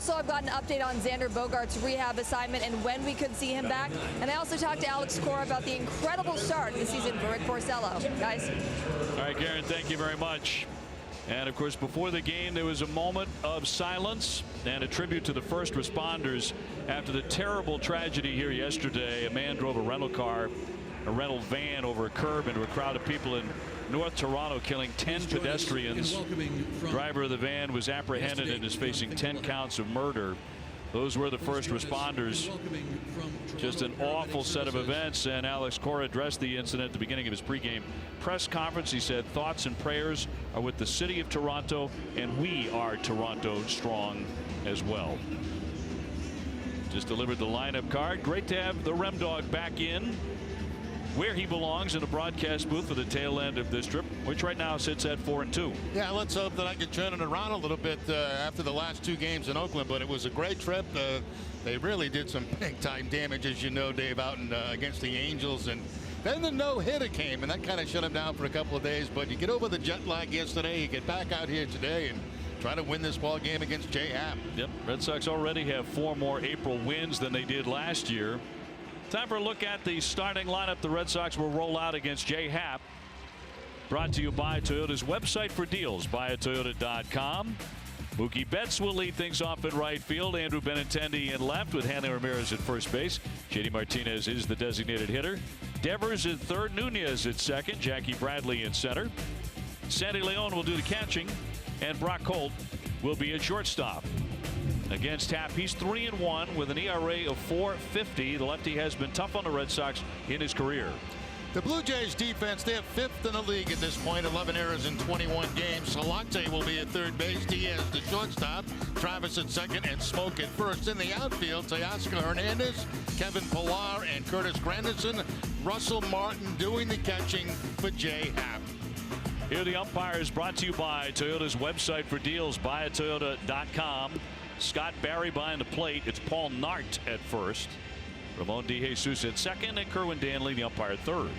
Also, I've got an update on Xander Bogaerts' rehab assignment and when we could see him back. And I also talked to Alex Cora about the incredible start of the season for Rick Porcello. Guys. All right, Karen, thank you very much. And of course, before the game, there was a moment of silence and a tribute to the first responders after the terrible tragedy here yesterday. A man drove a rental van over a curb into a crowd of people in North Toronto, killing 10 pedestrians. Driver of the van was apprehended and is facing 10 counts of murder. Those were the first responders. Just an awful set of events, and Alex Cora addressed the incident at the beginning of his pregame press conference. He said thoughts and prayers are with the city of Toronto, and we are Toronto strong as well. Just delivered the lineup card. Great to have the Rem Dog back in where he belongs, in the broadcast booth for the tail end of this trip, which right now sits at 4-2. Yeah, let's hope that I can turn it around a little bit after the last 2 games in Oakland, but it was a great trip. They really did some big time damage, as you know, Dave, out against the Angels, and then the no-hitter came, and that kind of shut him down for a couple of days. But you get over the jet lag yesterday, you get back out here today and try to win this ball game against Jay Happ. Yep, Red Sox already have 4 more April wins than they did last year. Time for a look at the starting lineup the Red Sox will roll out against Jay Happ. Brought to you by Toyota's website for deals, buyatoyota.com. Mookie Betts will lead things off in right field. Andrew Benintendi in left with Hanley Ramirez at first base. JD Martinez is the designated hitter. Devers at third, Nunez at second, Jackie Bradley in center. Sandy Leon will do the catching, and Brock Holt will be at shortstop. Against Happ, he's 3-1 with an ERA of 4.50. The lefty has been tough on the Red Sox in his career. The Blue Jays defense, they're 5th in the league at this point, 11 errors in 21 games. Salante will be at third base. Diaz the shortstop. Travis at second and Smoke at first. In the outfield, Teoscar Hernandez, Kevin Pillar, and Curtis Granderson. Russell Martin doing the catching for Jay Happ. Here are the umpires, brought to you by Toyota's website for deals, buyatoyota.com. Scott Barry behind the plate. It's Paul Nart at first. Ramon DeJesus at second, and Kerwin Danley, the umpire, third.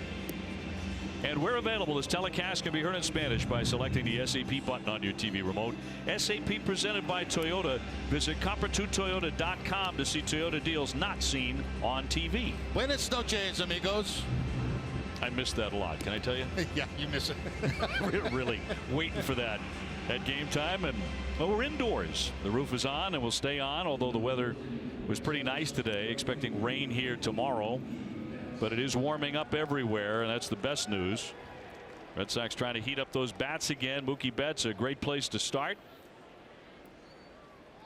And where available, this telecast can be heard in Spanish by selecting the SAP button on your TV remote. SAP presented by Toyota. Visit Compra2Toyota.com to see Toyota deals not seen on TV. Buenas noches, amigos. I missed that a lot. Can I tell you? Yeah, you miss it. Really waiting for that at game time. And well, we're indoors. The roof is on and will stay on, although the weather was pretty nice today. Expecting rain here tomorrow, but it is warming up everywhere, and that's the best news. Red Sox trying to heat up those bats again. Mookie Betts, a great place to start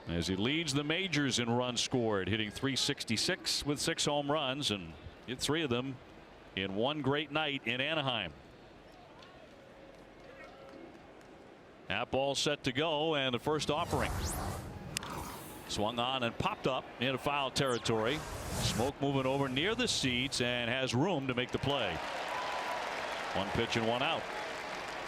as he leads the majors in runs scored, hitting .366 with 6 home runs, and hit 3 of them in one great night in Anaheim. Happ all set to go, and the first offering swung on and popped up into foul territory. Smoke moving over near the seats and has room to make the play. 1 pitch and 1 out.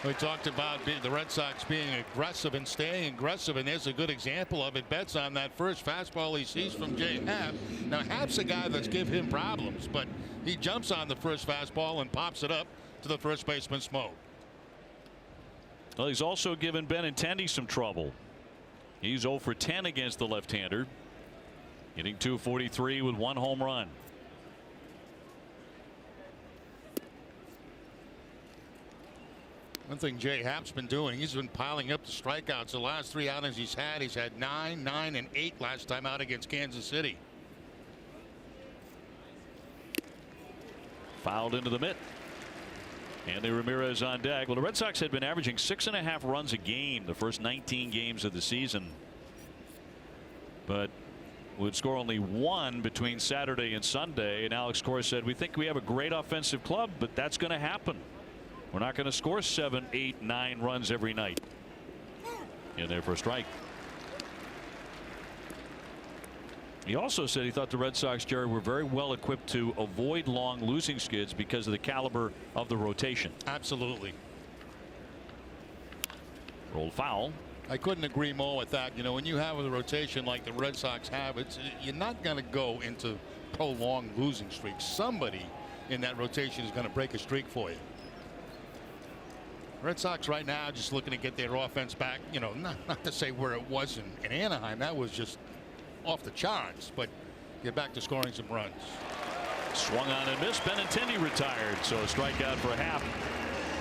We talked about the Red Sox being aggressive and staying aggressive, and there's a good example of it. Betts on that first fastball he sees from Jay Happ. Now Happ's a guy that's give him problems, but he jumps on the first fastball and pops it up to the first baseman Smoke. Well, he's also given Benintendi some trouble. He's 0 for 10 against the left-hander, hitting .243 with 1 home run. One thing Jay Happ's been doing, he's been piling up the strikeouts. The last 3 outings he's had 9, 9, and 8 last time out against Kansas City. Fouled into the mitt. Andy Ramirez on deck. Well, the Red Sox had been averaging 6.5 runs a game the first 19 games of the season, but would score only 1 between Saturday and Sunday. And Alex Cora said, we think we have a great offensive club, but that's going to happen. We're not going to score 7, 8, 9 runs every night. In there for a strike. He also said he thought the Red Sox, Jerry, were very well equipped to avoid long losing skids because of the caliber of the rotation. Absolutely. Rolled foul. I couldn't agree more with that. You know, when you have a rotation like the Red Sox have, you're not going to go into prolonged losing streaks. Somebody in that rotation is going to break a streak for you. Red Sox right now just looking to get their offense back. You know, not to say where it was in Anaheim. That was just off the charts, but get back to scoring some runs. Swung on and missed. Benintendi retired, so a strikeout for Happ.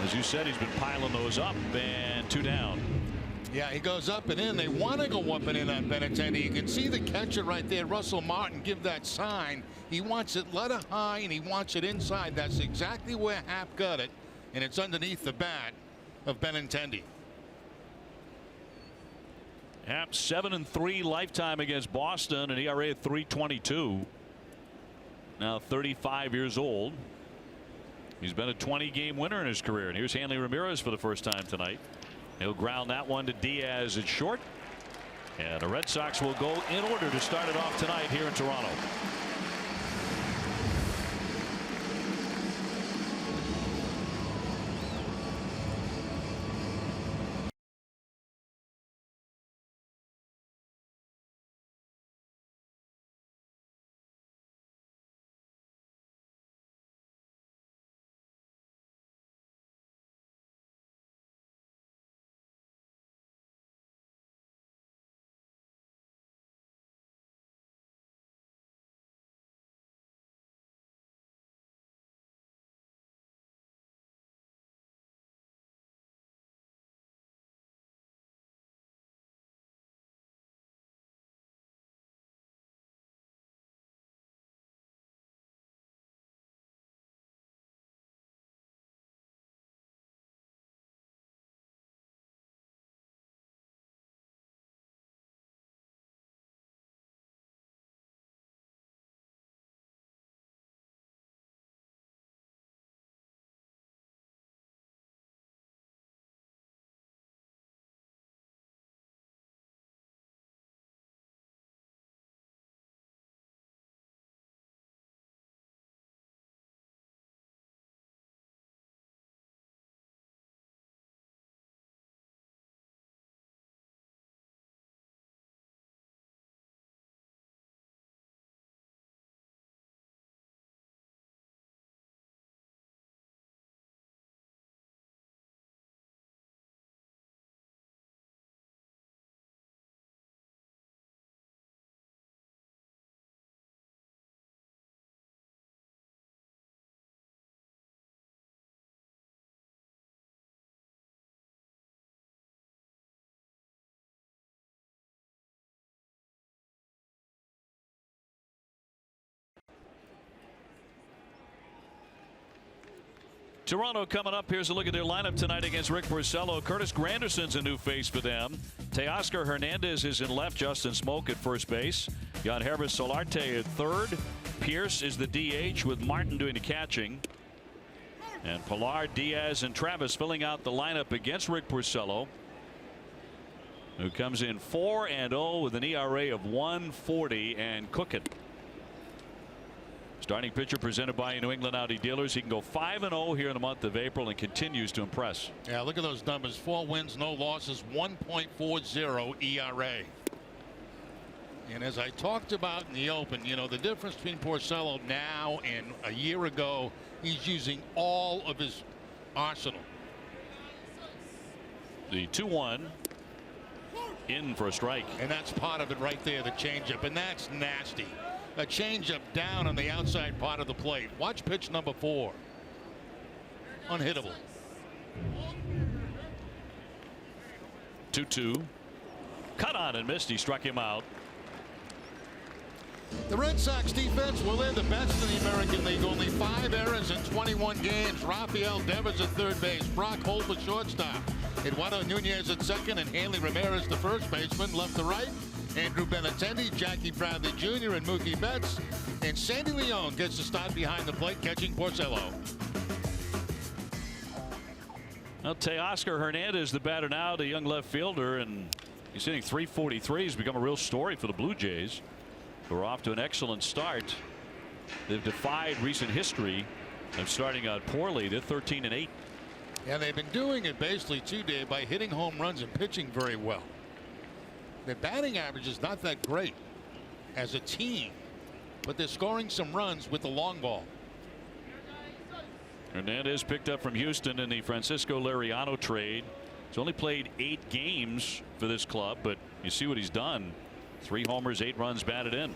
As you said, he's been piling those up, and 2 down. Yeah, he goes up and in. They want to go up and in on Benintendi. You can see the catcher right there, Russell Martin, give that sign. He wants it letter high, and he wants it inside. That's exactly where Happ got it, and it's underneath the bat of Benintendi. Happ 7-3 lifetime against Boston, an ERA of 3.22. Now 35 years old. He's been a 20-game winner in his career. And here's Hanley Ramirez for the first time tonight. He'll ground that one to Diaz at short. And the Red Sox will go in order to start it off tonight here in Toronto. Toronto coming up. Here's a look at their lineup tonight against Rick Porcello. Curtis Granderson's a new face for them. Teoscar Hernandez is in left. Justin Smoke at first base. Got Hervis Solarte at third. Pierce is the DH with Martin doing the catching. And Pilar, Diaz, and Travis filling out the lineup against Rick Porcello, who comes in 4-0 with an ERA of 1.40 and cooking. Starting pitcher presented by New England Audi dealers. He can go 5-0 here in the month of April and continues to impress. Yeah, look at those numbers. 4 wins, no losses, 1.40 ERA. And as I talked about in the open, you know, the difference between Porcello now and a year ago, he's using all of his arsenal. The 2-1 in for a strike. And that's part of it right there, the changeup. And that's nasty. A changeup down on the outside part of the plate. Watch pitch number 4. Unhittable. 2-2. Cut on and missed. He struck him out. The Red Sox defense, well, they're the best in the American League. Only 5 errors in 21 games. Rafael Devers at third base. Brock Holt at shortstop. Eduardo Nunez at second, and Hanley Ramirez the first baseman. Left to right, Andrew Benintendi, Jackie Bradley Jr., and Mookie Betts. And Sandy Leon gets to start behind the plate, catching Porcello. Well, Teoscar Hernandez, the batter now, the young left fielder, and he's hitting .343. He's become a real story for the Blue Jays, who are off to an excellent start. They've defied recent history of starting out poorly. They're 13-8. Yeah, they've been doing it basically today by hitting home runs and pitching very well. Their batting average is not that great as a team, but they're scoring some runs with the long ball. Hernandez picked up from Houston in the Francisco Liriano trade. He's only played 8 games for this club, but you see what he's done. 3 homers, 8 runs batted in.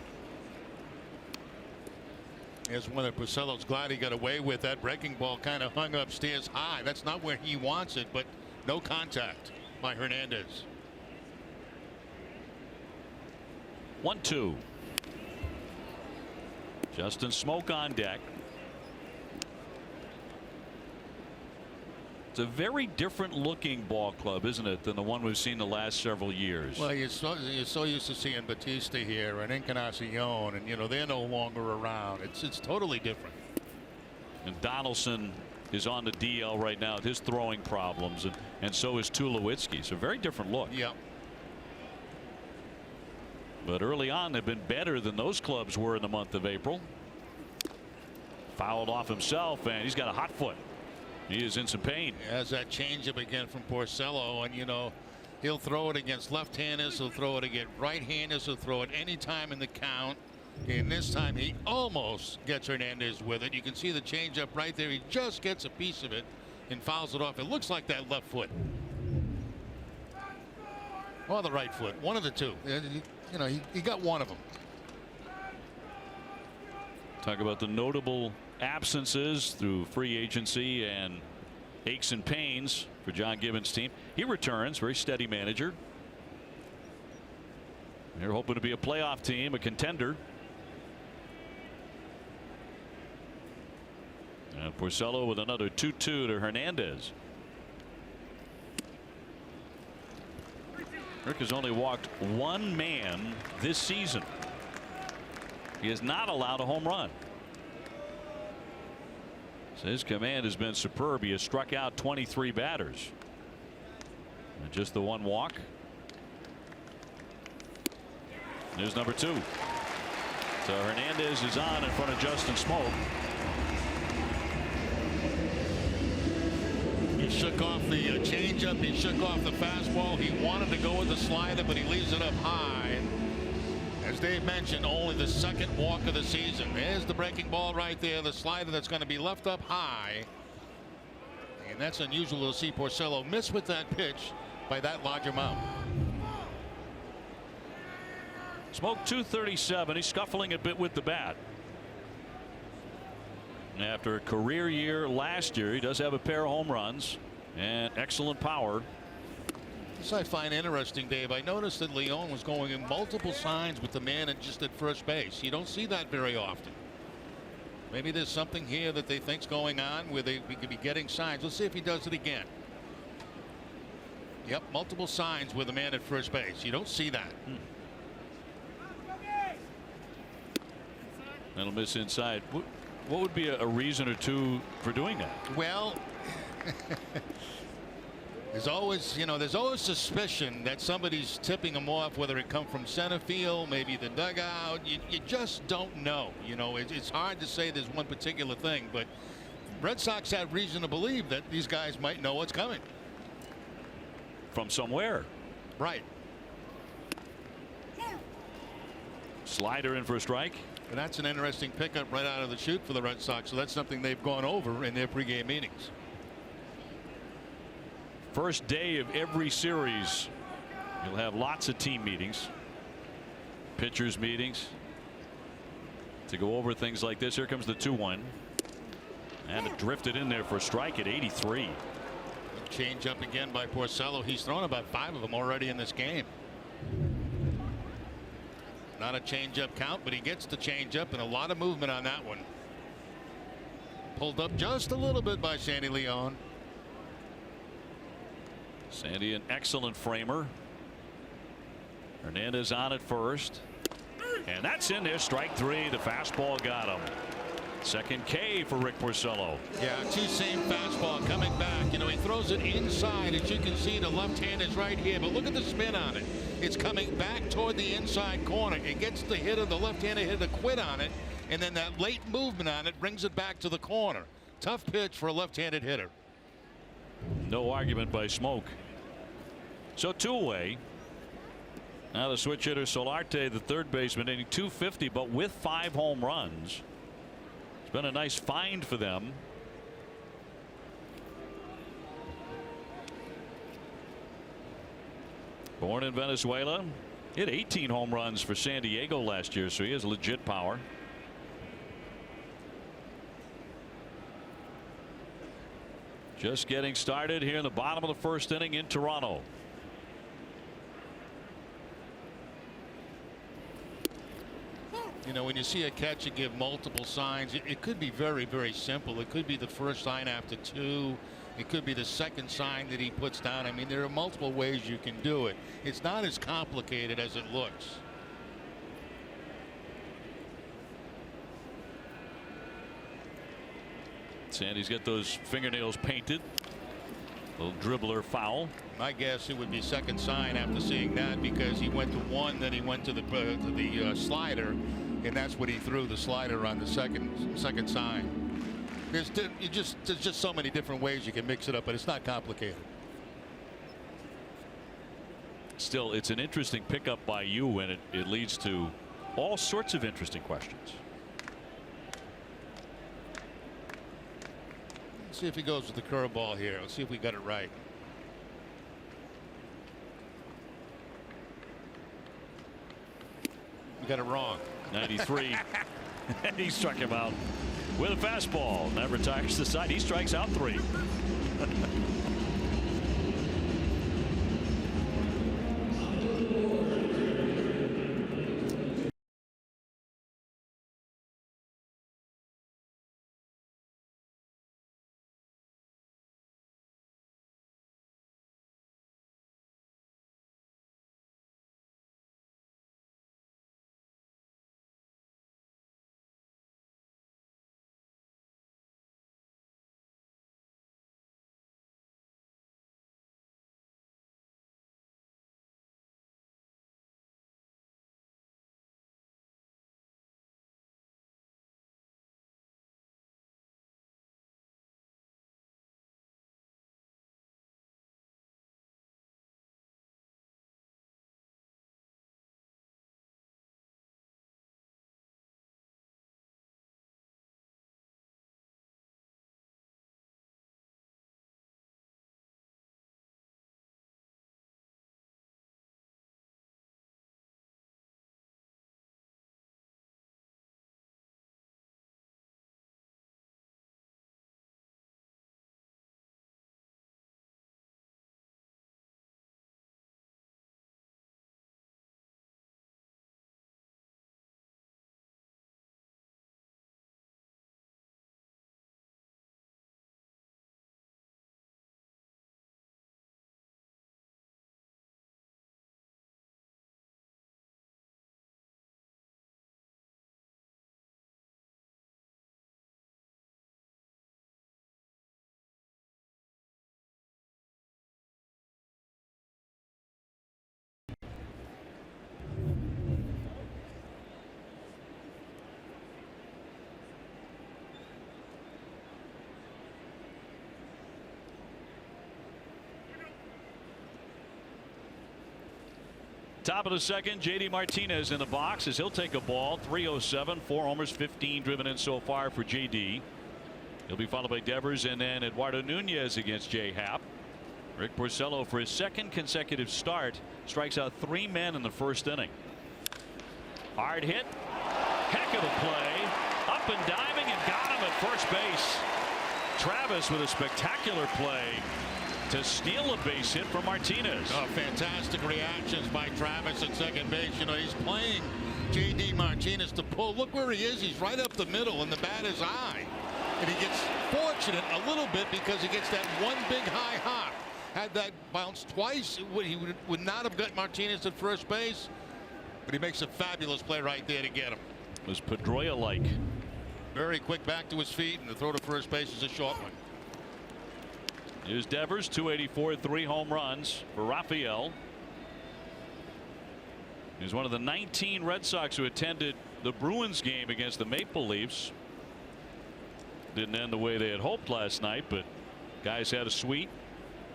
Here's one that Porcello's glad he got away with. That breaking ball kind of hung upstairs high. That's not where he wants it, but no contact by Hernandez. 1-2. Justin Smoke on deck. It's a very different looking ball club, isn't it, than the one we've seen the last several years. Well, you're so used to seeing Batista here and Encarnacion, and they're no longer around. It's totally different. And Donaldson is on the DL right now with his throwing problems, and so is Tulowitzki. So very different look. Yeah. But early on, they've been better than those clubs were in the month of April. Fouled off himself, and he's got a hot foot. He is in some pain. He has that changeup again from Porcello, and he'll throw it against left-handers, he'll throw it against right-handers, he'll throw it any time in the count. And this time he almost gets Hernandez with it. You can see the changeup right there. He just gets a piece of it and fouls it off. It looks like that left foot or the right foot, one of the two. He got one of them. Talk about the notable absences through free agency and aches and pains for John Gibbons' team. He returns, very steady manager. They're hoping to be a playoff team, a contender. And Porcello with another 2-2 to Hernandez. Rick has only walked 1 man this season. He has not allowed a home run. So his command has been superb. He has struck out 23 batters. And just the 1 walk. There's number 2. So Hernandez is on in front of Justin Smoke. He shook off the changeup. He shook off the fastball. He wanted to go with the slider, but he leaves it up high. As Dave mentioned, only the 2nd walk of the season. There's the breaking ball right there, the slider that's going to be left up high. And that's unusual to see Porcello miss with that pitch by that large amount. Smoke 237. He's scuffling a bit with the bat. After a career year last year, he does have a pair of home runs and excellent power. This I find interesting, Dave. I noticed that Leon was going in multiple signs with the man just at first base. You don't see that very often. Maybe there's something here that they think's going on where we could be getting signs. Let's see if he does it again. Yep, multiple signs with the man at first base. You don't see that. That'll miss inside. What would be a reason or two for doing that? Well, there's always suspicion that somebody's tipping him off, whether it come from center field, maybe the dugout. You just don't know. It's hard to say there's one particular thing, but Red Sox have reason to believe that these guys might know what's coming from somewhere. Right. Slider in for a strike. And that's an interesting pickup right out of the chute for the Red Sox. So that's something they've gone over in their pregame meetings. First day of every series, you'll have lots of team meetings, pitchers meetings to go over things like this. Here comes the 2-1, and it drifted in there for a strike at 83. Change up again by Porcello. He's thrown about 5 of them already in this game. Not a changeup count, but he gets the changeup, and a lot of movement on that one. Pulled up just a little bit by Sandy Leon. Sandy, an excellent framer. Hernandez on at first, and that's in there. Strike 3. The fastball got him. Second K for Rick Porcello. Yeah, 2 same fastball coming back. He throws it inside. As you can see, the left hand is right here, but look at the spin on it. It's coming back toward the inside corner. It gets the hitter, the left-handed hitter, to quit on it, and then that late movement on it brings it back to the corner. Tough pitch for a left-handed hitter. No argument by Smoke. So 2 away. Now the switch hitter Solarte, the third baseman, hitting .250, but with 5 home runs. It's been a nice find for them. Born in Venezuela, He had 18 home runs for San Diego last year, so he has legit power. Just getting started here in the bottom of the first inning in Toronto. You know, when you see a catcher give multiple signs, it could be very, very simple. It could be the first sign after 2. It could be the second sign that he puts down. I mean, there are multiple ways you can do it. It's not as complicated as it looks. Sandy's got those fingernails painted. Little dribbler foul. My guess it would be second sign after seeing that, because he went to 1, then he went to the slider, and that's what he threw, the slider on the second sign. There's just so many different ways you can mix it up, but it's not complicated. Still, it's an interesting pickup by you, and it leads to all sorts of interesting questions. Let's see if he goes with the curveball here. Let's see if we got it right. We got it wrong. 93. And he struck him out with a fastball. That retires the side. He strikes out 3. Top of the second, J.D. Martinez in the box as he'll take a ball. 307, 4 homers, 15 driven in so far for J.D. He'll be followed by Devers and then Eduardo Nunez against J. Happ. Rick Porcello, for his second consecutive start, strikes out 3 men in the first inning. Hard hit. Heck of a play. Up and diving and got him at first base. Travis with a spectacular play to steal a base hit from Martinez. Oh, fantastic reactions by Travis at second base. You know, he's playing J.D. Martinez to pull. Look where he is. He's right up the middle, and the bat is high. And he gets fortunate a little bit because he gets that one big high hop. Had that bounce twice, he would not have got Martinez at first base. But he makes a fabulous play right there to get him. It was Pedroia-like. Very quick back to his feet, and the throw to first base is a short one. Here's Devers, 284, 3 home runs for Rafael. He's one of the 19 Red Sox who attended the Bruins game against the Maple Leafs. Didn't end the way they had hoped last night, but guys had a suite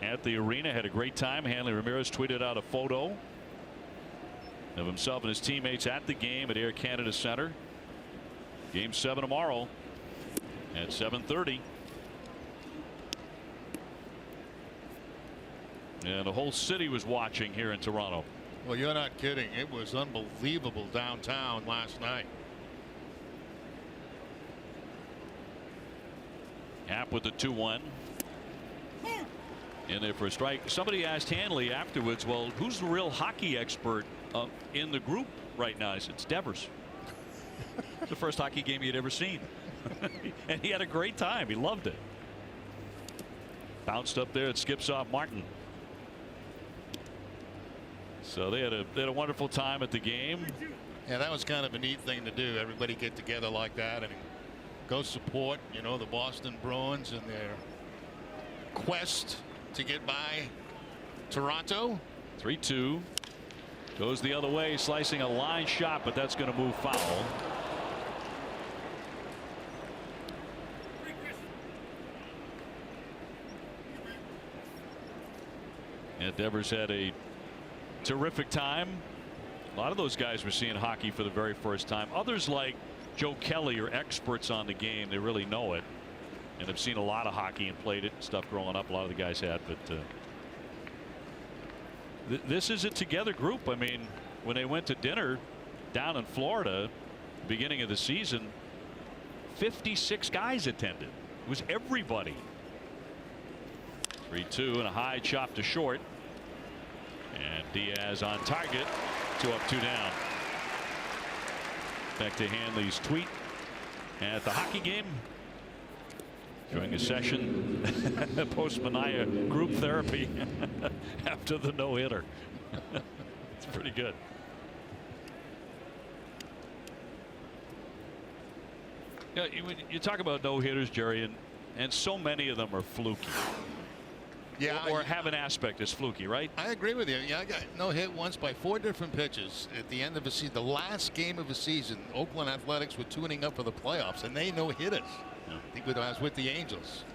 at the arena, had a great time. Hanley Ramirez tweeted out a photo of himself and his teammates at the game at Air Canada Center. Game 7 tomorrow at 7:30. And the whole city was watching here in Toronto. Well, you're not kidding. It was unbelievable downtown last night. Happ with the 2-1. In there for a strike. Somebody asked Hanley afterwards, well, who's the real hockey expert in the group right now? I said, it's Devers. The first hockey game he'd ever seen. And he had a great time. He loved it. Bounced up there. It skips off Martin. So they had a wonderful time at the game. Yeah, that was kind of a neat thing to do. Everybody get together like that and go support, you know, the Boston Bruins and their quest to get by Toronto. 3-2. Goes the other way, slicing a line shot, but that's going to move foul. And Devers had a terrific time. A lot of those guys were seeing hockey for the very first time. Others like Joe Kelly are experts on the game. They really know it and have seen a lot of hockey and played it and stuff growing up. A lot of the guys had, but this is a together group. I mean, when they went to dinner down in Florida, beginning of the season, 56 guys attended. It was everybody. 3-2 and a high chop to short. And Diaz on target. 2 up, 2 down. Back to Hanley's tweet at the hockey game. During a session post Mania group therapy after the no-hitter. It's pretty good. Yeah, you talk about no-hitters, Jerry, and so many of them are fluky. Yeah, or have an aspect as fluky, right? I agree with you. Yeah, I got no hit once by 4 different pitches at the end of a season. The last game of the season, Oakland Athletics were tuning up for the playoffs, and they no hit us. Yeah. I think I was with the Angels.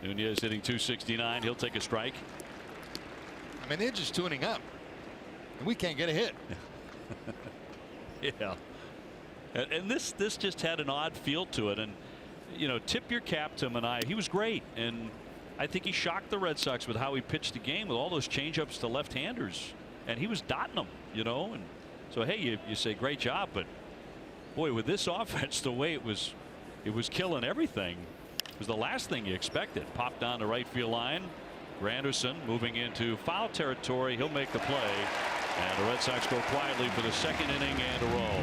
Nunez hitting .269. He'll take a strike. I mean, they're just tuning up, and we can't get a hit. Yeah. And this just had an odd feel to it. And, you know, tip your cap to Mania. He was great. And I think he shocked the Red Sox with how he pitched the game with all those changeups to left-handers. And he was dotting them, you know. And so, hey, you say great job. But, boy, with this offense, the way it was killing everything. It was the last thing you expected. Popped down the right field line. Granderson moving into foul territory. He'll make the play. And the Red Sox go quietly for the second inning and a roll.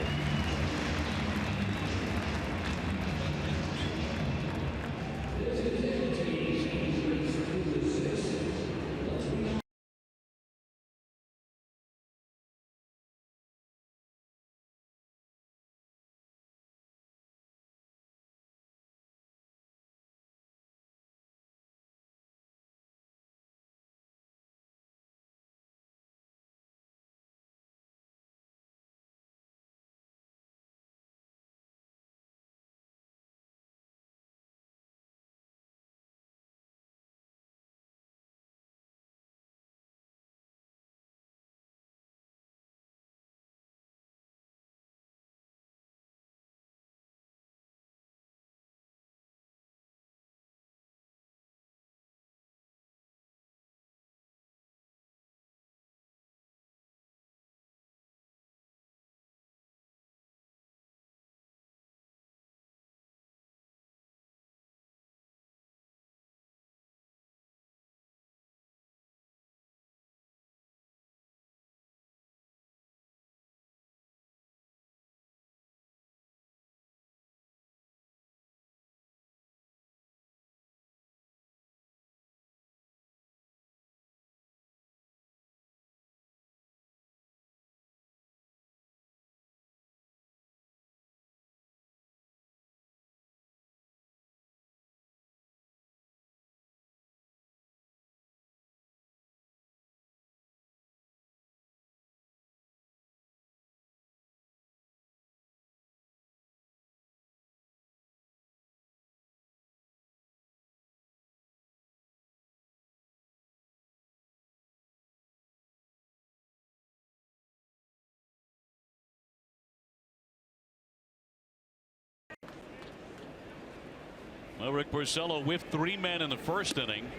Well, Rick Porcello whiffed 3 men in the first inning,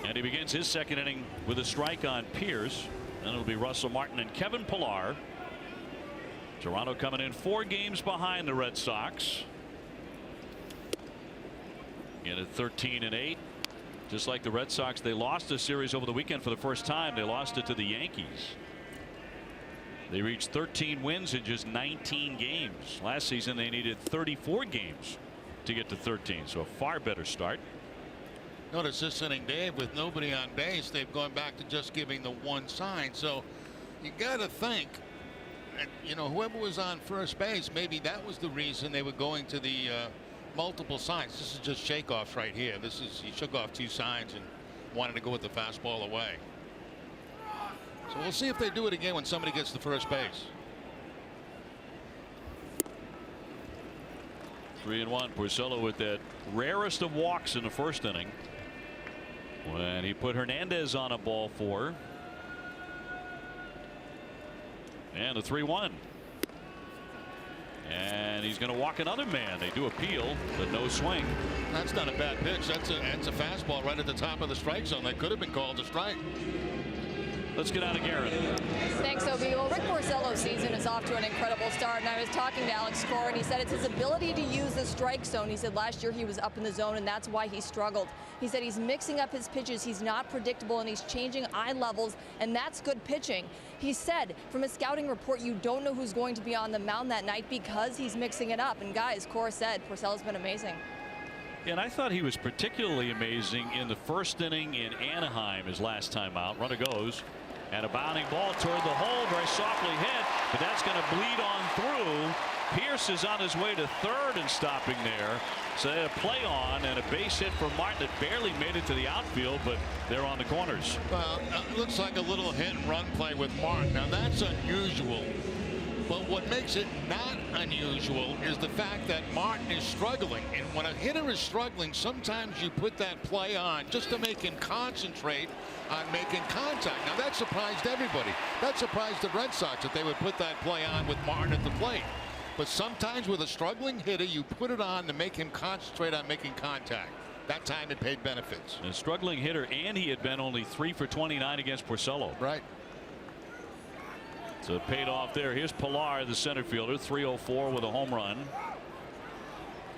and he begins his second inning with a strike on Pierce. Then it'll be Russell Martin and Kevin Pillar. Toronto coming in 4 games behind the Red Sox. In at 13-8. Just like the Red Sox, they lost a series over the weekend for the first time. They lost it to the Yankees. They reached 13 wins in just 19 games. Last season they needed 34 games to get to 13. So a far better start. Notice this inning, Dave, with nobody on base, they've gone back to just giving the one sign. So you got to think, you know, whoever was on first base, maybe that was the reason they were going to the multiple signs. This is just shakeoffs right here. This is, he shook off 2 signs and wanted to go with the fastball away. So we'll see if they do it again when somebody gets to first base. 3-1. Porcello with that rarest of walks in the first inning when he put Hernandez on a ball 4. And the 3-1. And he's going to walk another man. They do appeal, but no swing. That's not a bad pitch. That's a fastball right at the top of the strike zone. That could have been called a strike. Let's get out of Garrett. Thanks, Obi. Well, Rick Porcello's season is off to an incredible start, and I was talking to Alex Cora, and he said it's his ability to use the strike zone. He said last year he was up in the zone, and that's why he struggled. He said he's mixing up his pitches. He's not predictable, and he's changing eye levels, and that's good pitching. He said from a scouting report, you don't know who's going to be on the mound that night because he's mixing it up. And guys, Cora said Porcello's been amazing. And I thought he was particularly amazing in the first inning in Anaheim his last time out. Runner goes. And a bounding ball toward the hole, very softly hit, but that's going to bleed on through. Pierce is on his way to third and stopping there. So they had a play on and a base hit for Martin that barely made it to the outfield, but they're on the corners. Well, it looks like a little hit and run play with Martin. Now that's unusual. But what makes it not unusual is the fact that Martin is struggling. And when a hitter is struggling, sometimes you put that play on just to make him concentrate on making contact. Now that surprised everybody. That surprised the Red Sox that they would put that play on with Martin at the plate. But sometimes with a struggling hitter, you put it on to make him concentrate on making contact. That time it paid benefits. A struggling hitter, and he had been only 3 for 29 against Porcello. Right. So it paid off there. Here's Pillar, the center fielder, 304 with a home run.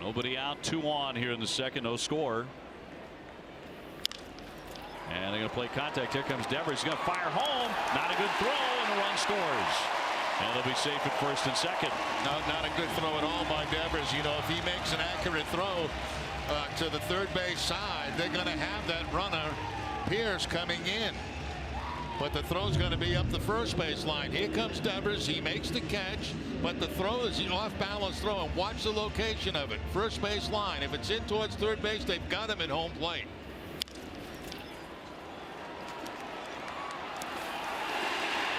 Nobody out, 2 on here in the second, no score. And they're going to play contact. Here comes Devers. He's going to fire home. Not a good throw, and the run scores. And they'll be safe at first and second. No, not a good throw at all by Devers. You know, if he makes an accurate throw to the third base side, they're going to have that runner, Pierce, coming in. But the throw's going to be up the first base line. Here comes Devers. He makes the catch, but the throw is an off-balance throw. And watch the location of it. First base line. If it's in towards third base, they've got him at home plate.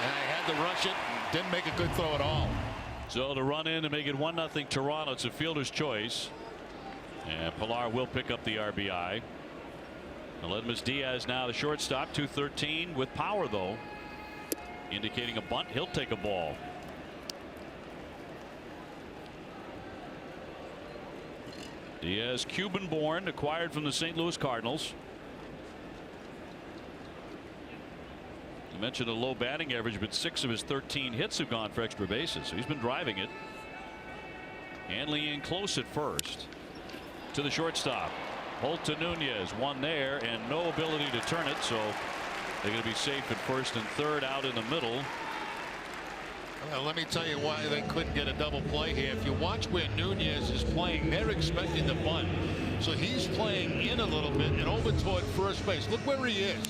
And he had to rush it. Didn't make a good throw at all. So to run in and make it 1-0 Toronto, it's a fielder's choice. And Pillar will pick up the RBI. Aledmus Diaz now the shortstop, 213 with power though, indicating a bunt. He'll take a ball. Diaz, Cuban born, acquired from the St. Louis Cardinals. I mentioned a low batting average, but 6 of his 13 hits have gone for extra bases, so he's been driving it. Hanley in close at first to the shortstop. Holt to Nunez, one there, and no ability to turn it, so they're going to be safe at first and third, out in the middle. Well, let me tell you why they couldn't get a double play here. If you watch where Nunez is playing, they're expecting the bunt. So he's playing in a little bit and over toward first base. Look where he is.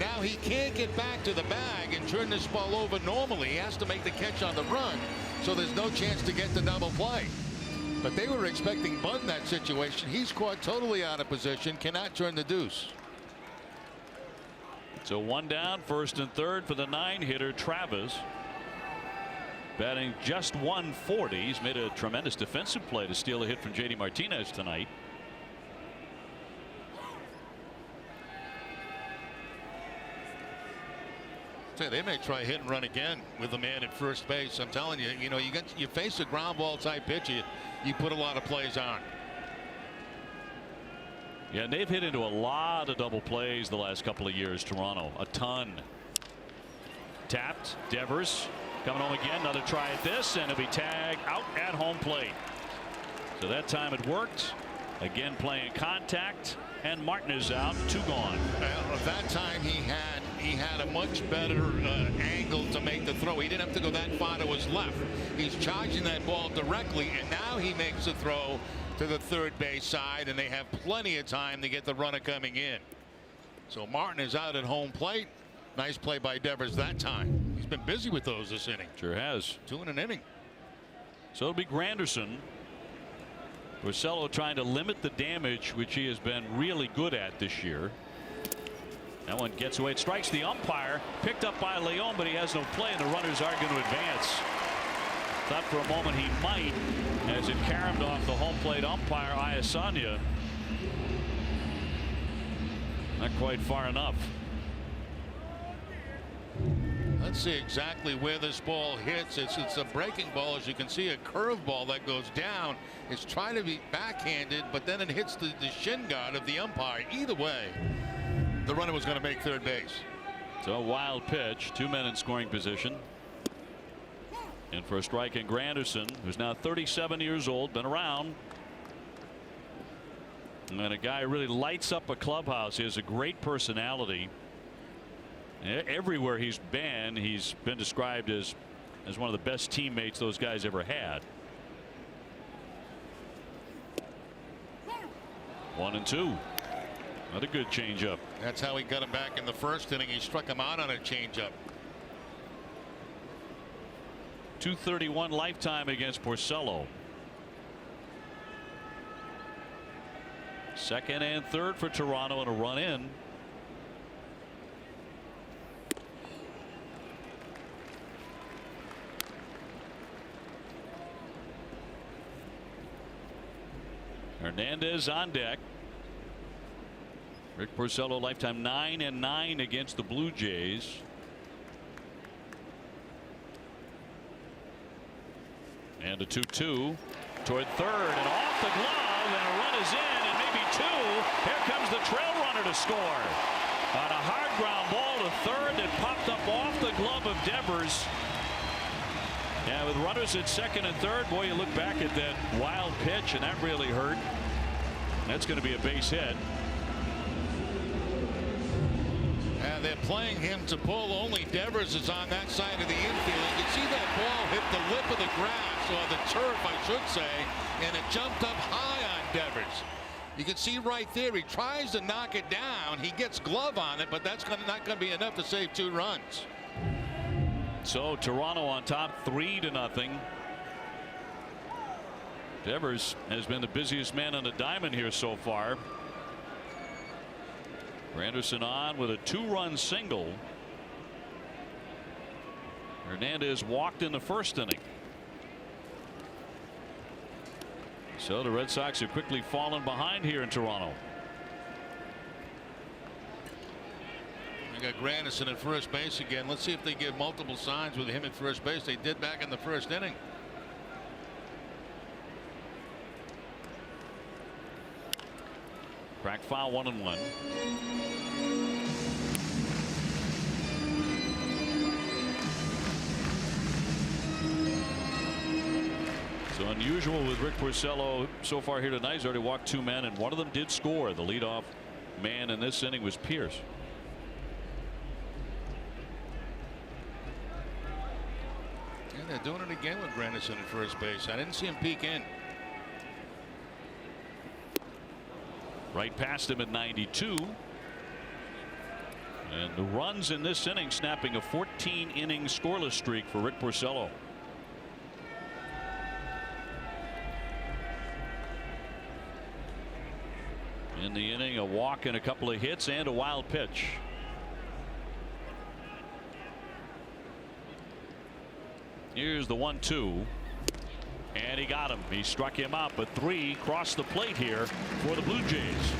Now he can't get back to the bag and turn this ball over normally. He has to make the catch on the run, so there's no chance to get the double play. But they were expecting bunt in that situation. He's caught totally out of position, cannot turn the deuce. So 1 down, first and third for the 9-hitter Travis. Batting just 140. He's made a tremendous defensive play to steal a hit from JD Martinez tonight. They may try hit and run again with the man at first base. I'm telling you, you know, you face a ground ball type pitch, you put a lot of plays on. Yeah, and they've hit into a lot of double plays the last couple of years, Toronto, a ton. Tapped. Devers coming home again. Another try at this, and it'll be tagged out at home plate. So that time it worked. Again playing contact, and Martin is out. 2 gone. Well, that time he had a much better angle to make the throw. He didn't have to go that far to his left. He's charging that ball directly, and now he makes the throw to the third base side, and they have plenty of time to get the runner coming in. So Martin is out at home plate. Nice play by Devers that time. He's been busy with those this inning. Sure has. 2 in an inning. So it'll be Granderson. Porcello trying to limit the damage, which he has been really good at this year. That one gets away. It strikes the umpire. Picked up by Leon, but he has no play, and the runners are going to advance. Thought for a moment he might, as it caromed off the home plate umpire, Iasanya. Not quite far enough. Let's see exactly where this ball hits. It's a breaking ball. As you can see, a curve ball that goes down. It's trying to be backhanded, but then it hits the shin guard of the umpire. Either way, the runner was going to make third base. So a wild pitch. 2 men in scoring position. And for a strike in Granderson, who's now 37 years old, been around. And a guy who really lights up a clubhouse. He has a great personality. Everywhere he's been described as one of the best teammates those guys ever had. 1-2. Another good changeup. That's how he got him back in the first inning. He struck him out on a changeup. .231 lifetime against Porcello. Second and third for Toronto, and a run in. Hernandez on deck. Rick Porcello lifetime 9-9 against the Blue Jays. And a 2-2 toward third, and off the glove, and a run is in, and maybe 2. Here comes the trail runner to score on a hard ground ball to third that popped up off the glove of Devers. Yeah, with runners at second and third, boy, you look back at that wild pitch, and that really hurt. That's going to be a base hit. And they're playing him to pull. Only Devers is on that side of the infield. You can see that ball hit the lip of the grass, or the turf, I should say, and it jumped up high on Devers. You can see right there, he tries to knock it down. He gets glove on it, but that's not going to be enough to save 2 runs. So Toronto on top 3-0. Devers has been the busiest man on the diamond here so far. Granderson on with a 2-run single. Hernandez walked in the first inning. So the Red Sox have quickly fallen behind here in Toronto. We got Granderson at first base again. Let's see if they give multiple signs with him at first base. They did back in the first inning. Crack foul, 1-1. So unusual with Rick Porcello so far here tonight. He's already walked 2 men, and one of them did score. The leadoff man in this inning was Pierce. Yeah, they're doing it again with Granderson at first base. I didn't see him peek in. Right past him at 92. And the runs in this inning snapping a 14-inning scoreless streak for Rick Porcello. In the inning, a walk and a couple of hits and a wild pitch. Here's the 1-2. And he got him. He struck him out, but 3 crossed the plate here for the Blue Jays.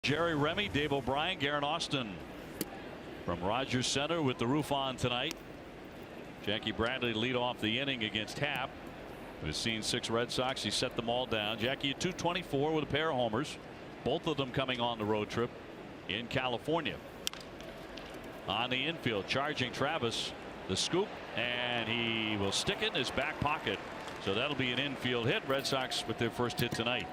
Jerry Remy, Dave O'Brien, Garen Austin from Rogers Center with the roof on tonight. Jackie Bradley lead off the inning against Happ. We've seen 6 Red Sox. He set them all down. Jackie at 224 with a pair of homers. Both of them coming on the road trip in California. On the infield, charging Travis. The scoop, and he will stick it in his back pocket. So that'll be an infield hit. Red Sox with their first hit tonight.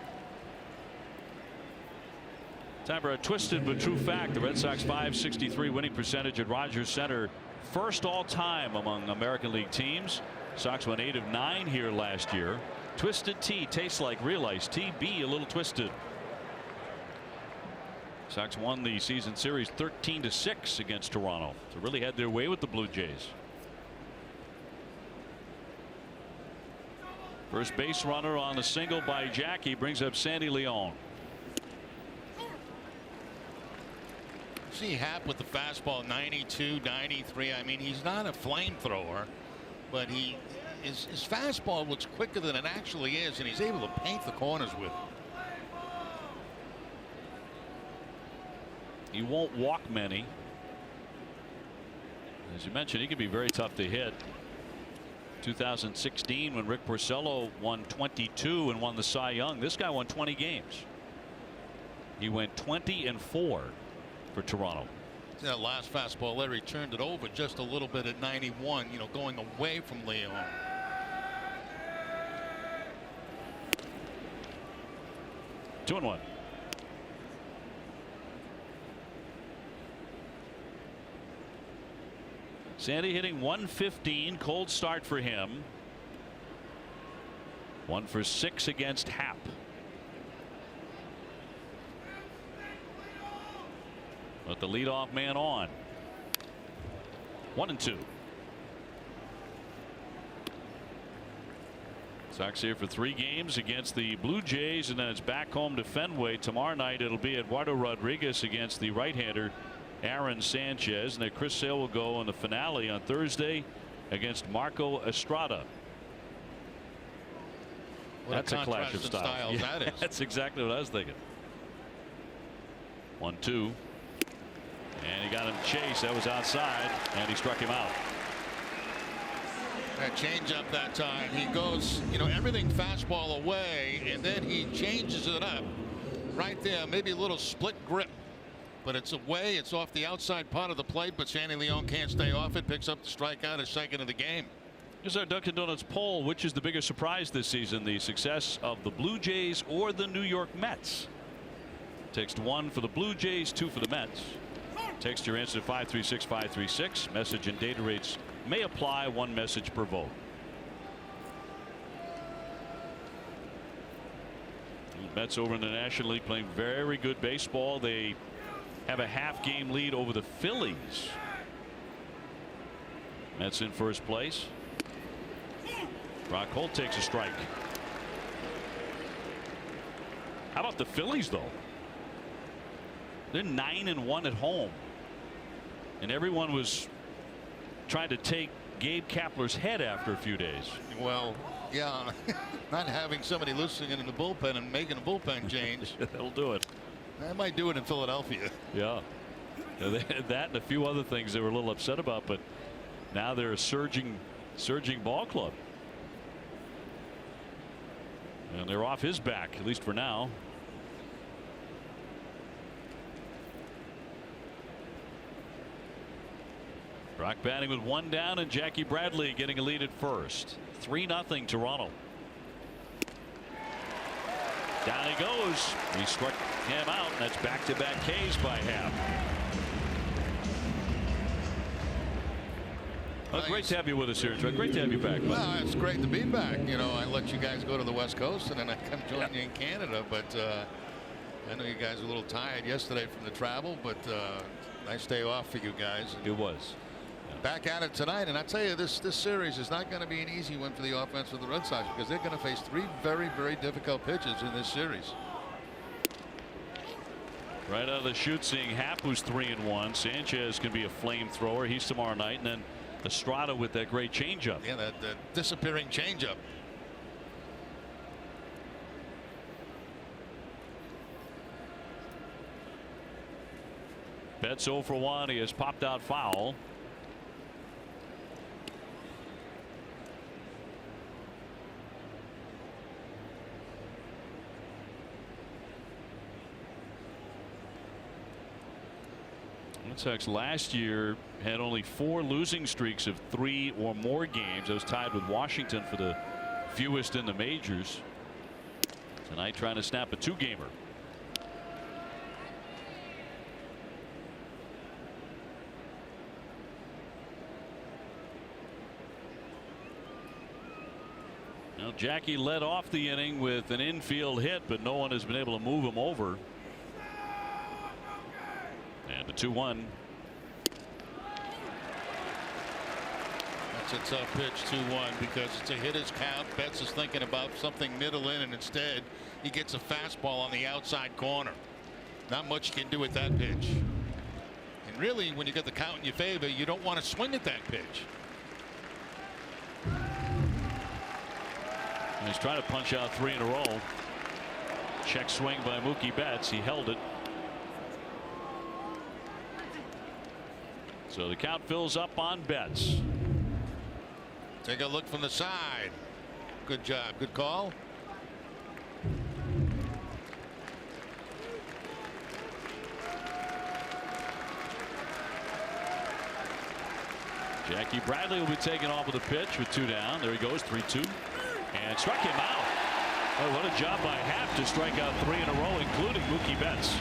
Time for a twisted but true fact. The Red Sox .563 winning percentage at Rogers Center. First all time among American League teams. Sox went 8 of 9 here last year. Twisted tea tastes like real iced tea. Be a little twisted. Sox won the season series 13-6 against Toronto. So really had their way with the Blue Jays. First base runner on the single by Jackie brings up Sandy Leon. See Happ with the fastball 92, 93. I mean, he's not a flamethrower, but his fastball looks quicker than it actually is, and he's able to paint the corners with it. He won't walk many. As you mentioned, he can be very tough to hit. 2016 when Rick Porcello won 22 and won the Cy Young. This guy won 20 games. He went 20-4 for Toronto. That last fastball there, he turned it over just a little bit at 91, you know, going away from Leon. Two and one. Sandy hitting 115. Cold start for him. 1 for 6 against Happ. But the leadoff man on. 1-2. Sox here for 3 games against the Blue Jays, and then it's back home to Fenway. Tomorrow night it'll be Eduardo Rodriguez against the right-hander Aaron Sanchez, and then Chris Sale will go in the finale on Thursday against Marco Estrada. That's a clash of styles. Yeah, that is. That's exactly what I was thinking. 1-2. And he got him chased. That was outside, and he struck him out. That changeup that time. He goes, you know, everything fastball away, and then he changes it up right there. Maybe a little split grip, but it's away. It's off the outside part of the plate, but Sandy Leon can't stay off it. Picks up the strikeout, his second of the game. Here's our Dunkin' Donuts poll. Which is the bigger surprise this season, the success of the Blue Jays or the New York Mets? Text 1 for the Blue Jays, 2 for the Mets. Text your answer to 536-536. Message and data rates may apply. 1 message per vote. The Mets over in the National League playing very good baseball. They have a half-game lead over the Phillies. Mets in first place. Brock Holt takes a strike. How about the Phillies, though? They're 9-1 at home, and everyone was trying to take Gabe Kapler's head after a few days. Well, yeah, not having somebody listening in the bullpen and making a bullpen change. That'll do it. That might do it in Philadelphia. Yeah. They had that and a few other things they were a little upset about, but now they're a surging ball club. And they're off his back, at least for now. Brock batting with 1 down, and Jackie Bradley getting a lead at first. 3-0 Toronto. Down he goes. He struck him out, and that's back-to-back Ks by Happ. Well, great to have you with us here, Trey. Great to have you back. Well, it's great to be back. You know, I let you guys go to the West Coast, and then I come join you in Canada. But I know you guys were a little tired yesterday from the travel, but nice day off for you guys. It was. Back at it tonight, and I tell you, this series is not going to be an easy one for the offense of the Red Sox, because they're going to face 3 very difficult pitches in this series. Right out of the chute, seeing Happ, who's 3-1. Sanchez can be a flamethrower. He's tomorrow night, and then Estrada with that great changeup. Yeah, that disappearing changeup. Betts 0 for 1. He has popped out foul. Red Sox last year had only 4 losing streaks of 3 or more games. That was tied with Washington for the fewest in the majors. Tonight trying to snap a 2-gamer. Now Jackie led off the inning with an infield hit, but no one has been able to move him over. And the 2-1. That's a tough pitch, 2-1, because it's a hitter's count. Betts is thinking about something middle in, and instead he gets a fastball on the outside corner. Not much you can do with that pitch. And really, when you get the count in your favor, you don't want to swing at that pitch. He's trying to punch out 3 in a row. Check swing by Mookie Betts. He held it. So the count fills up on Betts. Take a look from the side. Good job. Good call. Jackie Bradley will be taken off with a pitch with 2 down. There he goes, 3-2, and struck him out. Oh, what a job by Happ to strike out 3 in a row, including Mookie Betts.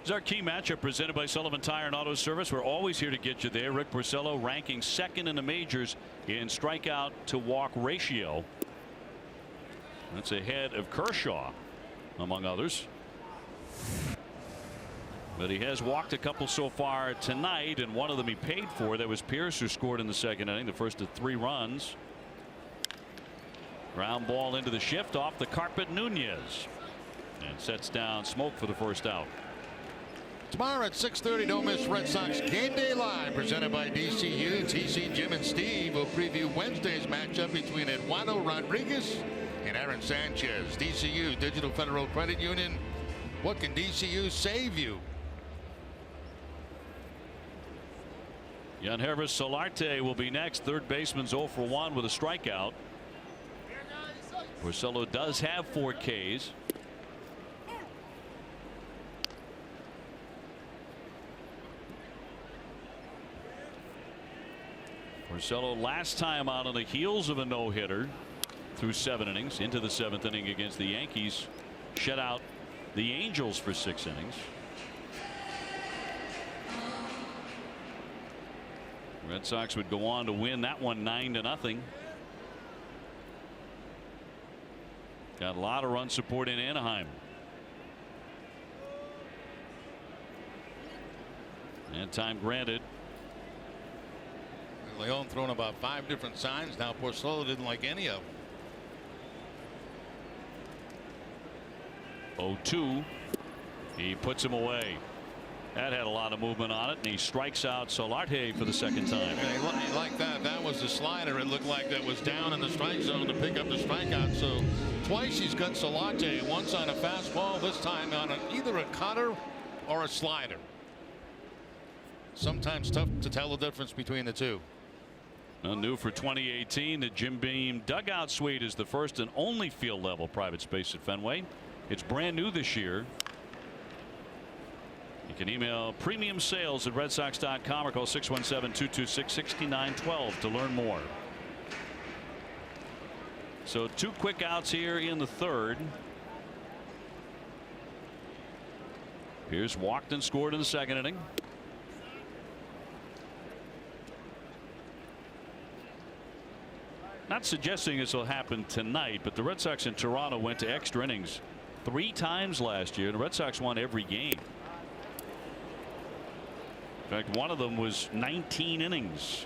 This is our key matchup presented by Sullivan Tire and Auto Service. We're always here to get you there. Rick Porcello ranking 2nd in the majors in strikeout to walk ratio. That's ahead of Kershaw, among others. But he has walked a couple so far tonight, and one of them he paid for. That was Pierce, who scored in the 2nd inning, the first of 3 runs. Ground ball into the shift off the carpet. Nunez, and sets down Smoke for the first out. Tomorrow at 6:30, don't miss Red Sox Game Day Live, presented by DCU. TC, Jim, and Steve will preview Wednesday's matchup between Eduardo Rodriguez and Aaron Sanchez. DCU, Digital Federal Credit Union. What can DCU save you? Yangervis Solarte will be next. Third baseman's 0 for 1 with a strikeout. Porcello does have 4 Ks. Porcello last time out on the heels of a no-hitter through 7 innings into the 7th inning against the Yankees. Shut out the Angels for 6 innings. Red Sox would go on to win that one 9-0. Got a lot of run support in Anaheim. And time granted. Leon thrown about 5 different signs now. Porcello didn't like any of them. 0-2. He puts him away. That had a lot of movement on it, and he strikes out Solarte for the second time. Yeah, he liked that. That was the slider. It looked like that was down in the strike zone to pick up the strikeout. So twice he's got Solarte, once on a fastball, this time on either a cutter or a slider. Sometimes tough to tell the difference between the two. Well, new for 2018, the Jim Beam dugout suite is the first and only field level private space at Fenway. It's brand new this year. You can email premium sales at redsox.com or call 617-226-6912 to learn more. So 2 quick outs here in the 3rd. Here's walked and scored in the 2nd inning. Not suggesting this will happen tonight, but the Red Sox in Toronto went to extra innings 3 times last year. The Red Sox won every game. In fact, one of them was 19 innings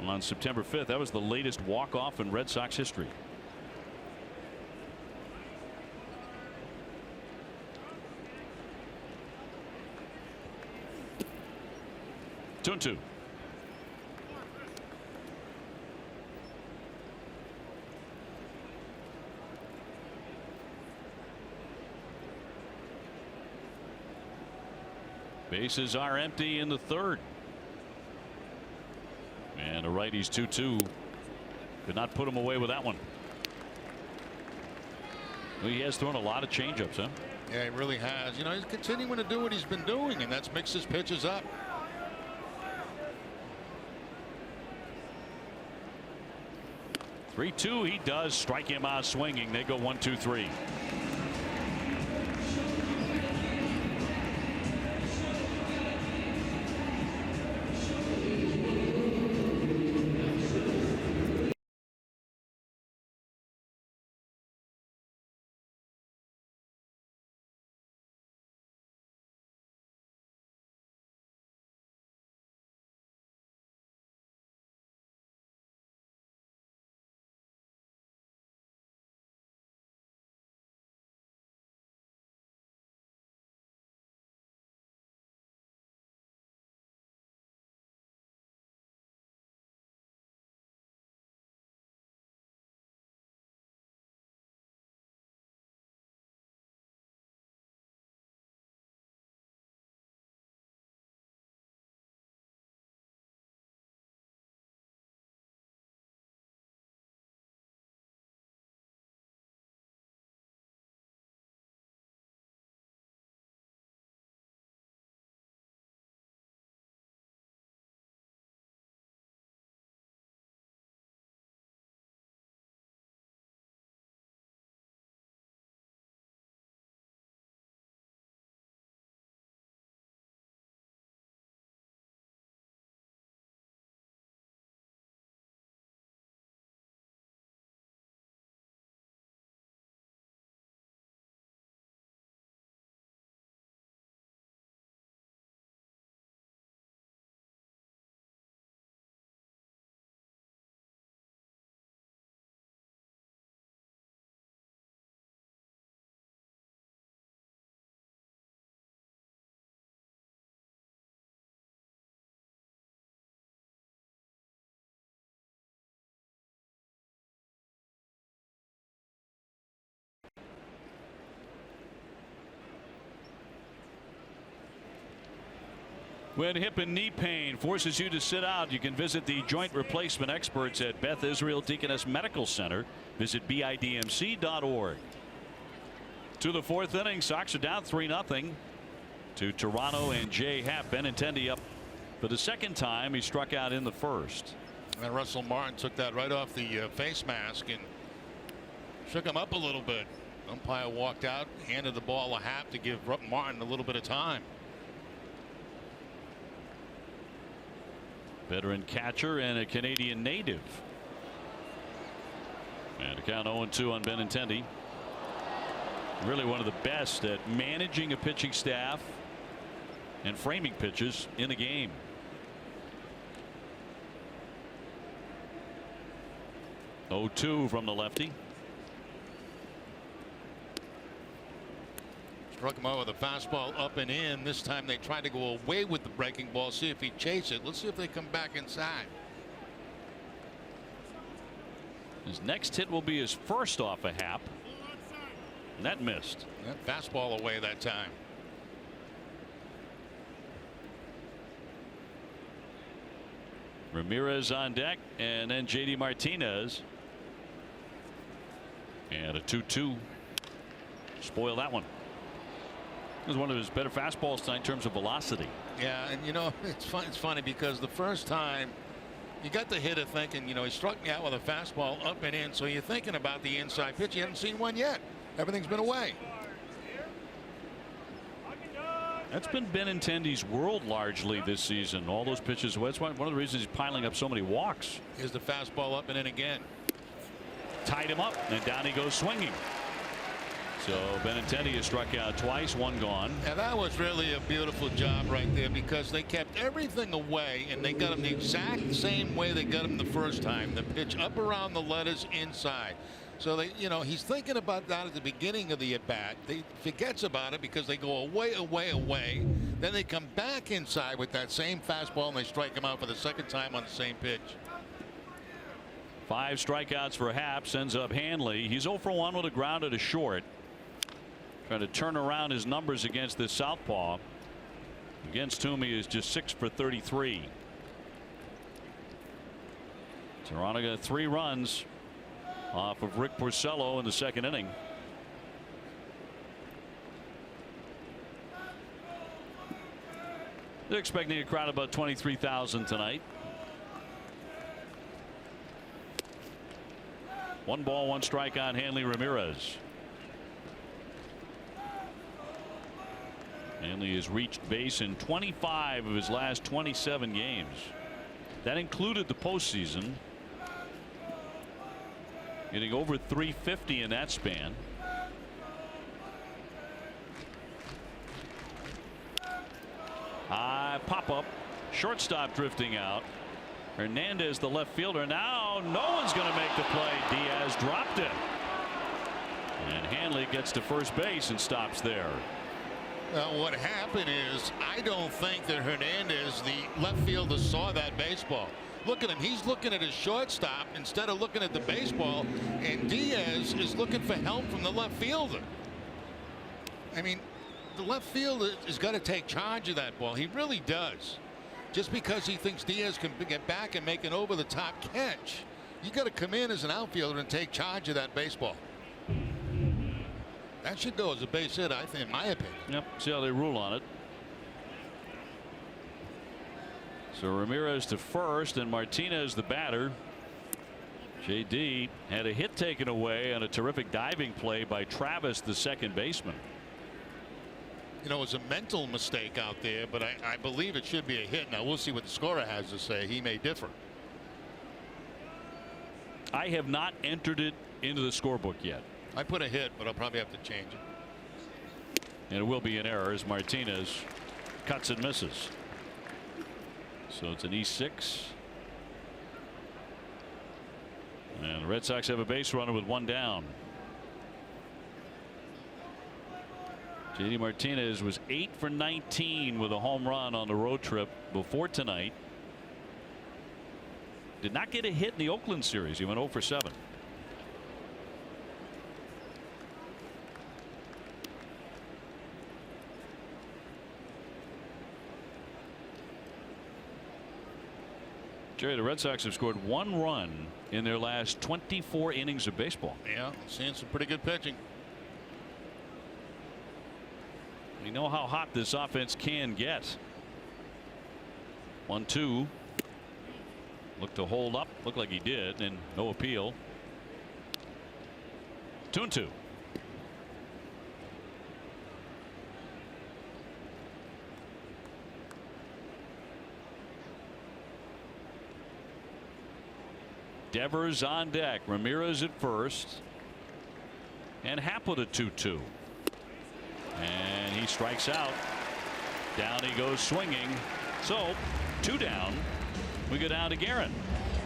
on September 5th. That was the latest walk-off in Red Sox history. Two and two. Bases are empty in the 3rd. And a righty's 2-2. Could not put him away with that one. Well, he has thrown a lot of changeups, huh? Yeah, he really has. You know, he's continuing to do what he's been doing, and that's mix his pitches up. Three-two. He does strike him out swinging. They go 1-2-3. When hip and knee pain forces you to sit out, you can visit the joint replacement experts at Beth Israel Deaconess Medical Center. Visit bidmc.org. To the 4th inning, Sox are down 3-0 to Toronto, and Jay Happ. Benintendi up for the 2nd time. He struck out in the 1st. And Russell Martin took that right off the face mask and shook him up a little bit. Umpire walked out, handed the ball a Happ to give Martin a little bit of time. Veteran catcher and a Canadian native. And a count 0-2 on Benintendi. Really one of the best at managing a pitching staff and framing pitches in a game. (0-2) from the lefty. Struck him out with a fastball up and in. This time they tried to go away with the breaking ball, see if he chased it. Let's see if they come back inside. His next hit will be his first off a Happ. And that missed. That fastball away that time. Ramirez on deck, and then JD Martinez. And a 2-2. Spoil that one. It was one of his better fastballs tonight in terms of velocity. Yeah, and you know, it's funny because the first time you got the hitter thinking, you know, he struck me out with a fastball up and in, so you're thinking about the inside pitch. You haven't seen one yet. Everything's been away. That's been Benintendi's world largely this season. All those pitches. That's one of the reasons he's piling up so many walks. Here's the fastball up and in again. Tied him up, and down he goes swinging. So Benintendi has struck out twice, one gone. And that was really a beautiful job right there because they kept everything away and they got him the exact same way they got him the first time. The pitch up around the letters inside. So they, you know, he's thinking about that at the beginning of the at bat. He forgets about it because they go away. Then they come back inside with that same fastball and they strike him out for the second time on the same pitch. 5 strikeouts for Happ. Sends up Hanley. He's 0 for 1 with a ground at a short. Trying to turn around his numbers against this southpaw, against whom he is just 6 for 33. Toronto got 3 runs off of Rick Porcello in the second inning. They're expecting a crowd of about 23,000 tonight. 1 ball, 1 strike on Hanley Ramirez. Hanley has reached base in 25 of his last 27 games. That included the postseason. Getting over 350 in that span. Pop up. Shortstop drifting out. Hernandez, the left fielder. Now no one's going to make the play. Diaz dropped it. And Hanley gets to first base and stops there. What happened is I don't think that Hernandez, the left fielder, saw that baseball. Look at him. He's looking at his shortstop instead of looking at the baseball. And Diaz is looking for help from the left fielder. I mean, the left fielder has got to take charge of that ball. He really does. Just because he thinks Diaz can get back and make an over-the-top catch, you got to come in as an outfielder and take charge of that baseball. That should go as a base hit, I think, in my opinion. Yep. See how they rule on it. So Ramirez to first and Martinez the batter. JD had a hit taken away on a terrific diving play by Travis, the second baseman. You know, it was a mental mistake out there, but I believe it should be a hit. Now we'll see what the scorer has to say. He may differ. I have not entered it into the scorebook yet. I put a hit, but I'll probably have to change it. And it will be an error as Martinez cuts and misses. So it's an E6. And the Red Sox have a base runner with 1 down. JD Martinez was 8 for 19 with a home run on the road trip before tonight. Did not get a hit in the Oakland series. He went 0 for 7. Jerry, the Red Sox have scored 1 run in their last 24 innings of baseball. Yeah, seeing some pretty good pitching. We know how hot this offense can get. 1-2. Looked to hold up. Looked like he did, and no appeal. 2-2. Devers on deck. Ramirez at first. And Happel at 2-2. And he strikes out. Down he goes swinging. So 2 down. We go down to Guerin.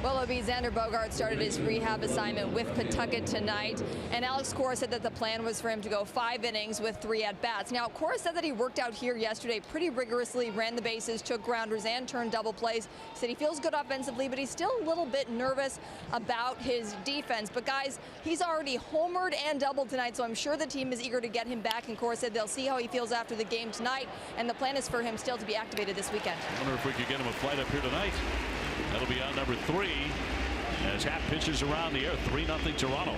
Well, O.B. Xander Bogaerts started his rehab assignment with Pawtucket tonight, and Alex Cora said that the plan was for him to go 5 innings with 3 at-bats. Now, Cora said that he worked out here yesterday pretty rigorously, ran the bases, took grounders, and turned double plays. Said he feels good offensively, but he's still a little bit nervous about his defense. But, guys, he's already homered and doubled tonight, so I'm sure the team is eager to get him back, and Cora said they'll see how he feels after the game tonight, and the plan is for him still to be activated this weekend. I wonder if we could get him a flight up here tonight. That'll be out number 3 as Happ pitches around the air. 3-0 Toronto.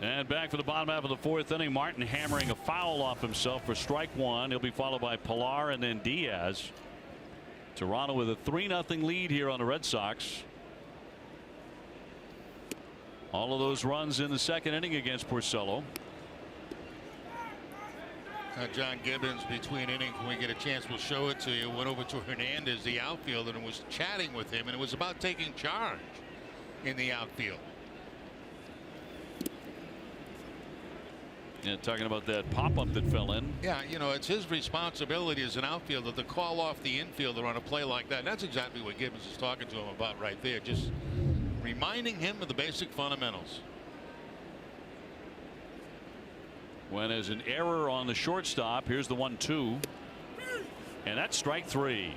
And back for the bottom half of the 4th inning. Martin hammering a foul off himself for strike 1. He'll be followed by Pilar and then Diaz. Toronto with a 3-0 lead here on the Red Sox. All of those runs in the 2nd inning against Porcello. John Gibbons, between innings, when we get a chance, we'll show it to you. Went over to Hernandez, the outfielder, and was chatting with him, and it was about taking charge in the outfield. Yeah, talking about that pop-up that fell in. Yeah, you know, it's his responsibility as an outfielder to call off the infielder on a play like that. And that's exactly what Gibbons is talking to him about right there. Just reminding him of the basic fundamentals. When there's an error on the shortstop, here's the 1-2. And that's strike 3.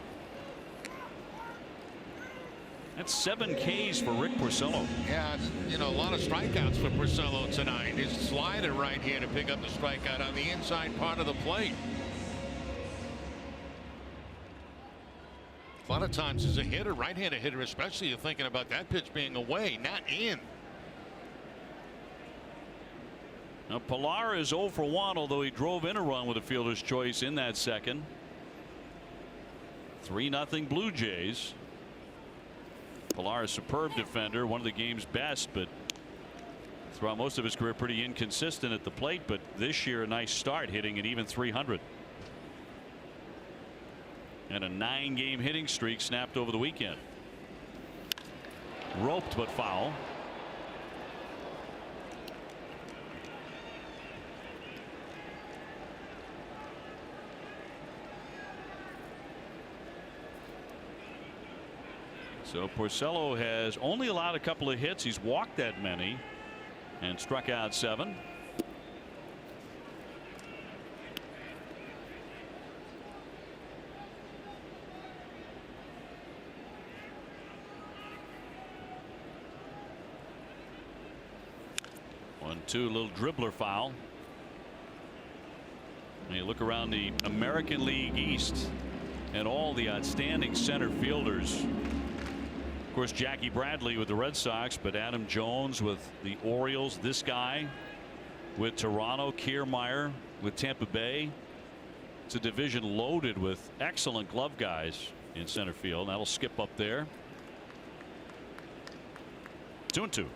That's 7 Ks for Rick Porcello. Yeah, you know, a lot of strikeouts for Porcello tonight. His slider right here to pick up the strikeout on the inside part of the plate. A lot of times as a hitter, right-handed hitter especially, you're thinking about that pitch being away, not in. Now Pilar is 0 for 1, although he drove in a run with a fielder's choice in that 2nd. 3-0 Blue Jays. Pilar, a superb defender, one of the game's best, but throughout most of his career pretty inconsistent at the plate, but this year a nice start, hitting an even 300. And a 9-game hitting streak snapped over the weekend. Roped but foul. So Porcello has only allowed a couple of hits. He's walked that many and struck out 7. 2-2, little dribbler foul. And you look around the American League East and all the outstanding center fielders. Of course, Jackie Bradley with the Red Sox, but Adam Jones with the Orioles. This guy with Toronto, Kiermaier with Tampa Bay. It's a division loaded with excellent glove guys in center field. That'll skip up there. 2-2.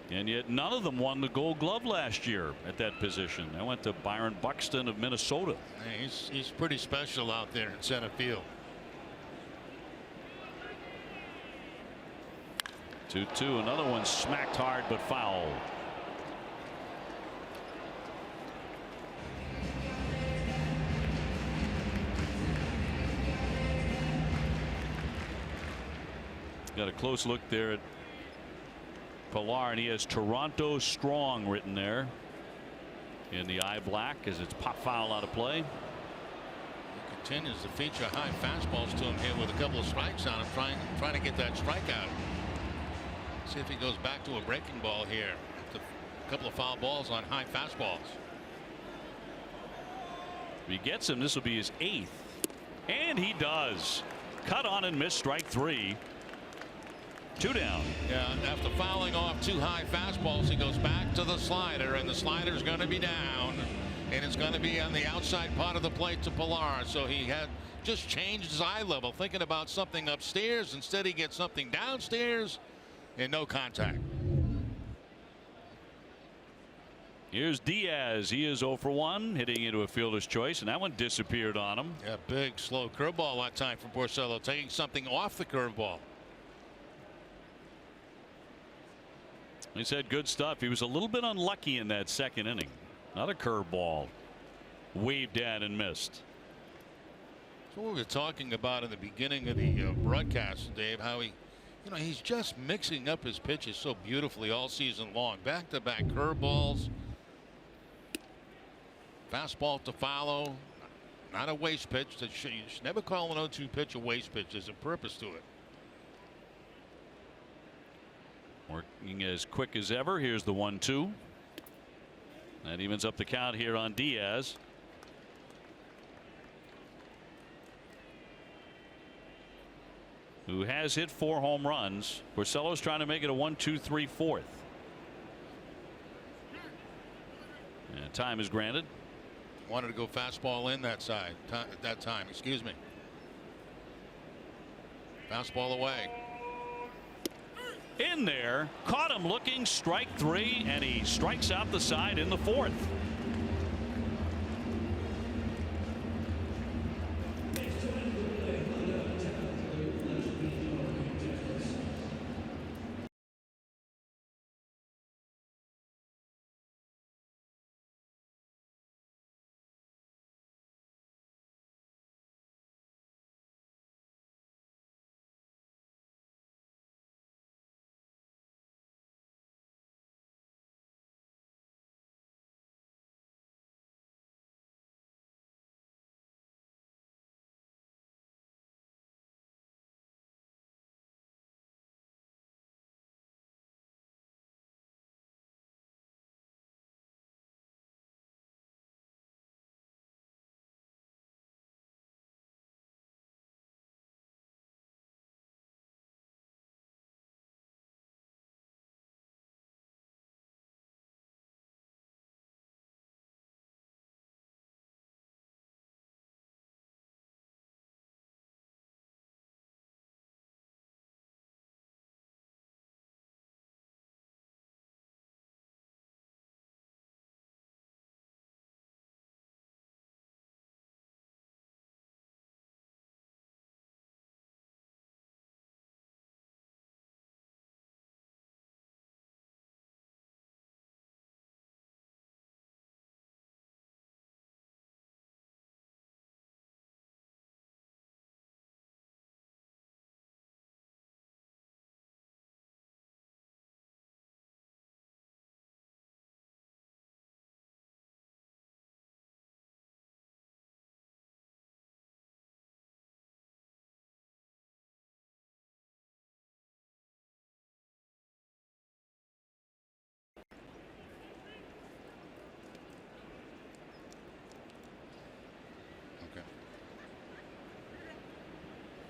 And yet none of them won the Gold Glove last year at that position. I went to Byron Buxton of Minnesota. Hey, he's pretty special out there in center field. 2-2. Another one smacked hard but foul. Got a close look there at Pilar, and he has Toronto Strong written there in the eye black as it's pop foul out of play. He continues to feature high fastballs to him here with a couple of strikes on him, trying to get that strikeout. See if he goes back to a breaking ball here. A couple of foul balls on high fastballs. If he gets him, this will be his 8th, and he does. Cut on and miss, strike 3. 2 down. Yeah, after fouling off 2 high fastballs, he goes back to the slider, and the slider's going to be down, and it's going to be on the outside part of the plate to Pilar. So he had just changed his eye level, thinking about something upstairs. Instead, he gets something downstairs, and no contact. Here's Diaz. He is 0 for 1, hitting into a fielder's choice, and that one disappeared on him. Yeah, big slow curveball that time from Porcello, taking something off the curveball. He said good stuff. He was a little bit unlucky in that second inning. Not a curveball. Waved at and missed. So what we were talking about in the beginning of the broadcast, Dave, how he's just mixing up his pitches so beautifully all season long. Back-to-back curveballs. Fastball to follow. Not a waste pitch. You should never call an 0-2 pitch a waste pitch. There's a purpose to it. Working as quick as ever. Here's the 1-2. That evens up the count here on Diaz. Who has hit 4 home runs. Porcello's trying to make it a 1-2-3-4. And time is granted. Wanted to go fastball in that side. That time. Excuse me. Fastball away. In there, caught him looking, strike 3, and he strikes out the side in the 4th.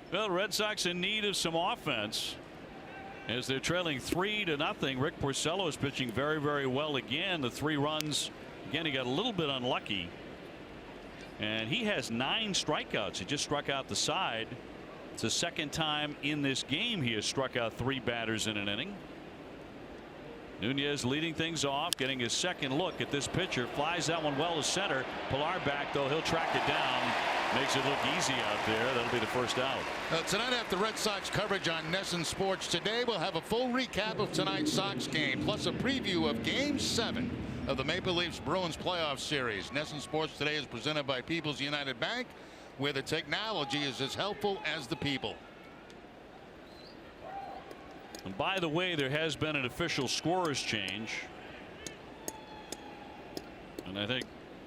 Well, Red Sox in need of some offense as they're trailing 3-0. Rick Porcello is pitching very, very well again. The 3 runs. Again, he got a little bit unlucky. And he has 9 strikeouts. He just struck out the side. It's the second time in this game he has struck out 3 batters in an inning. Nunez leading things off, getting his second look at this pitcher. Flies that one well to center. Pilar back, though. He'll track it down. Makes it look easy out there. That'll be the first out. Tonight after Red Sox coverage on NESN Sports Today, we'll have a full recap of tonight's Sox game, plus a preview of Game 7 of the Maple Leafs Bruins playoff series. NESN Sports Today is presented by People's United Bank, where the technology is as helpful as the people. And by the way, there has been an official scorer's change. And I think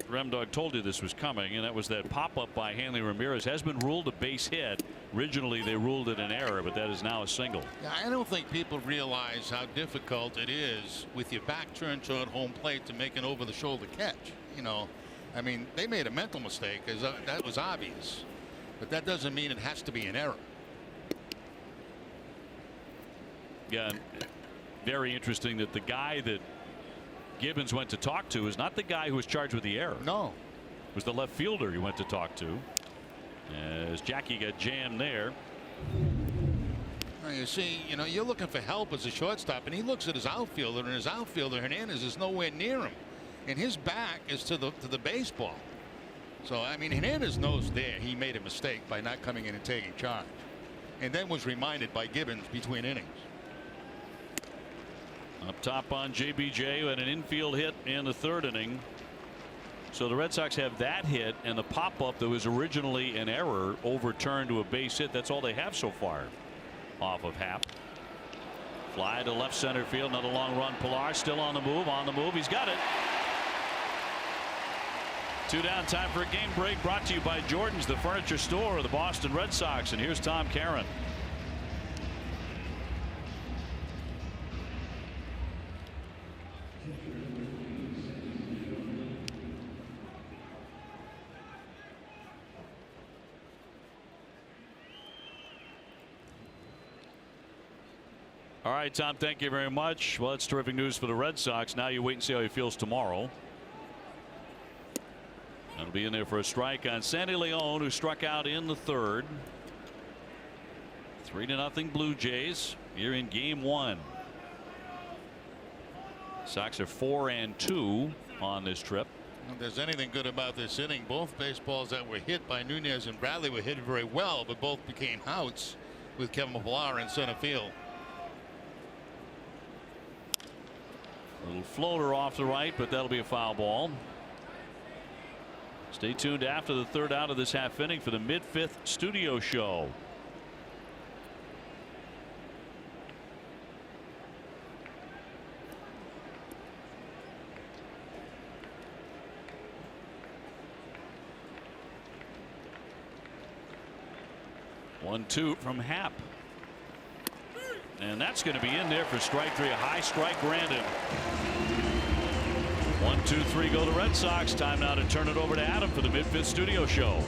Remdog told you this was coming, and that was that pop-up by Hanley Ramirez has been ruled a base hit. Originally they ruled it an error, but that is now a single. Yeah, I don't think people realize how difficult it is with your back turned toward home plate to make an over-the-shoulder catch. You know, I mean, they made a mental mistake, because that was obvious, but that doesn't mean it has to be an error. Yeah, very interesting that the guy that Gibbons went to talk to is not the guy who was charged with the error. No, it was the left fielder he went to talk to, as Jackie got jammed there. Well, you see, you know, you're looking for help as a shortstop, and he looks at his outfielder, and his outfielder Hernandez is nowhere near him, and his back is to the baseball. So I mean, Hernandez knows there he made a mistake by not coming in and taking charge, and then was reminded by Gibbons between innings. Up top on JBJ, who had an infield hit in the 3rd inning. So the Red Sox have that hit and the pop-up that was originally an error overturned to a base hit. That's all they have so far off of Happ. Fly to left center field. Another long run. Pilar still on the move. On the move. He's got it. 2 down. Time for a game break. Brought to you by Jordan's, the furniture store of the Boston Red Sox. And here's Tom Caron. All right, Tom, thank you very much. Well, it's terrific news for the Red Sox. Now you wait and see how he feels tomorrow. That'll be in there for a strike on Sandy Leon, who struck out in the 3rd. 3-0 Blue Jays here in Game 1. Sox are 4-2 on this trip. If there's anything good about this inning, both baseballs that were hit by Nunez and Bradley were hit very well, but both became outs with Kevin Pilar in center field. A little floater off the right, but that'll be a foul ball. Stay tuned after the 3rd out of this half inning for the mid-5th studio show. One-two from Happ. And that's going to be in there for strike 3. A high strike granted. 1, 2, 3 go the Red Sox. Time now to turn it over to Adam for the mid-5th studio show.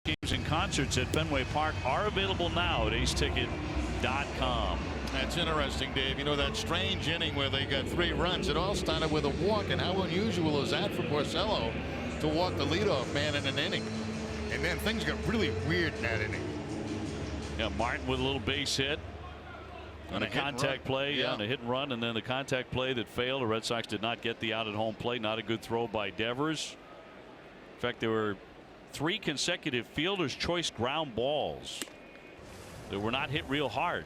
games and concerts at Fenway Park are available now at aceticket.com. That's interesting, Dave. You know, that strange inning where they got 3 runs, it all started with a walk, and how unusual is that for Porcello to walk the leadoff man in an inning? And then things got really weird in that inning. Yeah, Martin with a little base hit on a contact play, on a hit and run, and then the contact play that failed. The Red Sox did not get the out at home play. Not a good throw by Devers. In fact, there were 3 consecutive fielder's choice ground balls that were not hit real hard.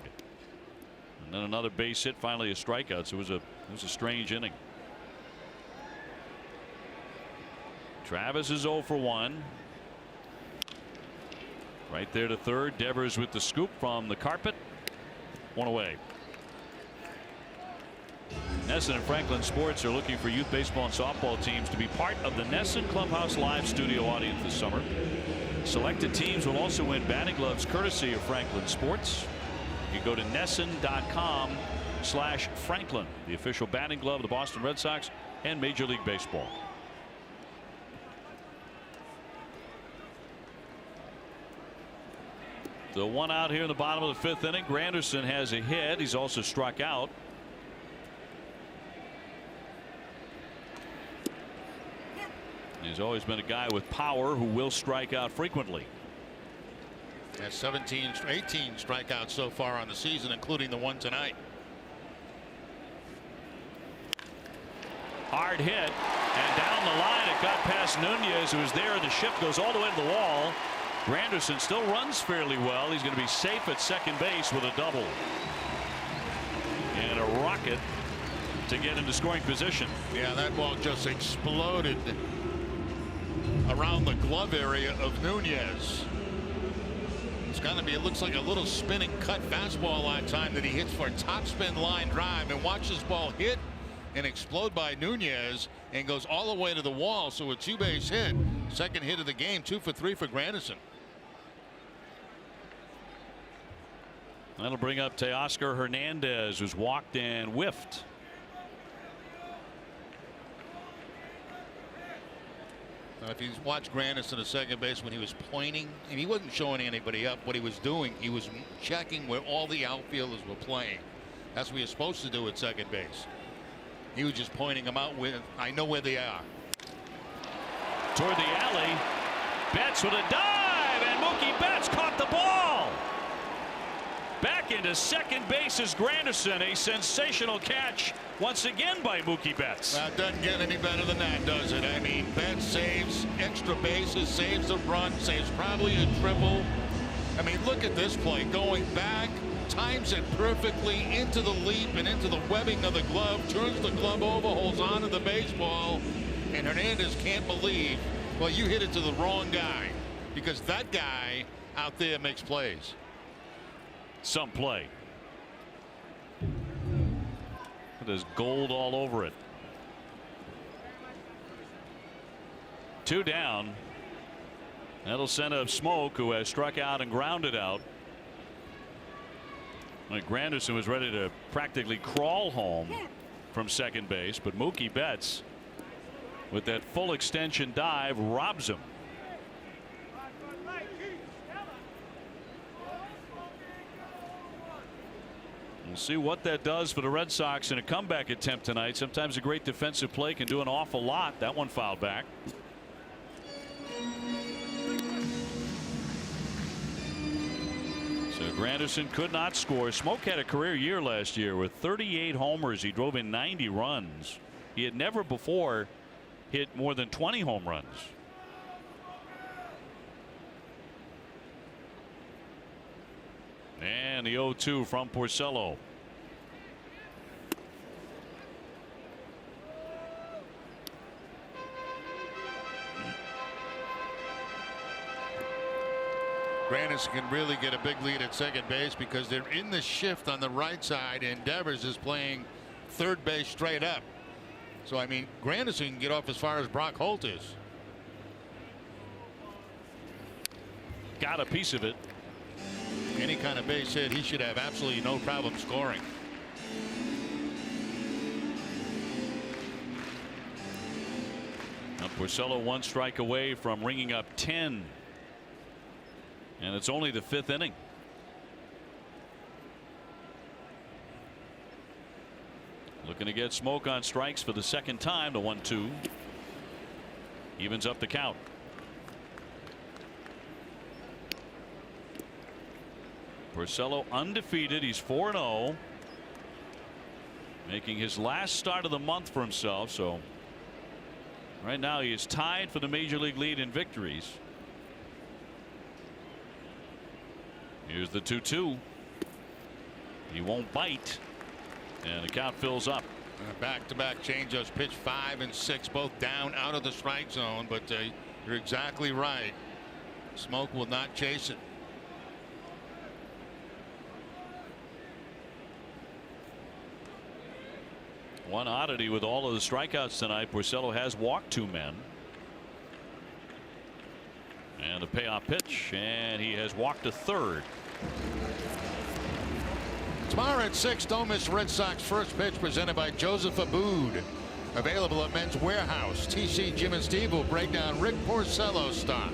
And then another base hit, finally a strikeout. So it was a strange inning. Travis is 0 for 1. Right there to third. Devers with the scoop from the carpet. 1 away. NESN and Franklin Sports are looking for youth baseball and softball teams to be part of the NESN Clubhouse Live studio audience this summer. Selected teams will also win batting gloves courtesy of Franklin Sports. You go to NESN.com/Franklin, the official batting glove of the Boston Red Sox and Major League Baseball. The 1 out here in the bottom of the 5th inning. Granderson has a hit. He's also struck out. He's always been a guy with power who will strike out frequently. Has 18 strikeouts so far on the season, including the one tonight. Hard hit, and down the line it got past Nunez, who was there, and the shift goes all the way to the wall. Granderson still runs fairly well. He's going to be safe at second base with a double. And a rocket to get into scoring position. Yeah, that ball just exploded around the glove area of Nunez. It's going to be, it looks like a little spinning cut fastball on time that he hits for a topspin line drive, and watch this ball hit and explode by Nunez and goes all the way to the wall. So a 2-base hit, second hit of the game, 2 for 3 for Granderson. That'll bring up Teoscar Hernandez, who's walked and whiffed. Now, if you watch Granderson at second base when he was pointing, and he wasn't showing anybody up, what he was doing, he was checking where all the outfielders were playing. That's what you're supposed to do at second base. He was just pointing them out with, I know where they are. Toward the alley, Betts with a dive, and Mookie Betts caught the ball. Back into second base is Granderson. A sensational catch once again by Mookie Betts. Well, it doesn't get any better than that, does it? I mean, Betts saves extra bases, saves a run, saves probably a triple. I mean, look at this play going back, times it perfectly into the leap and into the webbing of the glove, turns the glove over, holds on to the baseball, and Hernandez can't believe, well, you hit it to the wrong guy, because that guy out there makes plays. Some play. There's gold all over it. 2 down. That'll send up Smoke, who has struck out and grounded out. Granderson was ready to practically crawl home from second base, but Mookie Betts, with that full extension dive, robs him. We'll see what that does for the Red Sox in a comeback attempt tonight. Sometimes a great defensive play can do an awful lot. That one fouled back. So Granderson could not score. Smoke had a career year last year with 38 homers. He drove in 90 runs. He had never before hit more than 20 home runs. And the 0-2 from Porcello. Granderson can really get a big lead at second base because they're in the shift on the right side, and Devers is playing third base straight up. So I mean, Granderson can get off as far as Brock Holt is. Got a piece of it. Any kind of base hit, he should have absolutely no problem scoring. Now Porcello 1 strike away from ringing up 10 And it's only the 5th inning. Looking to get Smoke on strikes for the 2nd time. The 1-2 evens up the count. Porcello undefeated. He's 4-0. Making his last start of the month for himself. So right now he is tied for the major league lead in victories. Here's the 2-2. He won't bite. And the count fills up. Back-to-back changeups, pitch 5 and 6, both down out of the strike zone. But you're exactly right. Smoke will not chase it. One oddity with all of the strikeouts tonight, Porcello has walked 2 men. And the payoff pitch, and he has walked a 3rd. Tomorrow at 6, don't miss Red Sox first pitch, presented by Joseph Abood. Available at Men's Warehouse. TC, Jim, and Steve will break down Rick Porcello's stock.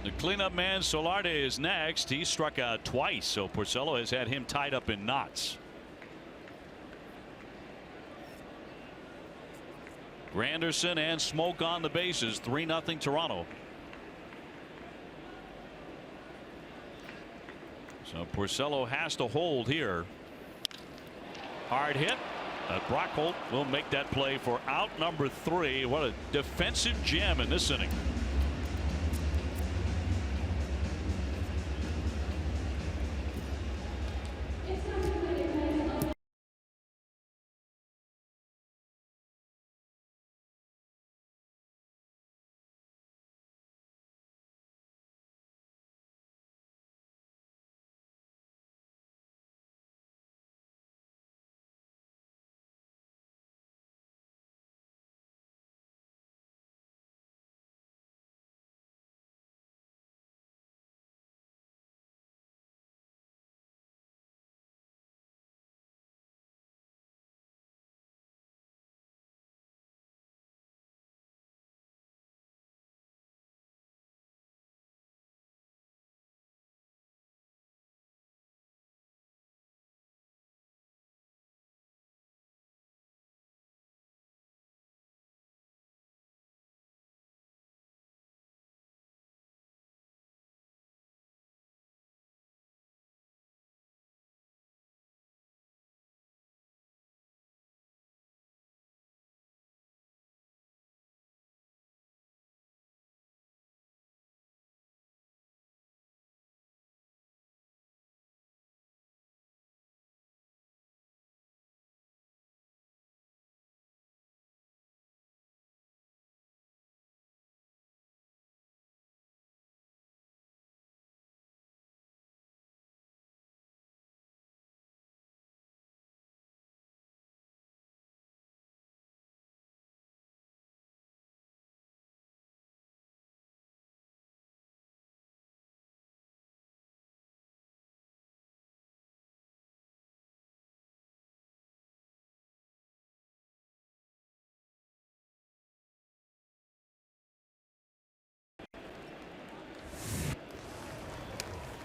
The cleanup man Solarte is next. He struck out twice, so Porcello has had him tied up in knots. Granderson and Smoke on the bases. 3-0 Toronto. So Porcello has to hold here. Hard hit. Brock Holt will make that play for out number 3. What a defensive gem in this inning.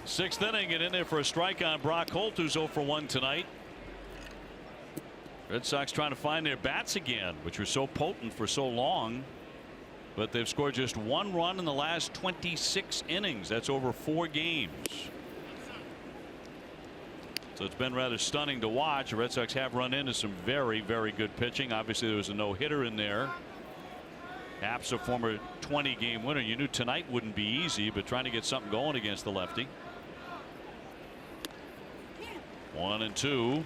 Sixth inning, and in there for a strike on Brock Holt, who's 0 for 1 tonight. Red Sox trying to find their bats again, which were so potent for so long. But they've scored just 1 run in the last 26 innings. That's over 4 games. So it's been rather stunning to watch. The Red Sox have run into some very, very good pitching. Obviously, there was a no-hitter in there. Happ's a former 20-game winner. You knew tonight wouldn't be easy, but trying to get something going against the lefty. 1-2.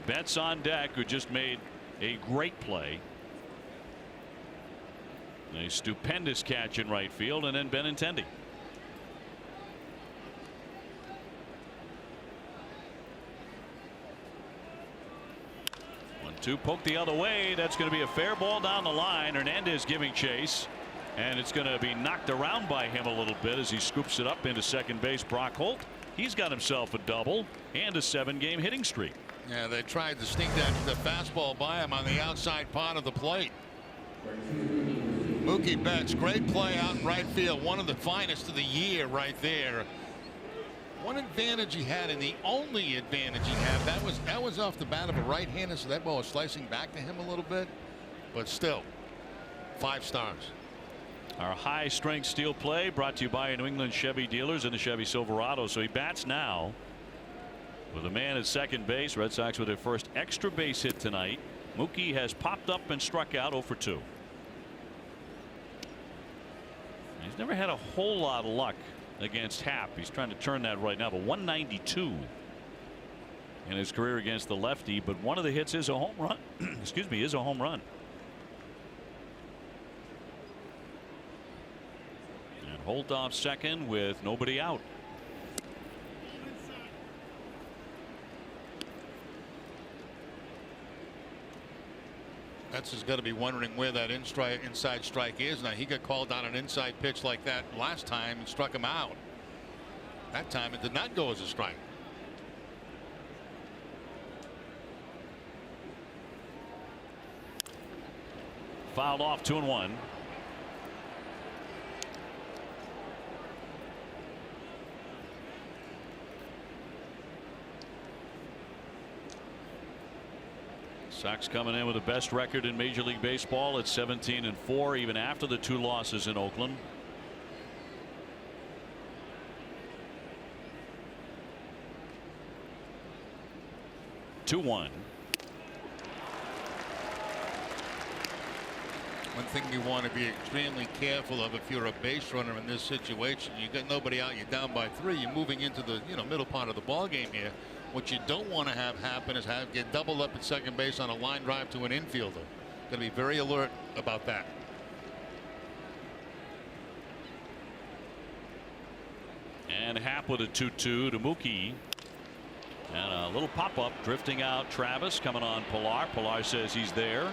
Betts on deck, who just made a great play. A stupendous catch in right field, and then Benintendi. One-two, poke the other way. That's going to be a fair ball down the line. Hernandez giving chase, and it's going to be knocked around by him a little bit as he scoops it up into second base. Brock Holt, he's got himself a double and a 7-game hitting streak. Yeah, they tried to sneak the fastball by him on the outside part of the plate. Mookie Betts, great play out in right field. One of the finest of the year right there. One advantage he had, and the only advantage he had, that was off the bat of a right-hander, so that ball was slicing back to him a little bit. But still, 5 stars. Our high strength steel play brought to you by New England Chevy dealers and the Chevy Silverado. So he bats now with a man at second base. Red Sox with their first extra base hit tonight. Mookie has popped up and struck out 0 for 2. He's never had a whole lot of luck against Happ. He's trying to turn that right now, but 192 in his career against the lefty. But one of the hits is a home run. Excuse me, is a home run. Holt off second with nobody out. Betts has got to be wondering where that inside strike is. Now, he got called on an inside pitch like that last time and struck him out. That time it did not go as a strike. Fouled off, 2-1. Sox coming in with the best record in Major League Baseball at 17-4, even after the 2 losses in Oakland. One thing you want to be extremely careful of if you're a base runner in this situation, you got nobody out, you're down by 3, you're moving into the middle part of the ball game here. What you don't want to have happen is get doubled up at second base on a line drive to an infielder. Got to be very alert about that. And Happ with a 2-2 to Mookie. And a little pop up drifting out. Travis coming on Pilar. Pilar says he's there.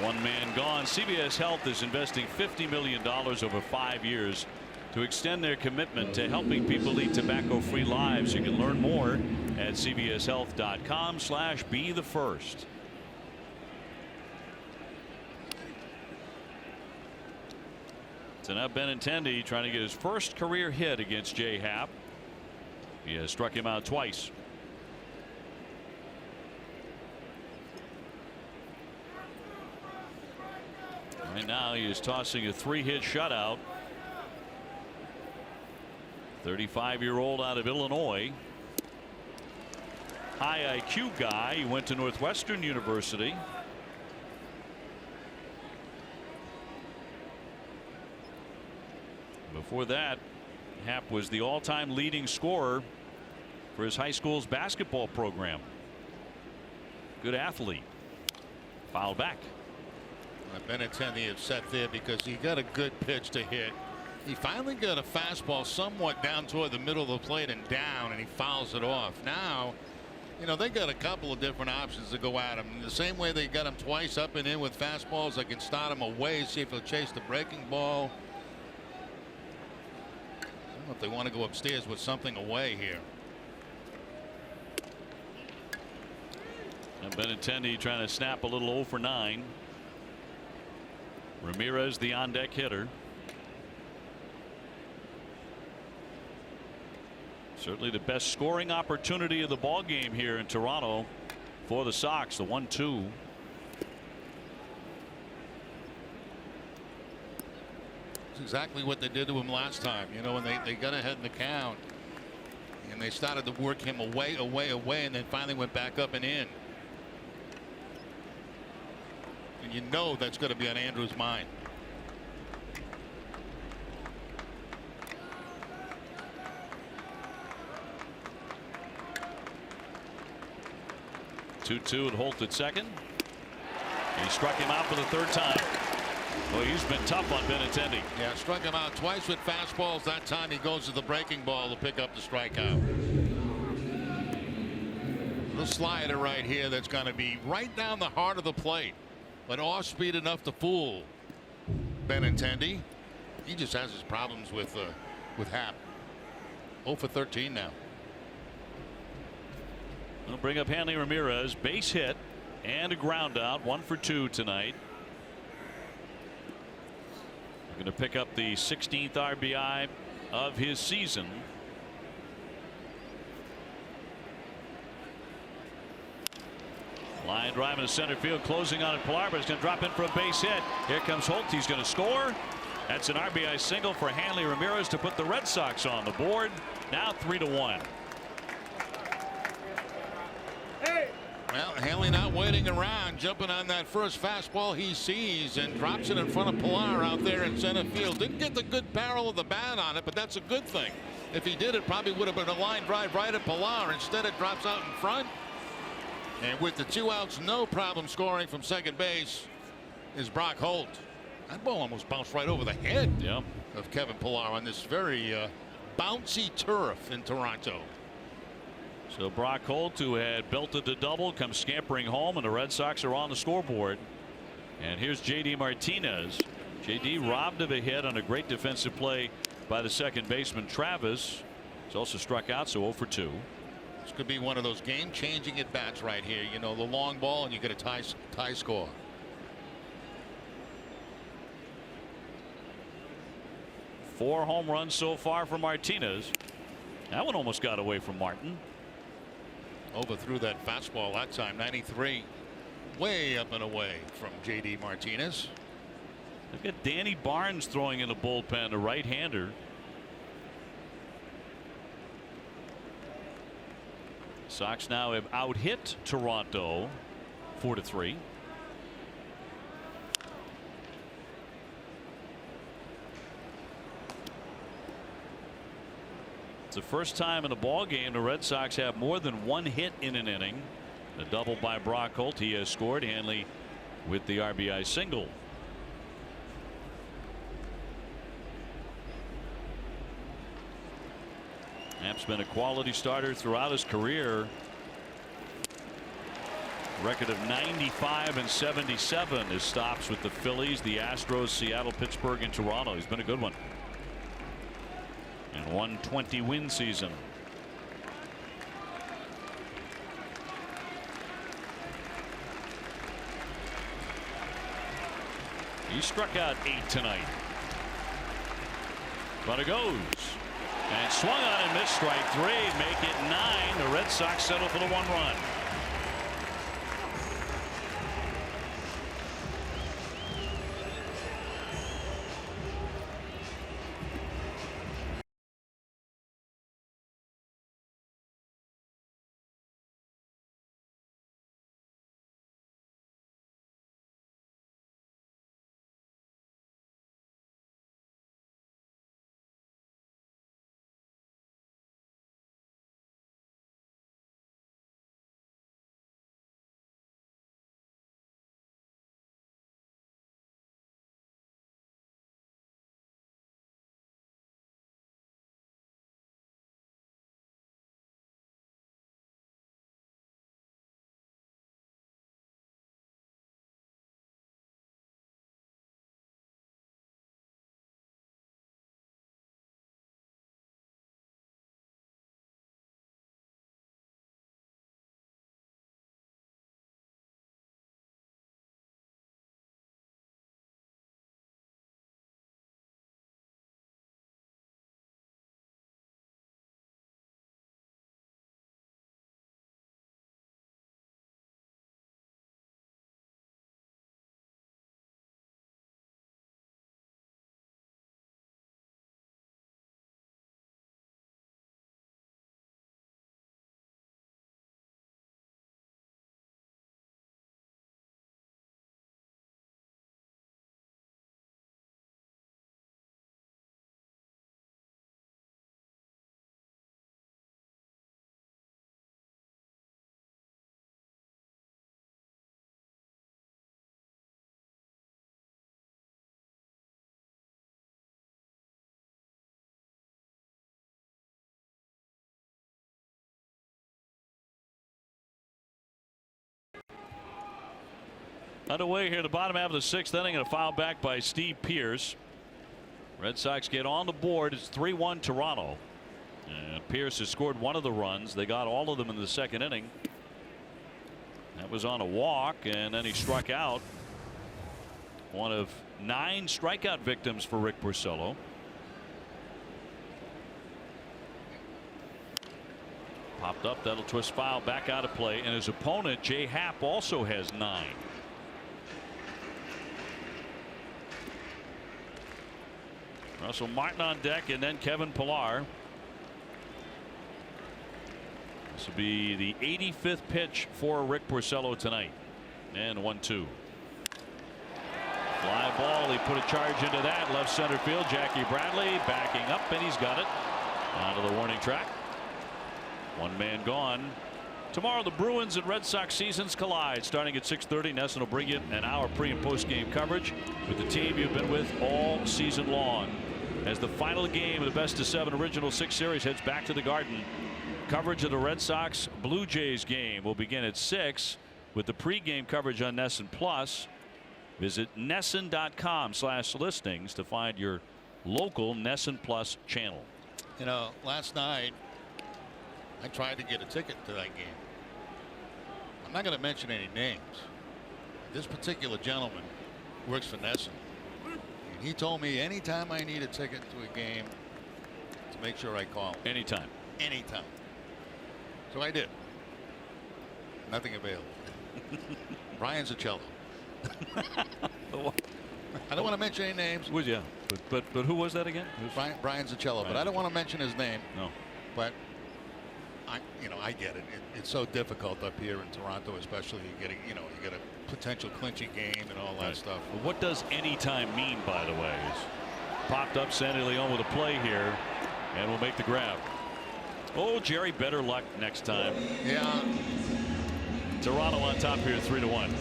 One man gone. CVS Health is investing $50 million over 5 years to extend their commitment to helping people lead tobacco-free lives. You can learn more at cvshealth.com/be-the-first. So now Benintendi trying to get his first career hit against Jay Happ. He has struck him out twice. Right now he is tossing a 3-hit shutout. 35-year-old out of Illinois. High IQ guy. He went to Northwestern University. Before that, Happ was the all-time leading scorer for his high school's basketball program. Good athlete. Foul back. Benintendi upset there because he got a good pitch to hit. He finally got a fastball somewhat down toward the middle of the plate and down, and he fouls it off. Now, they got a couple of different options to go at him. The same way they got him twice up and in with fastballs, they can start him away, see if he'll chase the breaking ball. I don't know if they want to go upstairs with something away here. And Benintendi trying to snap a little 0 for 9. Ramirez, the on-deck hitter. Certainly the best scoring opportunity of the ball game here in Toronto for the Sox. The 1-2. It's exactly what they did to him last time. When they got ahead in the count and they started to work him away, and then finally went back up and in. And that's going to be on Andrew's mind. Two-two at Holt at second. He struck him out for the 3rd time. Well, he's been tough on Benintendi. Yeah, struck him out twice with fastballs. That time he goes to the breaking ball to pick up the strikeout. The slider right here that's going to be right down the heart of the plate, but off speed enough to fool Benintendi. He just has his problems with Happ. 0 for 13 now. We'll bring up Hanley Ramirez. Base hit. and a ground out. 1 for 2 tonight. Going to pick up the 16th RBI of his season. Line drive into center field, closing on it. Pilar, but it's going to drop in for a base hit. Here comes Holt. He's going to score. That's an RBI single for Hanley Ramirez to put the Red Sox on the board. Now 3-1. Well, Hanley not waiting around, jumping on that first fastball he sees and drops it in front of Pilar out there in center field. Didn't get the good barrel of the bat on it, but that's a good thing. If he did, it probably would have been a line drive right at Pilar. Instead, it drops out in front. And with the 2 outs, no problem scoring from second base is Brock Holt. That ball almost bounced right over the head of Kevin Pilar on this very bouncy turf in Toronto. So Brock Holt, who had belted the double, comes scampering home, and the Red Sox are on the scoreboard. And here's J.D. Martinez. J.D. robbed of a hit on a great defensive play by the second baseman Travis. He's also struck out, so 0 for 2. This could be one of those game-changing at-bats right here. You know, the long ball, and you get a tie score. Four home runs so far for Martinez. That one almost got away from Martin. Overthrew that fastball that time. 93, way up and away from J.D. Martinez. They've got Danny Barnes throwing in the bullpen, a right-hander. Sox now have out-hit Toronto 4-3. It's the first time in a ball game the Red Sox have more than one hit in an inning. A double by Brock Holt. He has scored. Hanley with the RBI single. Hamp's been a quality starter throughout his career. Record of 95 and 77. His stops with the Phillies, the Astros, Seattle, Pittsburgh, and Toronto. He's been a good one. And 120 win season. He struck out 8 tonight. But it goes. And swung on and missed strike 3. Make it 9. The Red Sox settle for the 1 run. Underway here in the bottom half of the 6th inning, and a foul back by Steve Pearce. Red Sox get on the board. It's 3-1 Toronto. And Pearce has scored one of the runs. They got all of them in the 2nd inning. That was on a walk, and then he struck out. One of 9 strikeout victims for Rick Porcello. Popped up, that'll twist foul, back out of play, and his opponent Jay Happ also has 9. Russell Martin on deck, and then Kevin Pillar. This will be the 85th pitch for Rick Porcello tonight. And 1-2. Fly ball, he put a charge into that, left center field. Jackie Bradley backing up, and he's got it onto the warning track. 1 man gone. Tomorrow the Bruins and Red Sox seasons collide. Starting at 6:30, NESN will bring you an hour pre and post game coverage with the team you've been with all season long. As the final game of the best of 7 original 6 series heads back to the Garden. Coverage of the Red Sox Blue Jays game will begin at 6 with the pregame coverage on NESN Plus. Visit NESN.com/listings to find your local NESN Plus channel. You know, last night I tried to get a ticket to that game. I'm not going to mention any names. This particular gentleman works for NESN. And he told me anytime I need a ticket to a game to make sure I call him. Anytime. Anytime. So I did. Nothing available. Brian Zaccello. I don't want to mention any names. Would you? But who was that again? Brian Zaccello. But I don't want to mention his name. No. But I get it. It's so difficult up here in Toronto, especially getting, you get a potential clinchy game and all that stuff. But what does anytime mean, by the way? It's popped up Sandy Leon with a play here, and will make the grab. Oh, Jerry, better luck next time. Yeah. Toronto on top here, 3-1.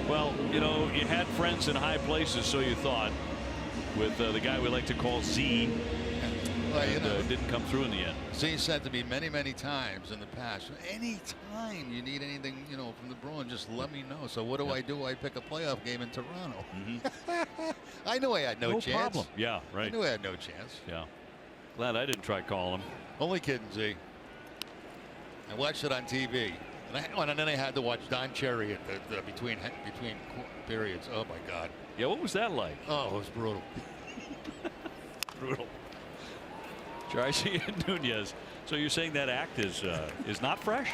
Well, you had friends in high places, so you thought, with the guy we like to call Z. Well, It didn't come through in the end. Z said to me many times in the past, anytime you need anything, from the Bruins, just let me know. So what do I do? I pick a playoff game in Toronto. I knew I had no chance. No problem. Yeah, right. I knew I had no chance. Yeah. Glad I didn't try calling him. Only kidding, Z. I watched it on TV. And then I had to watch Don Cherry at the between periods. Oh, my God. Yeah, what was that like? Oh, it was brutal. Brutal. Garcia Nunez. So you're saying that act is not fresh?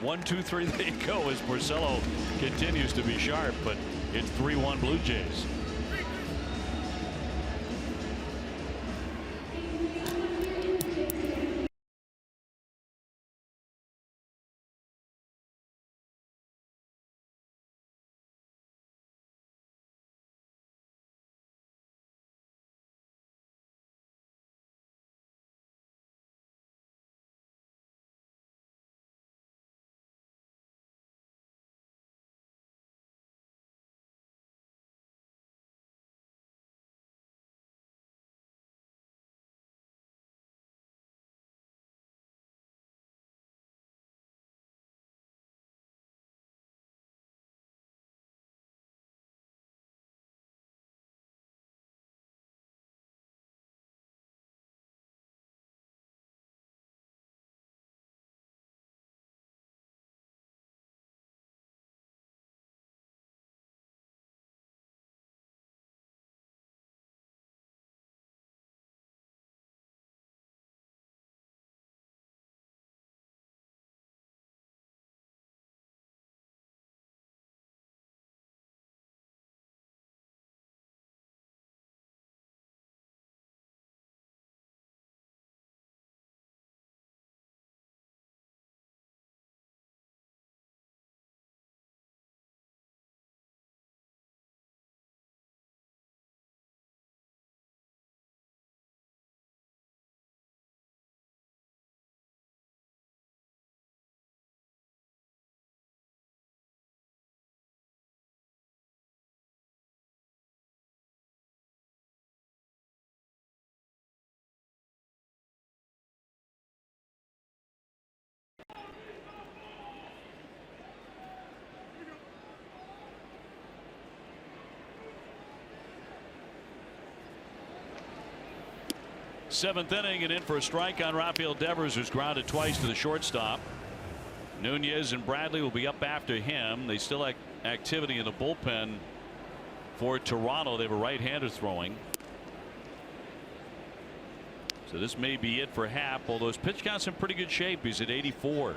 1, 2, 3. There you go. As Porcello continues to be sharp, but it's 3-1 Blue Jays. Seventh inning, and in for a strike on Rafael Devers, who's grounded twice to the shortstop. Nunez and Bradley will be up after him. They still have activity in the bullpen for Toronto. They have a right-hander throwing. So this may be it for Happ, although his pitch count's in pretty good shape. He's at 84.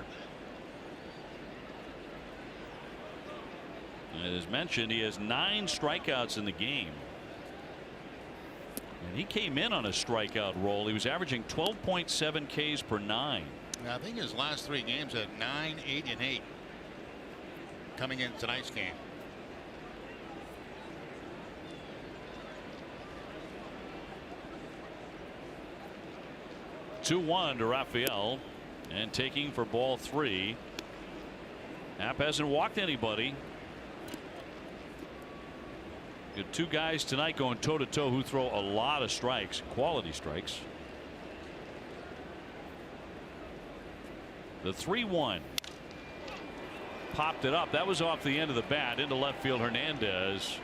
And as mentioned, he has 9 strikeouts in the game. And he came in on a strikeout roll. He was averaging 12.7 Ks per 9. I think his last 3 games at 9, 8, and 8 coming in tonight's game. Two-1 to Rafael, and taking for ball 3. Happ hasn't walked anybody. Got 2 guys tonight going toe-to-toe who throw a lot of strikes, quality strikes. The 3-1 popped it up. That was off the end of the bat into left field. Hernandez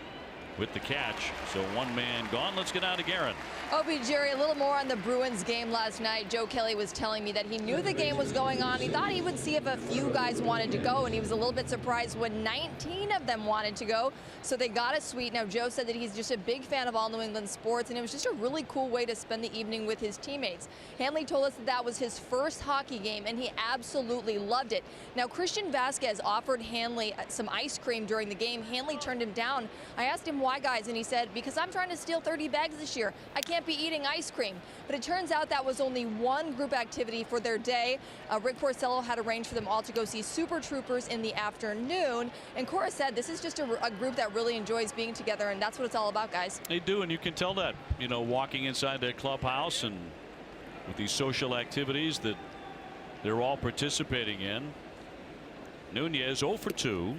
with the catch. So 1 man gone. Let's get out to Garen. Opie, Jerry, a little more on the Bruins game last night. Joe Kelly was telling me that he knew the game was going on. He thought he would see if a few guys wanted to go, and he was a little bit surprised when 19 of them wanted to go. So they got it sweet. Now, Joe said that he's just a big fan of all New England sports, and it was just a really cool way to spend the evening with his teammates. Hanley told us that that was his first hockey game, and he absolutely loved it. Now, Christian Vasquez offered Hanley some ice cream during the game. Hanley turned him down. I asked him why, guys, and he said, because I'm trying to steal 30 bags this year. I can't be eating ice cream. But it turns out that was only one group activity for their day. Rick Porcello had arranged for them all to go see Super Troopers in the afternoon. And Cora said this is just a group that really enjoys being together, and that's what it's all about, guys. They do, and you can tell that, you know, walking inside that clubhouse and with these social activities that they're all participating in. Nunez 0 for 2.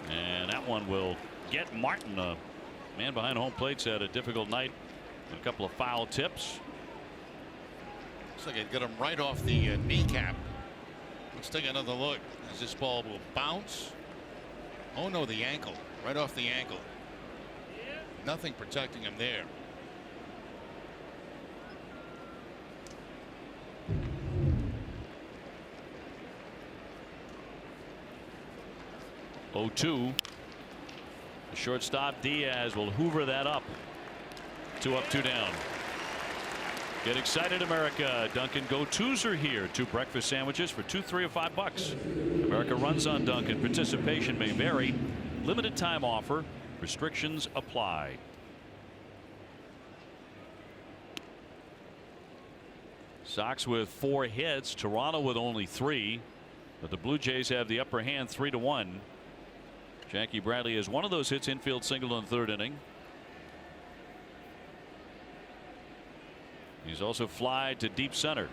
And that one will get Martin. A man behind home plate's had a difficult night. A couple of foul tips. Looks like it got him right off the kneecap. Let's take another look as this ball will bounce. Oh no, the ankle, right off the ankle. Nothing protecting him there. Oh, 2. The shortstop Diaz will hoover that up. 2 up, 2 down. Get excited, America. Dunkin' Go-Tos are here. 2 breakfast sandwiches for $2, $3, or $5. America runs on Dunkin'. Participation may vary. Limited time offer. Restrictions apply. Sox with 4 hits. Toronto with only 3. But the Blue Jays have the upper hand 3-1. Jackie Bradley has one of those hits, infield single in the 3rd inning. He's also flied to deep center.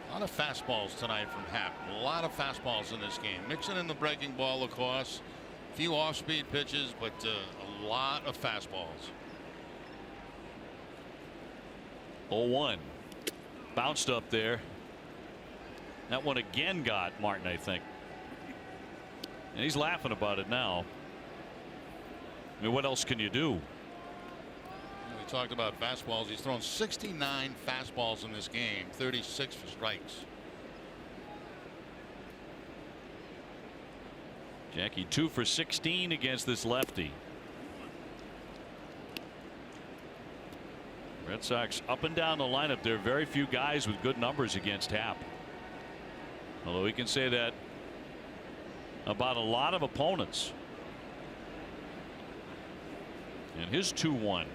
A lot of fastballs tonight from Happ. A lot of fastballs in this game. Mixing in the breaking ball, of course. A few off-speed pitches, but a lot of fastballs. 0-1. Bounced up there. That one again got Martin, I think. And he's laughing about it now. I mean, what else can you do? We talked about fastballs. He's thrown 69 fastballs in this game, 36 for strikes. Jackie 2 for 16 against this lefty. Red Sox up and down the lineup. There are very few guys with good numbers against Happ. Although we can say that about a lot of opponents. And his 2-1.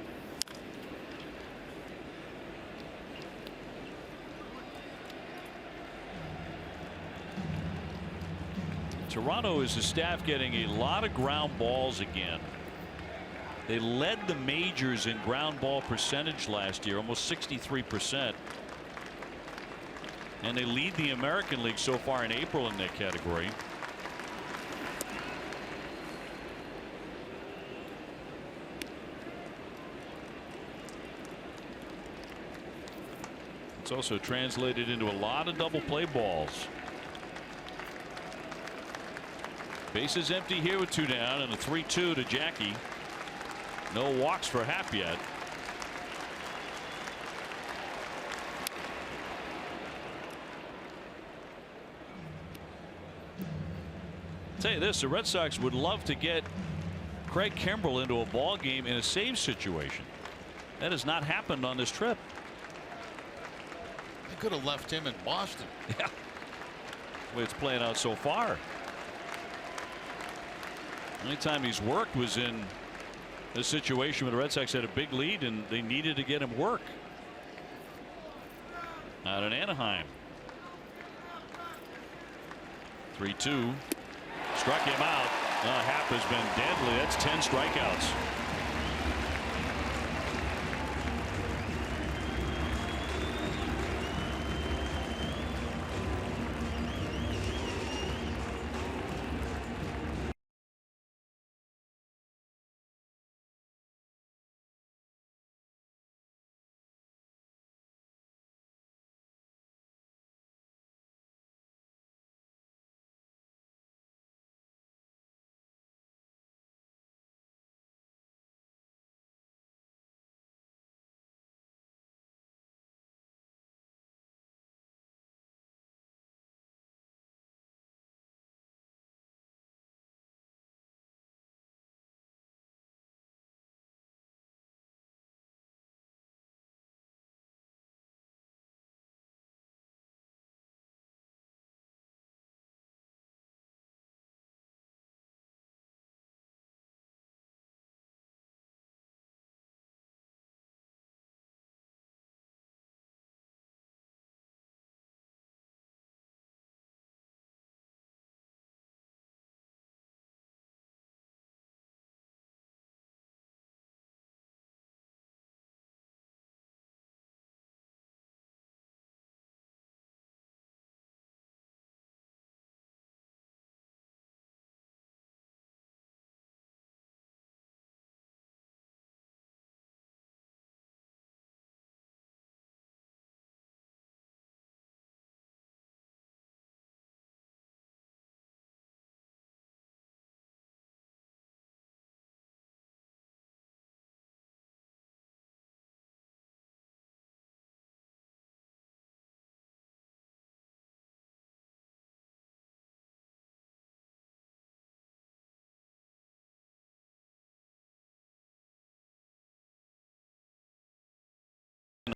Toronto is the staff getting a lot of ground balls again. They led the majors in ground ball percentage last year, almost 63%. And they lead the American League so far in April in that category. It's also translated into a lot of double play balls. Bases empty here with 2 down, and a 3-2 to Jackie. No walks for Happ yet. Tell you this, the Red Sox would love to get Craig Kimbrel into a ball game in a save situation. That has not happened on this trip. They could have left him in Boston. Yeah. The way it's playing out so far. The only time he's worked was in a situation where the Red Sox had a big lead and they needed to get him work. Out in Anaheim. 3-2. Struck him out. Happ has been deadly. That's 10 strikeouts.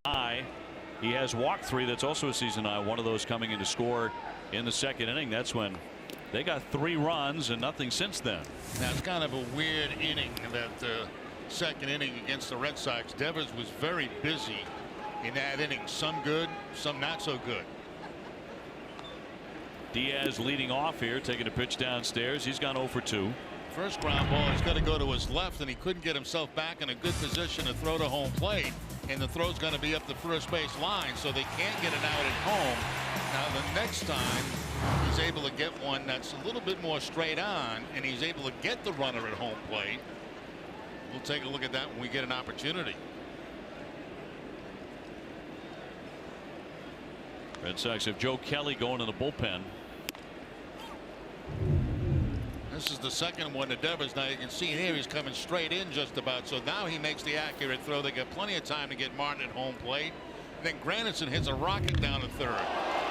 High. He has walked 3. That's also a season high. One of those coming in to score in the second inning. That's when they got 3 runs and nothing since then. Now it's kind of a weird inning, that second inning against the Red Sox. Devers was very busy in that inning. Some good, some not so good. Diaz leading off here, taking a pitch downstairs. He's gone 0 for 2. First ground ball, he's got to go to his left, and he couldn't get himself back in a good position to throw to home plate. And the throw's going to be up the first base line, so they can't get it out at home. Now the next time he's able to get one that's a little bit more straight on, and he's able to get the runner at home plate. We'll take a look at that when we get an opportunity. Red Sox have Joe Kelly going in the bullpen. This is the second one to Devers. Now you can see here he's coming straight in just about. So now he makes the accurate throw. They got plenty of time to get Martin at home plate. Then Granderson hits a rocket down to third.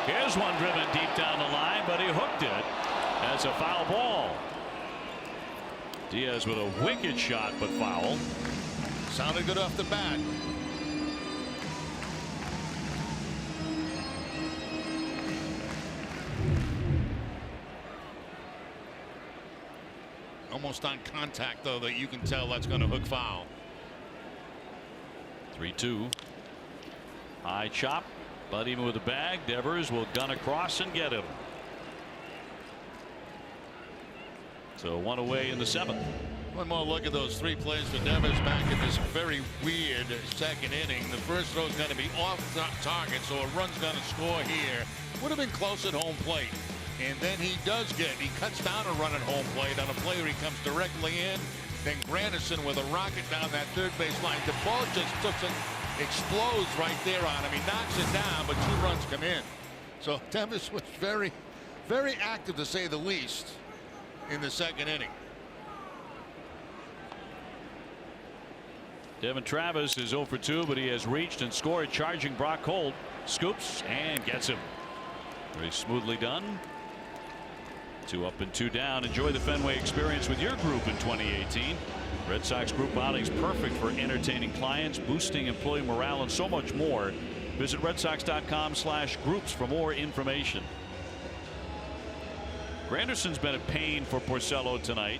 Here's one driven deep down the line, but he hooked it. That's a foul ball. Diaz with a wicked shot, but foul. Sounded good off the bat. Almost on contact, though, that you can tell that's going to hook foul. 3-2. High chop, but even with the bag, Devers will gun across and get him. So 1 away in the 7th. One more look at those 3 plays for Devers back in this very weird second inning. The first throw is going to be off target, so a run's going to score here. Would have been close at home plate. And then he cuts down a run at home plate on a play where he comes directly in. Then Granderson with a rocket down that third base line. The ball just explodes right there on him. He knocks it down, but 2 runs come in. So Devers was very, very active, to say the least, in the second inning. Devin Travis is 0 for 2, but he has reached and scored. Charging Brock Holt, scoops and gets him. Very smoothly done. 2 up and 2 down. Enjoy the Fenway experience with your group in 2018. Red Sox group outings, perfect for entertaining clients, boosting employee morale, and so much more. Visit redsox.com/groups for more information. Granderson's been a pain for Porcello tonight.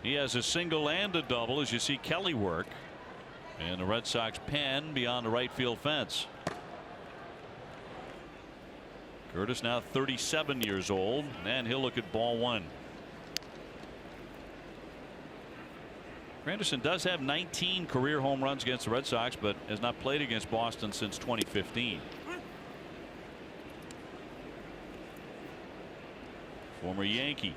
He has a single and a double as you see Kelly work. And the Red Sox pen beyond the right field fence. Curtis now 37 years old, and he'll look at ball 1. Granderson does have 19 career home runs against the Red Sox, but has not played against Boston since 2015. Former Yankee.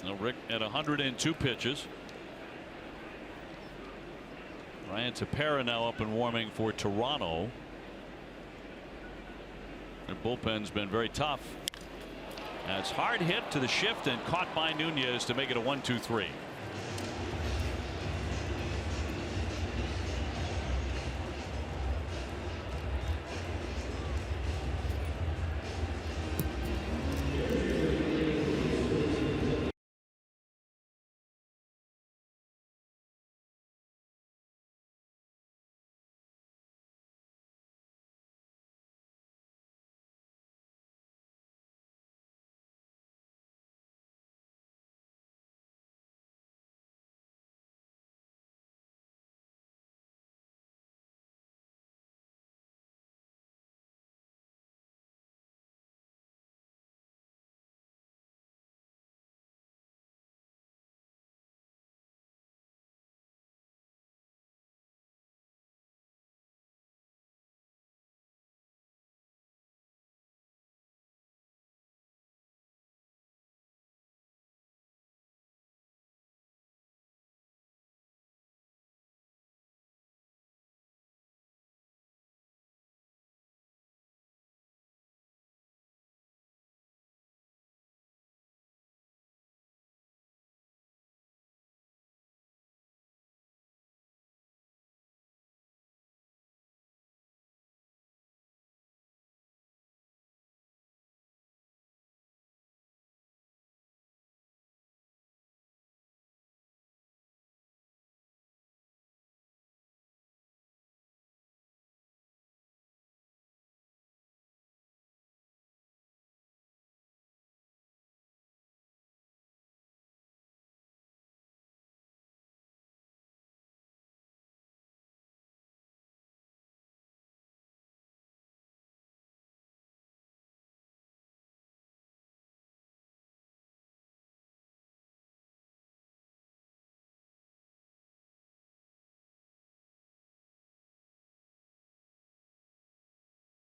Now Rick at 102 pitches. Ryan Tepera now up and warming for Toronto. Their bullpen's been very tough. That's hard hit to the shift and caught by Nunez to make it a 1-2-3.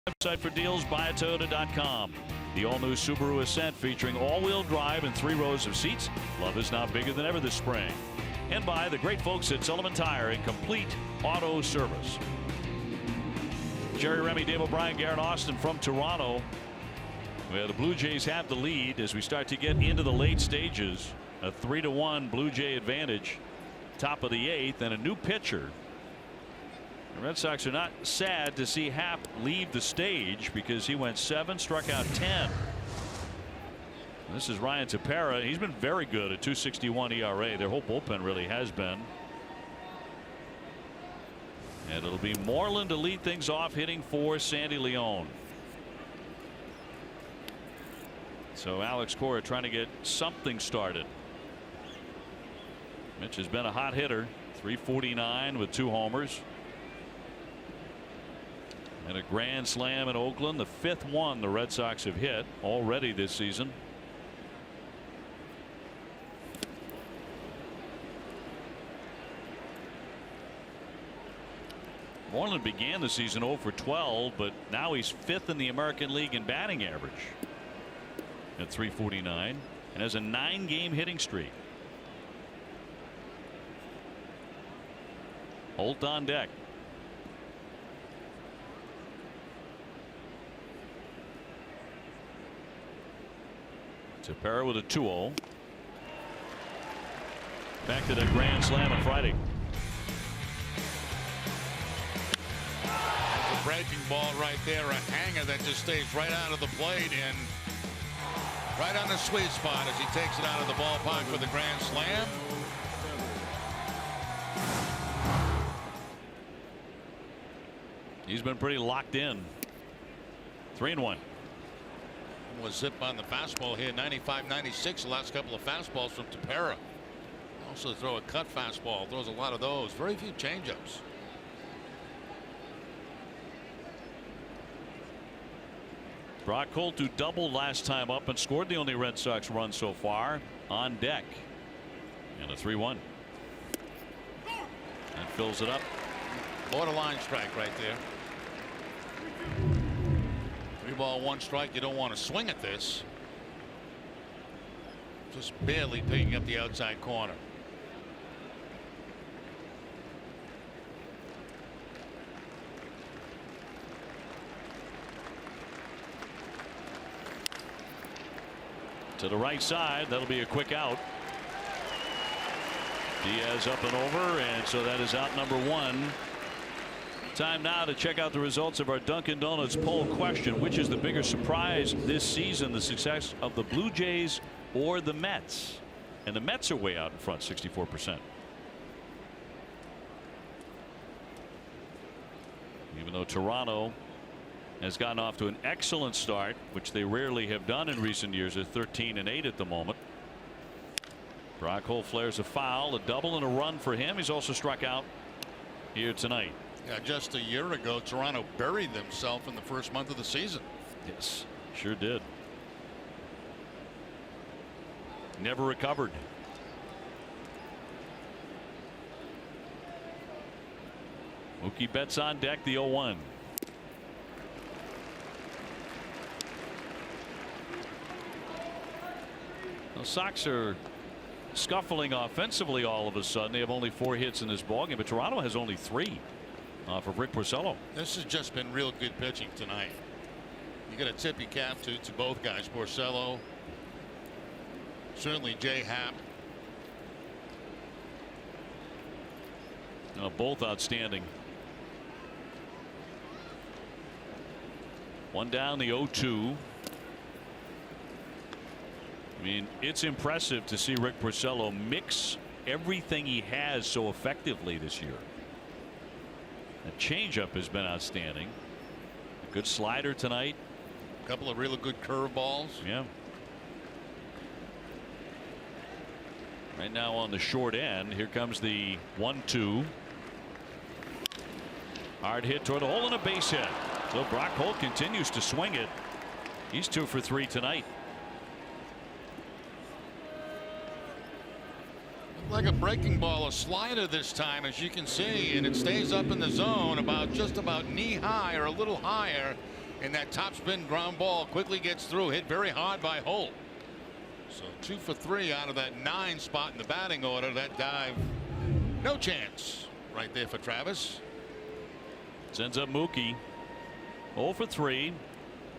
Website for deals, buyatoyota.com. The all-new Subaru Ascent featuring all-wheel drive and 3 rows of seats. Love is now bigger than ever this spring. And by the great folks at Sullivan Tire and Complete Auto Service. Jerry Remy, Dave O'Brien, Garrett Austin from Toronto. Well, the Blue Jays have the lead as we start to get into the late stages. A 3-1 Blue Jay advantage. Top of the 8th, and a new pitcher. The Red Sox are not sad to see Happ leave the stage because he went 7, struck out 10. This is Ryan Tepera. He's been very good at 2.61 ERA. Their whole bullpen really has been. And it'll be Moreland to lead things off, hitting for Sandy Leon. So Alex Cora trying to get something started. Mitch has been a hot hitter. 349 with 2 homers. And a grand slam in Oakland, the 5th one the Red Sox have hit already this season. Moreland began the season 0 for 12, but now he's 5th in the American League in batting average at 349 and has a 9-game hitting streak. Holt on deck. Tepera with a 2-0. Back to the grand slam on Friday. That's a breaking ball right there, a hanger that just stays right out of the plate and right on the sweet spot as he takes it out of the ballpark for the grand slam. He's been pretty locked in. 3-1. Was zip on the fastball here. 95-96 the last couple of fastballs from Tepera. Also throw a cut fastball. Throws a lot of those. Very few changeups. Brock Holt, who doubled last time up and scored the only Red Sox run so far, on deck. And a 3-1. And fills it up. Borderline strike right there. 3-1 strike. You don't want to swing at this. Just barely picking up the outside corner. To the right side. That'll be a quick out. Diaz up and over, and so that is out number 1. Time now to check out the results of our Dunkin' Donuts poll question. Which is the bigger surprise this season, the success of the Blue Jays or the Mets? And the Mets are way out in front, 64%. Even though Toronto has gotten off to an excellent start, which they rarely have done in recent years, at 13-8 at the moment. Brock Holt flares a foul, a double and a run for him. He's also struck out here tonight. Yeah, just a year ago, Toronto buried themselves in the first month of the season. Yes, sure did. Never recovered. Mookie Betts on deck, the 0-1. The Sox are scuffling offensively all of a sudden. They have only 4 hits in this ballgame, but Toronto has only 3 off of Rick Porcello. This has just been real good pitching tonight. You got a tippy cap to both guys. Porcello, certainly Jay Happ. Both outstanding. One down, the 0-2. I mean, it's impressive to see Rick Porcello mix everything he has so effectively this year. The changeup has been outstanding. A good slider tonight. A couple of really good curveballs. Yeah. Right now on the short end. Here comes the 1-2. Hard hit toward the hole and a base hit. So Brock Holt continues to swing it. He's 2 for 3 tonight. Like a breaking ball, a slider this time, as you can see, and it stays up in the zone just about knee high or a little higher, and that top spin ground ball quickly gets through, hit very hard by Holt. So 2 for 3 out of that 9 spot in the batting order. That dive, no chance right there for Travis. Sends up Mookie. 0 for 3.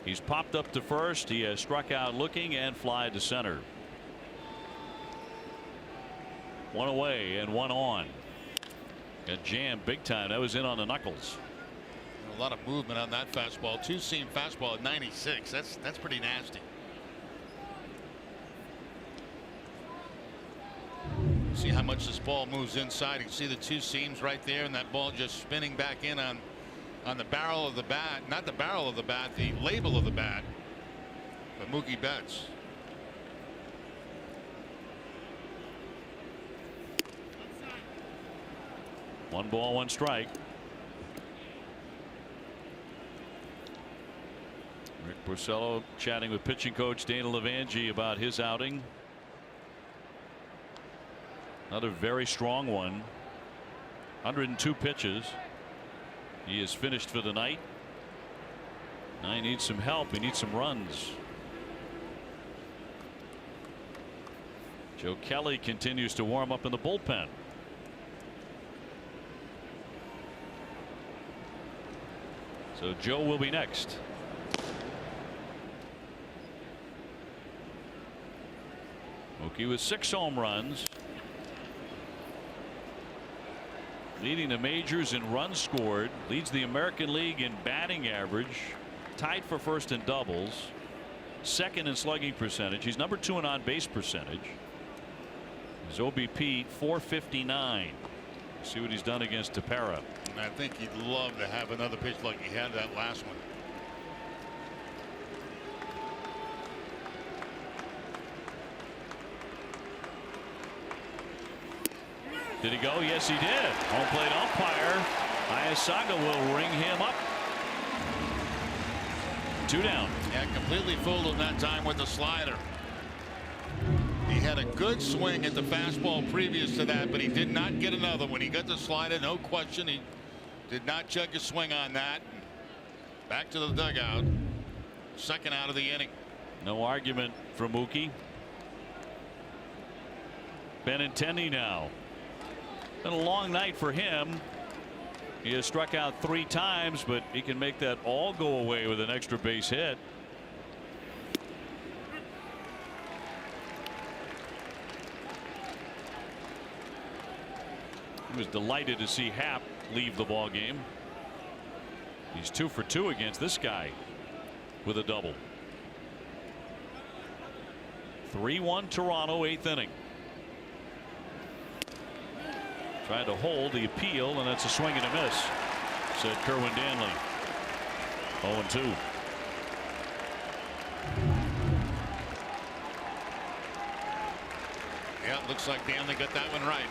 He's popped up to first. He has struck out looking and fly to center. 1 away and 1 on. Got jammed big time. That was in on the knuckles. A lot of movement on that fastball. 2-seam fastball at 96. That's pretty nasty. See how much this ball moves inside. You can see the 2 seams right there, and that ball just spinning back in on the barrel of the bat. Not the barrel of the bat, the label of the bat. But Mookie Betts. One ball, 1 strike. Rick Porcello chatting with pitching coach Dana Levangie about his outing. Another very strong one. 102 pitches. He is finished for the night. Now he needs some help. He needs some runs. Joe Kelly continues to warm up in the bullpen. So Joe will be next. Mookie with 6 home runs. Leading the majors in runs scored. Leads the American League in batting average. Tied for first in doubles. Second in slugging percentage. He's number 2 in on base percentage. His OBP 459. See what he's done against Tepera. And I think he'd love to have another pitch like he had that last one. Did he go? Yes, he did. Home plate umpire Ayasaga will ring him up. 2 down. Yeah, completely fooled him that time with the slider. He had a good swing at the fastball previous to that, but he did not get another. When he got the slider, no question, he did not check his swing on that. Back to the dugout. Second out of the inning. No argument for Mookie. Benintendi now. Been a long night for him. He has struck out 3 times, but he can make that all go away with an extra base hit. He was delighted to see Happ leave the ball game. He's 2 for 2 against this guy with a double. 3-1 Toronto, 8th inning. Tried to hold the appeal, and that's a swing and a miss, said Kerwin Danley. 0-2. Yeah, looks like Danley got that one right.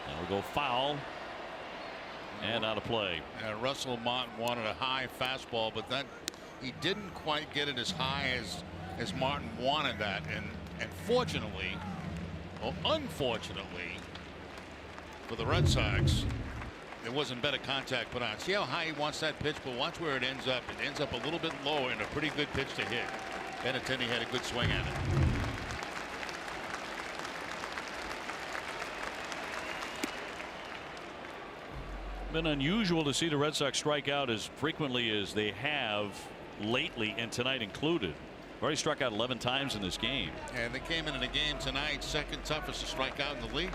That'll go foul and out of play. Russell Martin wanted a high fastball, but that he didn't quite get it as high as Martin wanted that. And fortunately, or unfortunately, for the Red Sox, there wasn't better contact put on. See how high he wants that pitch, but watch where it ends up. It ends up a little bit lower and a pretty good pitch to hit. Benintendi had a good swing at it. Been unusual to see the Red Sox strike out as frequently as they have lately, and tonight included. Already struck out 11 times in this game. And they came into the game tonight second toughest to strike out in the league.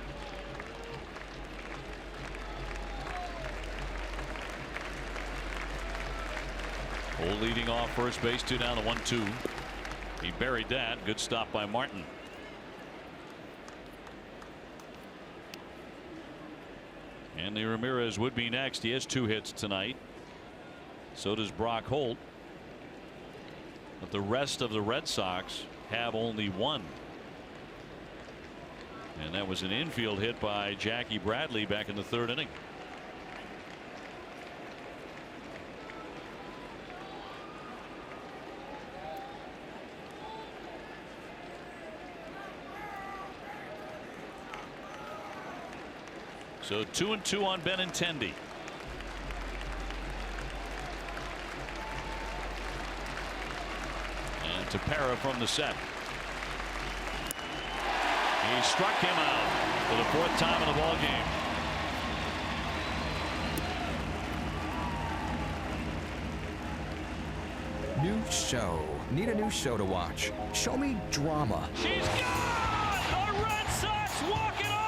Cole leading off first base, 2 down to 1-2. He buried that. Good stop by Martin. Andy Ramirez would be next. He has 2 hits tonight. So does Brock Holt. But the rest of the Red Sox have only 1. And that was an infield hit by Jackie Bradley back in the 3rd inning. So 2-2 on Benintendi. And Tepera from the set. He struck him out for the 4th time in the ball game. New show. Need a new show to watch? Show me drama. She's gone! The Red Sox walk it off!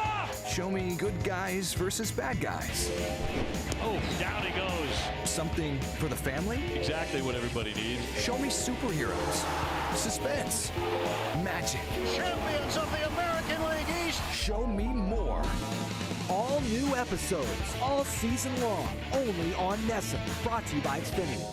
Show me good guys versus bad guys. Oh, down he goes. Something for the family? Exactly what everybody needs. Show me superheroes. Suspense. Magic. Champions of the American League East. Show me more. All new episodes, all season long, only on NESN. Brought to you by Xfinity.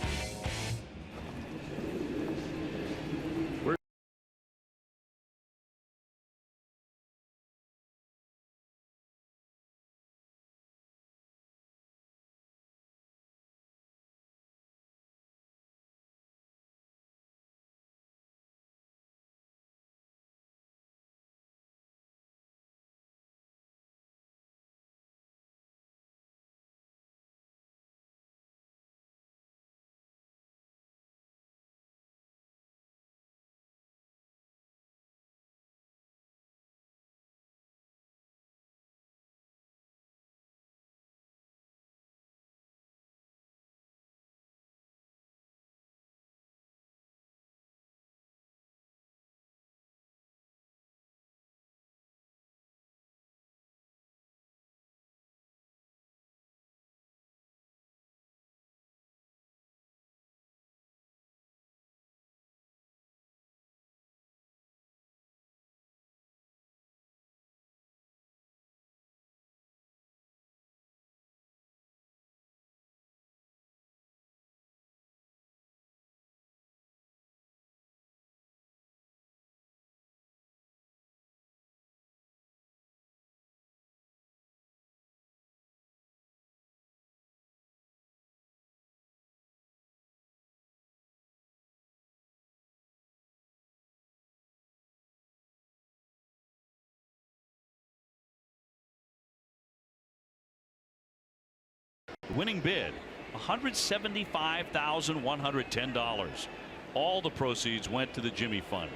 Winning bid $175,110. All the proceeds went to the Jimmy Fund.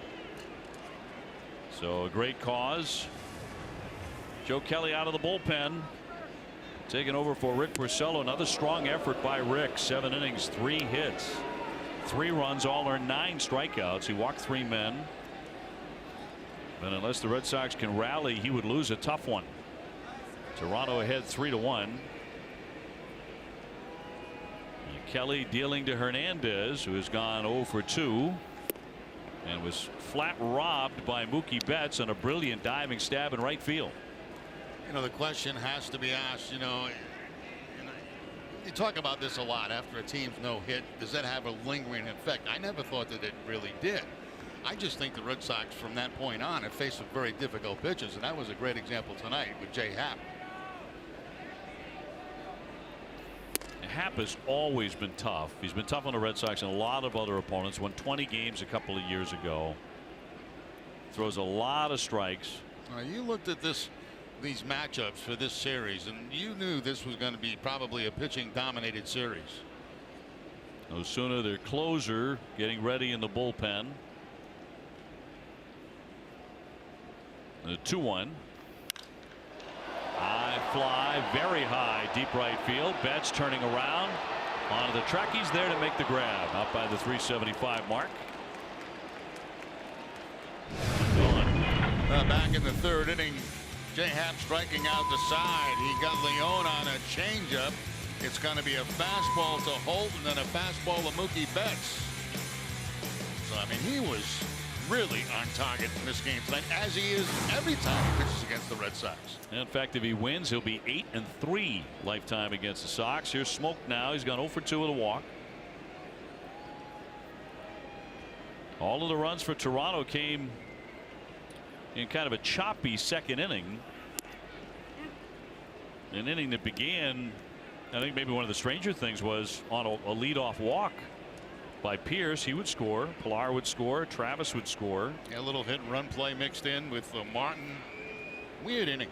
So a great cause. Joe Kelly out of the bullpen, taking over for Rick Porcello. Another strong effort by Rick. 7 innings, 3 hits, 3 runs, all earned, 9 strikeouts. He walked 3 men. And unless the Red Sox can rally, he would lose a tough one. Toronto ahead 3-1. Kelly dealing to Hernandez, who has gone 0 for 2 and was flat robbed by Mookie Betts on a brilliant diving stab in right field. You know, the question has to be asked, you talk about this a lot after a team's no hit. Does that have a lingering effect? I never thought that it really did. I just think the Red Sox from that point on have faced some very difficult pitches, and that was a great example tonight with Jay Happ. Happ has always been tough. He's been tough on the Red Sox and a lot of other opponents. Won 20 games a couple of years ago. Throws a lot of strikes. You looked at these matchups for this series, and you knew this was going to be probably a pitching dominated series. No sooner their closer getting ready in the bullpen. The 2-1. High fly, very high, deep right field. Betts turning around onto the track. He's there to make the grab out by the 375 mark. Back in the 3rd inning, Jay Happ striking out the side. He got Leone on a changeup. It's going to be a fastball to Holt and then a fastball to Mookie Betts. So I mean, he was really on target in this game tonight, as he is every time he pitches against the Red Sox. In fact, if he wins, he'll be 8-3 lifetime against the Sox. Here's Smoke now. He's gone 0 for 2 with a walk. All of the runs for Toronto came in kind of a choppy 2nd inning. An inning that began, I think maybe one of the stranger things was on a leadoff walk by Pierce. He would score. Pilar would score. Travis would score. Yeah, a little hit and run play mixed in with Martin. Weird inning.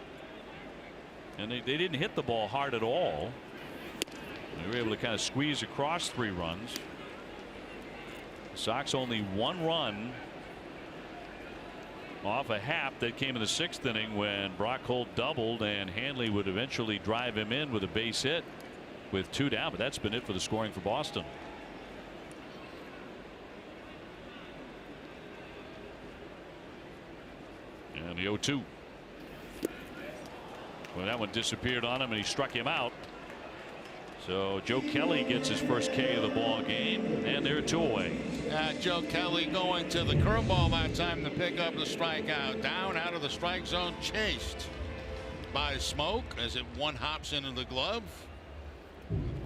And they didn't hit the ball hard at all. They were able to kind of squeeze across 3 runs. The Sox only 1 run off a Happ that came in the 6th inning when Brock Holt doubled, and Hanley would eventually drive him in with a base hit with 2 down. But that's been it for the scoring for Boston. And the 0-2. Well, that one disappeared on him and he struck him out. So Joe Kelly gets his first K of the ball game, and they're 2 away. Joe Kelly going to the curveball that time to pick up the strikeout. Down out of the strike zone, chased by Smoke as it one hops into the glove.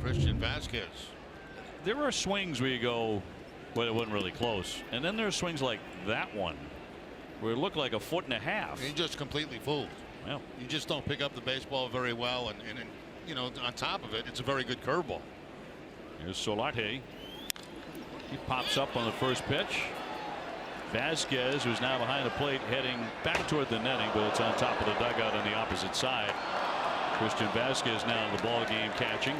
Christian Vasquez. There are swings where you go, well, it wasn't really close, and then there are swings like that one where it looked like 1.5 feet. He just completely fooled. Well, you just don't pick up the baseball very well, and you know, on top of it, it's a very good curveball. Here's Solarte. He pops up on the first pitch. Vasquez, who's now behind the plate, heading back toward the netting, but it's on top of the dugout on the opposite side. Christian Vasquez now in the ball game catching.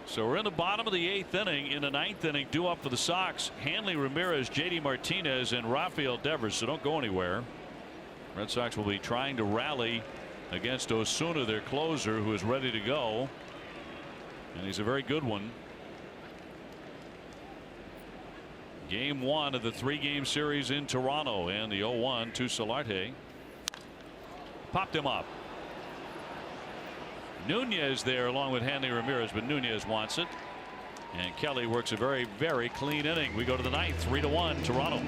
So we're in the bottom of the 8th inning. In the 9th inning, due up for the Sox, Hanley Ramirez, JD Martinez, and Rafael Devers. So don't go anywhere. Red Sox will be trying to rally against Osuna, their closer, who is ready to go, and he's a very good one. Game 1 of the 3-game series in Toronto, and the 0-1 to Solarte. Popped him up. Nunez there along with Hanley Ramirez, but Nunez wants it, and Kelly works a very, very clean inning. We go to the 9th, 3-1 Toronto.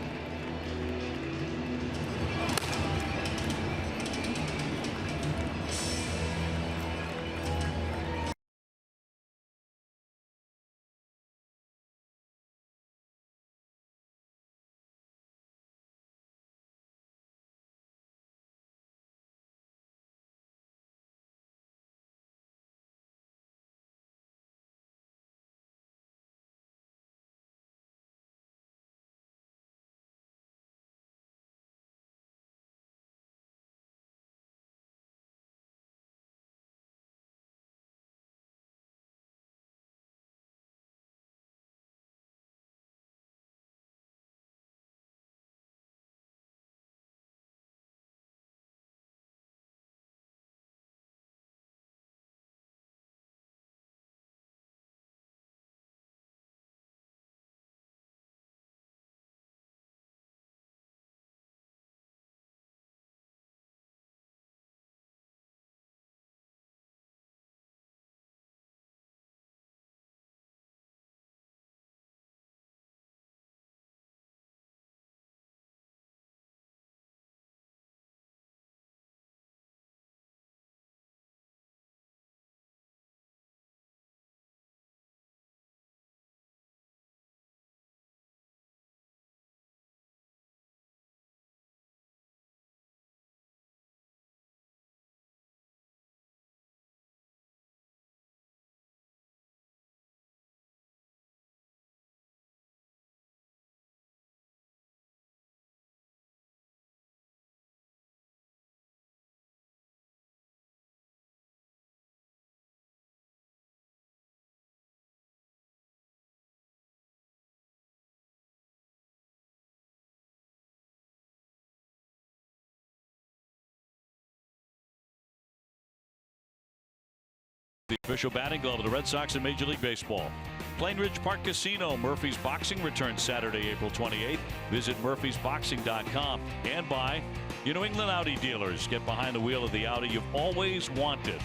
The official batting glove of the Red Sox in Major League Baseball. Plain Ridge Park Casino, Murphy's Boxing returns Saturday, April 28th. Visit murphysboxing.com. And by your New England Audi dealers. Get behind the wheel of the Audi you've always wanted.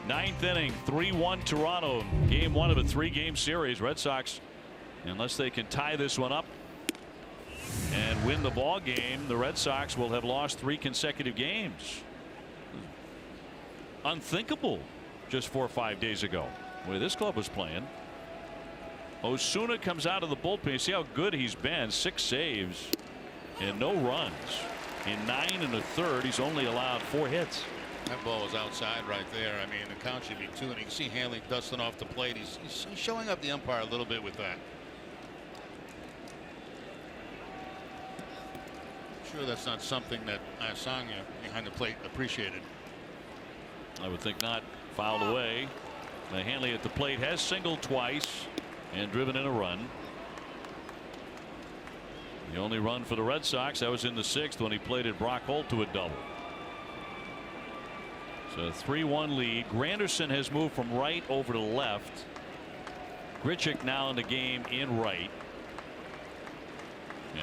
Ninth inning, 3-1 Toronto. Game 1 of a 3-game series. Red Sox, unless they can tie this one up and win the ball game, the Red Sox will have lost 3 consecutive games. Unthinkable just 4 or 5 days ago, the way this club was playing. Osuna comes out of the bullpen. You see how good he's been. 6 saves and no runs. In 9 1/3, he's only allowed 4 hits. That ball was outside right there. I mean, the count should be 2, and you can see Hanley dusting off the plate. He's showing up the umpire a little bit with that. Sure, that's not something that Asanya behind the plate appreciated. I would think not. Fouled away. Now Hanley at the plate has singled twice and driven in a run. The only run for the Red Sox, that was in the 6th when he plated Brock Holt to a double. So 3-1 lead. Granderson has moved from right over to left. Grichuk now in the game in right.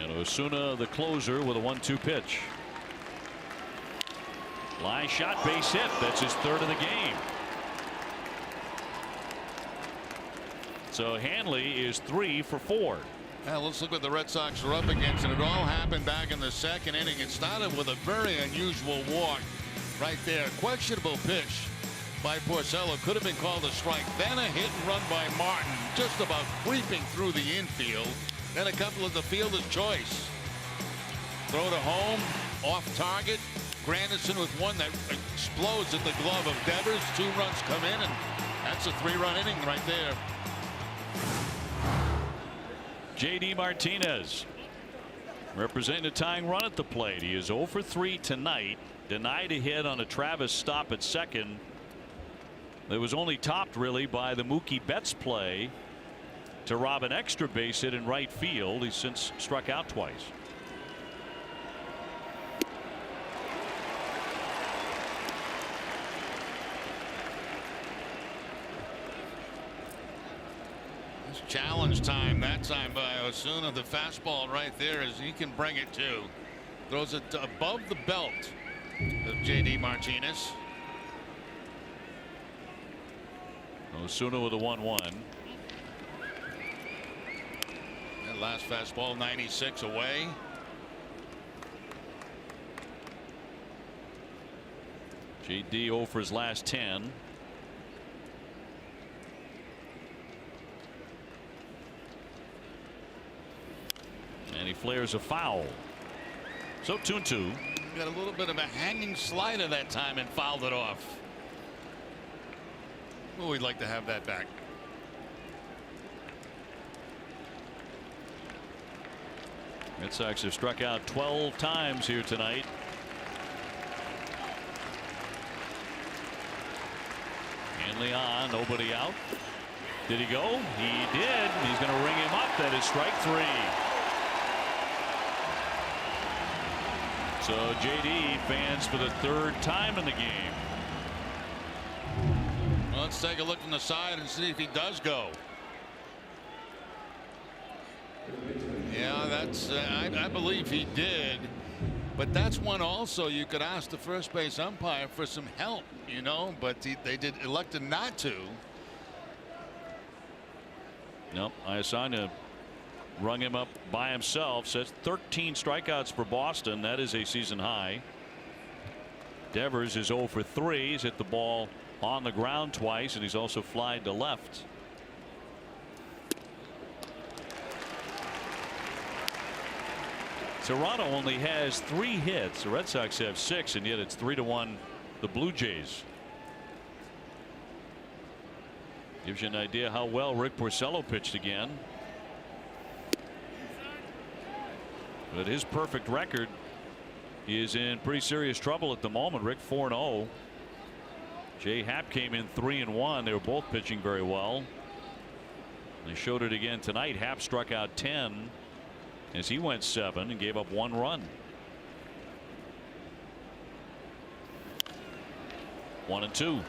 And Osuna, the closer, with a 1-2 pitch. Line shot, base hit. That's his 3rd of the game. So Hanley is 3 for 4. Now let's look what the Red Sox are up against, and it all happened back in the 2nd inning. It started with a very unusual walk right there. Questionable pitch by Porcello, could have been called a strike. Then a hit and run by Martin, just about creeping through the infield. Then a couple of the fielder's choice. Throw to home, off target. Granderson with one that explodes at the glove of Devers. 2 runs come in, and that's a 3-run inning right there. J.D. Martinez representing a tying run at the plate. He is 0 for 3 tonight. Denied a hit on a Travis stop at second. It was only topped really by the Mookie Betts play to rob an extra base hit in right field. He's since struck out twice. It's challenge time that time by Osuna. The fastball right there, as he can bring it to. Throws it above the belt of J.D. Martinez. Osuna with a 1-1. That last fastball 96 away. J.D. 0 for his last 10. And he flares a foul. So 2-2. Got a little bit of a hanging slider that time and fouled it off. Well, we'd like to have that back. Red Sox have struck out 12 times here tonight. Hanley on, nobody out. Did he go? He did. He's going to ring him up. That is strike 3. So J.D. fans for the 3rd time in the game. Well, let's take a look from the side and see if he does go. Yeah, that's I believe he did. But that's one also you could ask the first base umpire for some help, you know, but they elected not to. Nope. Asanya rung him up by himself. Says 13 strikeouts for Boston. That is a season high. Devers is 0 for 3. He's hit the ball on the ground twice, and he's also flied to left. Toronto only has 3 hits. The Red Sox have 6, and yet it's 3-1 the Blue Jays. Gives you an idea how well Rick Porcello pitched again. But his perfect record is in pretty serious trouble at the moment. Rick 4-0. Jay Happ came in 3-1. They were both pitching very well. They showed it again tonight. Happ struck out 10 as he went 7 and gave up 1 run. 1-2.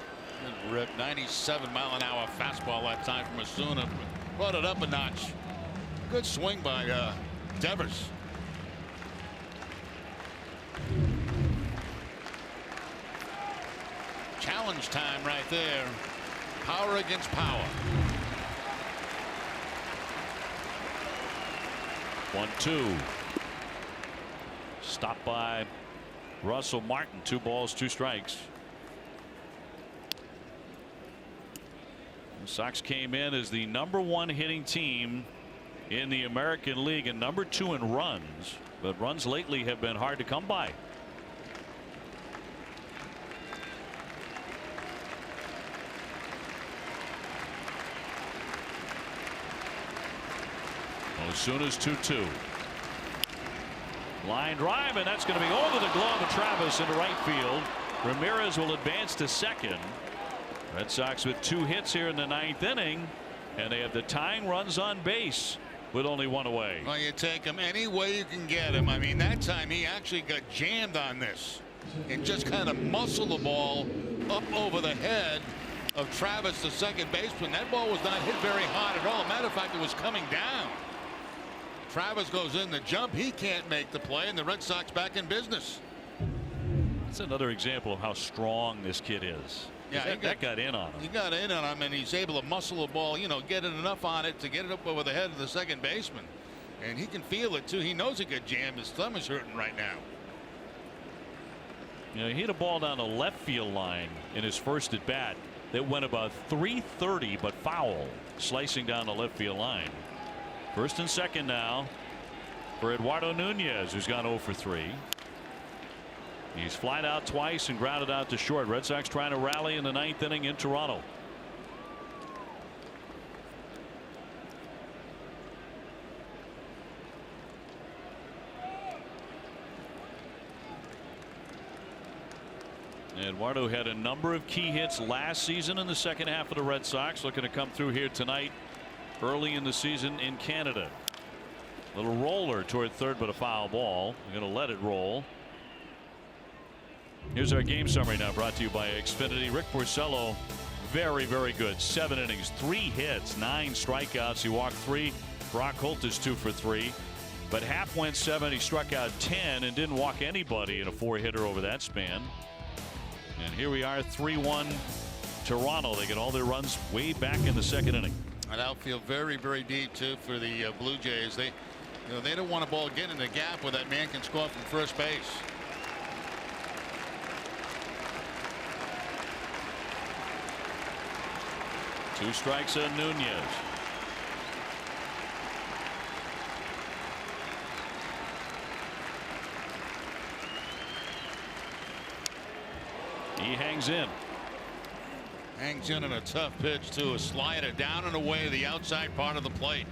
Good rip. 97-mile-an-hour fastball that time from Osuna. Brought it up a notch. Good swing by Devers. Challenge time right there. Power against power. 1-2. Stopped by Russell Martin. 2 balls, 2 strikes. The Sox came in as the #1 hitting team in the American League and #2 in runs, but runs lately have been hard to come by. Osuna's 2-2. Line drive, and that's going to be over the glove of Travis into right field. Ramirez will advance to second. Red Sox with 2 hits here in the 9th inning, and they have the tying runs on base with only 1 away. Well, you take him any way you can get him. I mean, that time he actually got jammed on this and just kind of muscled the ball up over the head of Travis, the second baseman. That ball was not hit very hard at all. Matter of fact, it was coming down. Travis goes in the jump. He can't make the play, and the Red Sox back in business. That's another example of how strong this kid is. Yeah, that got in on him. He got in on him, and he's able to muscle the ball, you know, get it enough on it to get it up over the head of the second baseman. And he can feel it, too. He knows he got jammed. His thumb is hurting right now. You know, he hit a ball down the left field line in his first at bat that went about 330, but foul, slicing down the left field line. First and second now for Eduardo Nunez, who's gone 0 for 3. He's flied out twice and grounded out to short. Red Sox trying to rally in the 9th inning in Toronto. Eduardo had a number of key hits last season in the second half of the Red Sox, looking to come through here tonight early in the season in Canada. Little roller toward third, but a foul ball. We're going to let it roll. Here's our game summary now, brought to you by Xfinity. Rick Porcello, very, very good. 7 innings, 3 hits, 9 strikeouts. He walked 3. Brock Holt is 2 for 3. But half went 7. He struck out 10 and didn't walk anybody in a 4-hitter over that span. And here we are, 3-1 Toronto. They get all their runs way back in the second inning. And outfield very, very deep, too, for the Blue Jays. They don't want a ball getting in the gap where that man can score from first base. Two strikes on Nunez. He hangs in. Hangs in on a tough pitch, too. A slider down and away the outside part of the plate.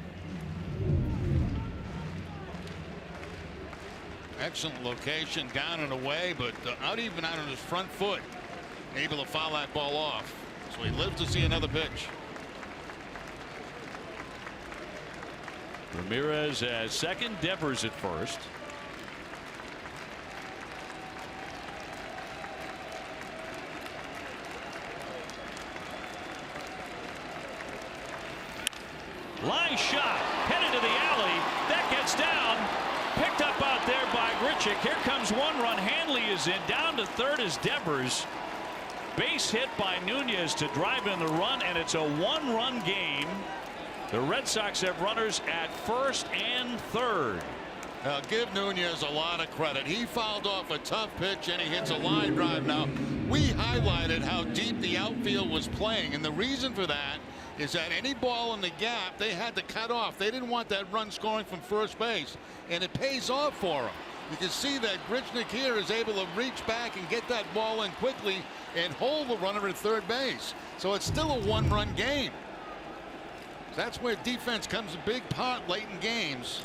Excellent location, down and away, but out even out on his front foot. Able to foul that ball off. So he lives to see another pitch. Ramirez at second, Devers at first. Line shot, headed to the alley. That gets down. Picked up out there by Grichuk. Here comes one run. Hanley is in. Down to third is Devers. Base hit by Nunez to drive in the run, and it's a 1-run game. The Red Sox have runners at first and third. Now give Nunez a lot of credit. He fouled off a tough pitch and he hits a line drive. Now we highlighted how deep the outfield was playing, and the reason for that is that any ball in the gap they had to cut off. They didn't want that run scoring from first base, and it pays off for them. You can see that Grichuk here is able to reach back and get that ball in quickly and hold the runner at third base. So it's still a 1-run game. That's where defense comes a big part late in games.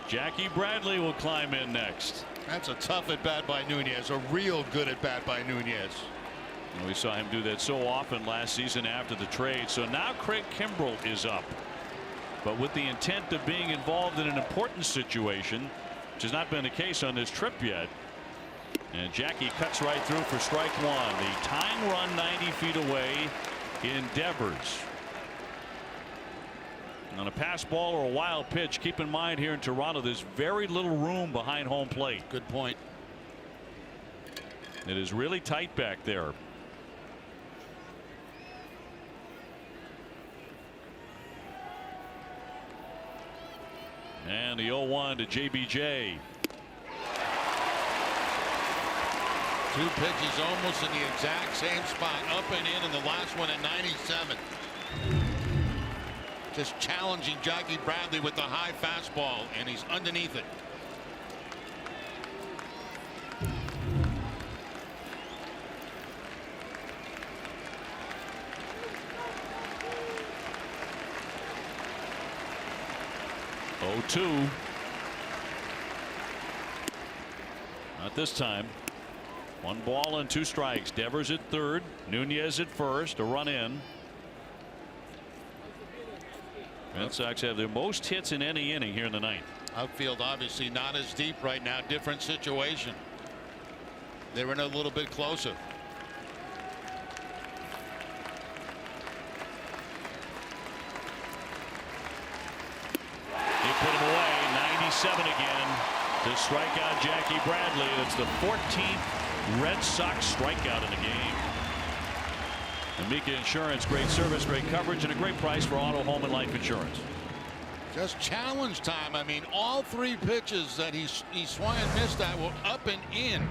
Jackie Bradley will climb in next. That's a tough at bat by Nunez, a real good at bat by Nunez. And we saw him do that so often last season after the trade. So now Craig Kimbrell is up, but with the intent of being involved in an important situation, which has not been the case on this trip yet. And Jackie cuts right through for strike one. The tying run 90 feet away in Devers. On a pass ball or a wild pitch, keep in mind here in Toronto, there's very little room behind home plate. Good point. It is really tight back there. And the 0-1 to JBJ. Two pitches almost in the exact same spot, up and in the last one at 97. Just challenging Jackie Bradley with the high fastball, and he's underneath it. Two. Not this time. 1 ball and 2 strikes. Devers at third. Nunez at first. A run in. Red Sox have their most hits in any inning here in the ninth. Outfield obviously not as deep right now. Different situation. They were in a little bit closer. Put him away. 97 again to strike out Jackie Bradley. That's the 14th Red Sox strikeout in the game. Amica Insurance, great service, great coverage, and a great price for auto, home, and life insurance. Just challenge time. I mean, all 3 pitches that he swung and missed at were up and in.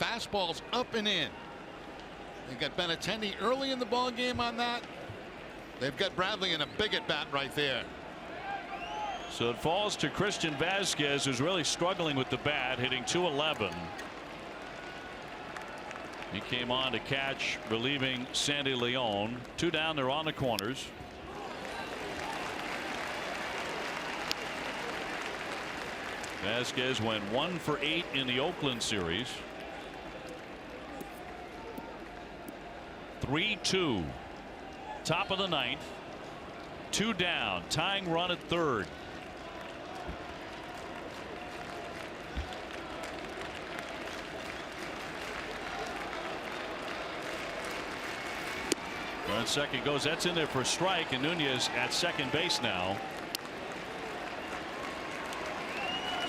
Fastballs up and in. They got Benintendi early in the ball game on that. They've got Bradley in a big at bat right there. So it falls to Christian Vasquez, who's really struggling with the bat, hitting .211. He came on to catch, relieving Sandy Leon. 2 down, they're on the corners. Vasquez went 1 for 8 in the Oakland series. 3-2. Top of the ninth. 2 down, tying run at third. Run second goes. That's in there for a strike, and Nunez at second base now.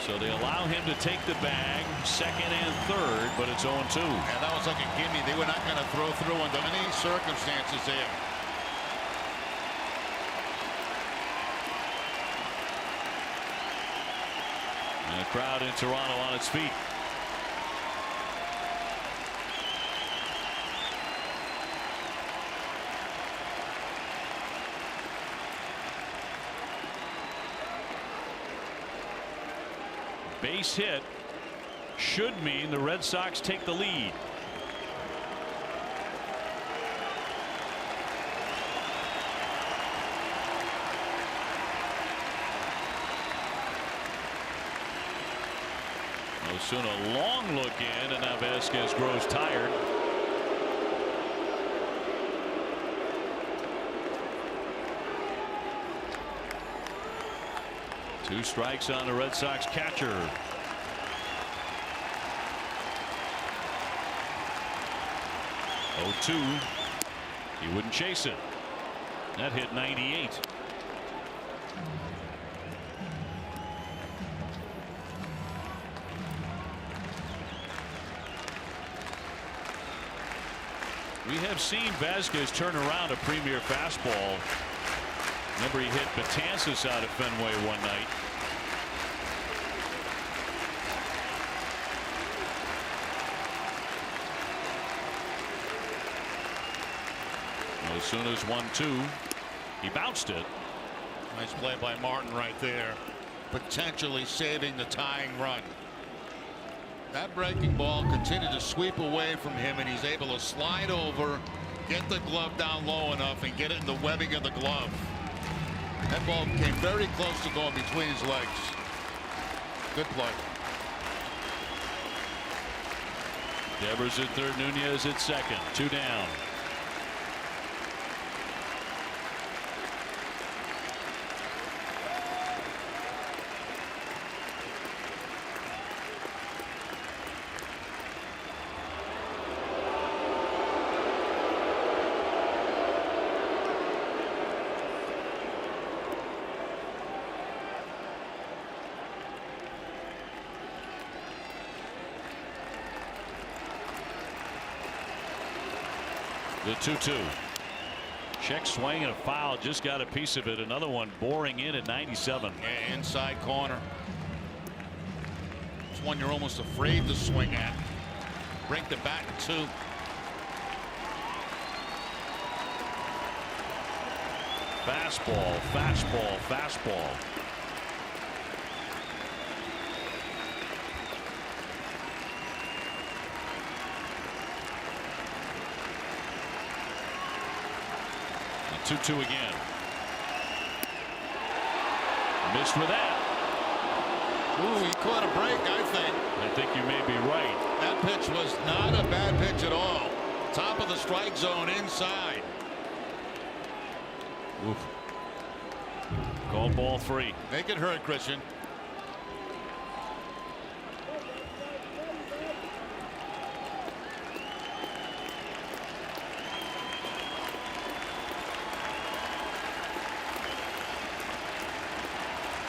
So they allow him to take the bag, second and third, but it's 0-2. Yeah, that was like a gimme. They were not going to throw through under any circumstances there. And the crowd in Toronto on its feet. Base hit should mean the Red Sox take the lead. Osuna long look in, and now Vasquez grows tired. Two strikes on the Red Sox catcher. Oh, 2. He wouldn't chase it. That hit 98. We have seen Vasquez turn around a premier fastball. Remember, he hit Betances out of Fenway one night. As soon as 1-2, he bounced it. Nice play by Martin right there, potentially saving the tying run. That breaking ball continued to sweep away from him, and he's able to slide over, get the glove down low enough, and get it in the webbing of the glove. That ball came very close to going between his legs. Good play. Devers at third, Nunez at second. 2 down. The 2-2. Check swing and a foul. Just got a piece of it. Another one boring in at 97. Yeah, inside corner. It's one you're almost afraid to swing at. Break the bat in two. Fastball, fastball, fastball. The 2-2 again. Missed with that. Ooh, he caught a break, I think. I think you may be right. That pitch was not a bad pitch at all. Top of the strike zone inside. Oof. Called ball 3. Make it hurt, Christian.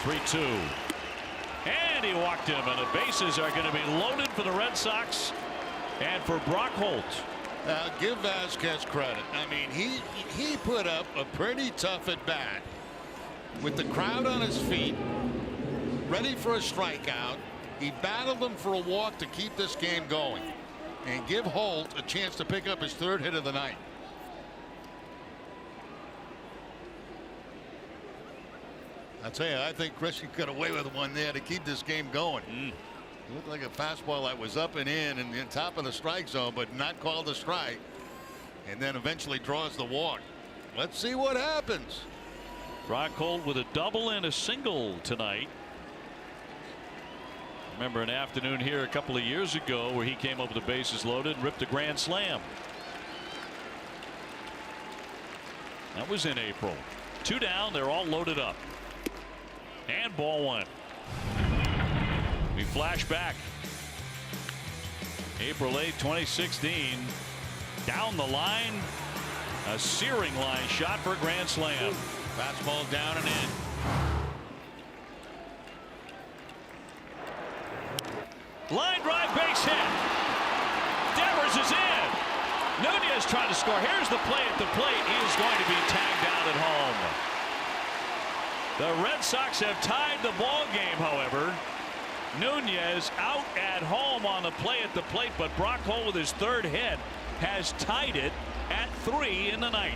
Three-two. And he walked him, and the bases are going to be loaded for the Red Sox and for Brock Holt. Give Vasquez credit. I mean, he put up a pretty tough at bat with the crowd on his feet, ready for a strikeout. He battled them for a walk to keep this game going and give Holt a chance to pick up his 3rd hit of the night. I tell you, I think Christian got away with one there to keep this game going. It looked like a fastball that was up and in and top of the strike zone, but not called a strike, and then eventually draws the walk. Let's see what happens. Brock Holt with a double and a single tonight. Remember an afternoon here a couple of years ago where he came up with the bases loaded and ripped a grand slam. That was in April. 2 down. They're all loaded up. And ball 1. We flash back. April 8, 2016. Down the line. A searing line shot for a grand slam. Fastball down and in. Line drive, base hit. Devers is in. Nunez trying to score. Here's the play at the plate. He is going to be tagged out at home. The Red Sox have tied the ball game, however. Nunez out at home on the play at the plate, but Brock Holt with his 3rd hit has tied it at 3 in the 9th.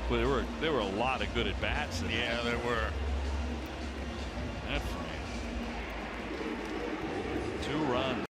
Well, there were a lot of good at bats. Yeah, there were. That's 2 runs.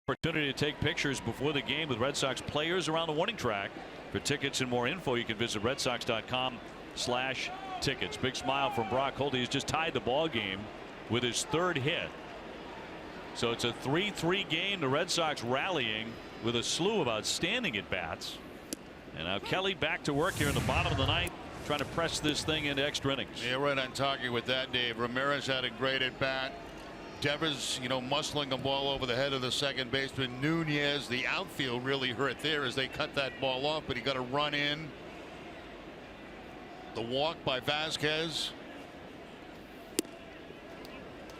Opportunity to take pictures before the game with Red Sox players around the warning track For tickets and more info, you can visit redsox.com/tickets. Big smile from Brock Holt. He's just tied the ball game with his third hit. So it's a 3-3 game. The Red Sox rallying with a slew of outstanding at bats. And now Kelly back to work here in the bottom of the ninth, trying to press this thing into extra innings. Yeah, right on target with that, Dave. Ramirez had a great at bat. Devers, muscling a ball over the head of the second baseman. Nunez, the outfield really hurt there as they cut that ball off, but he got a run in. The walk by Vasquez.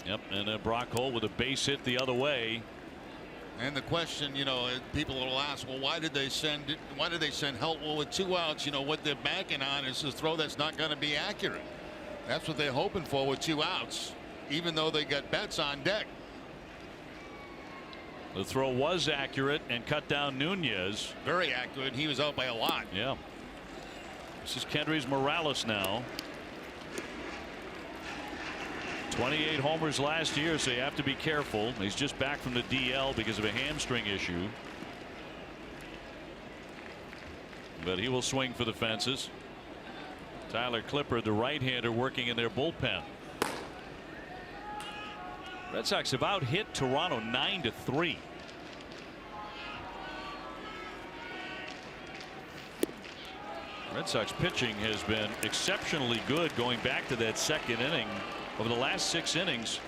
Yep, and Brock Holt with a base hit the other way. And the question, people will ask, well, why did they send Holt? Well, with 2 outs, what they're banking on is a throw that's not going to be accurate. That's what they're hoping for with 2 outs, even though they got Betts on deck. The throw was accurate and cut down Nunez. Very accurate. He was out by a lot. Yeah. This is Kendrys Morales now. 28 homers last year, so you have to be careful. He's just back from the DL because of a hamstring issue. But he will swing for the fences. Tyler Clippard, the right-hander, working in their bullpen. Red Sox have out-hit Toronto 9-3. Red Sox pitching has been exceptionally good going back to that second inning. Over the last 6 innings,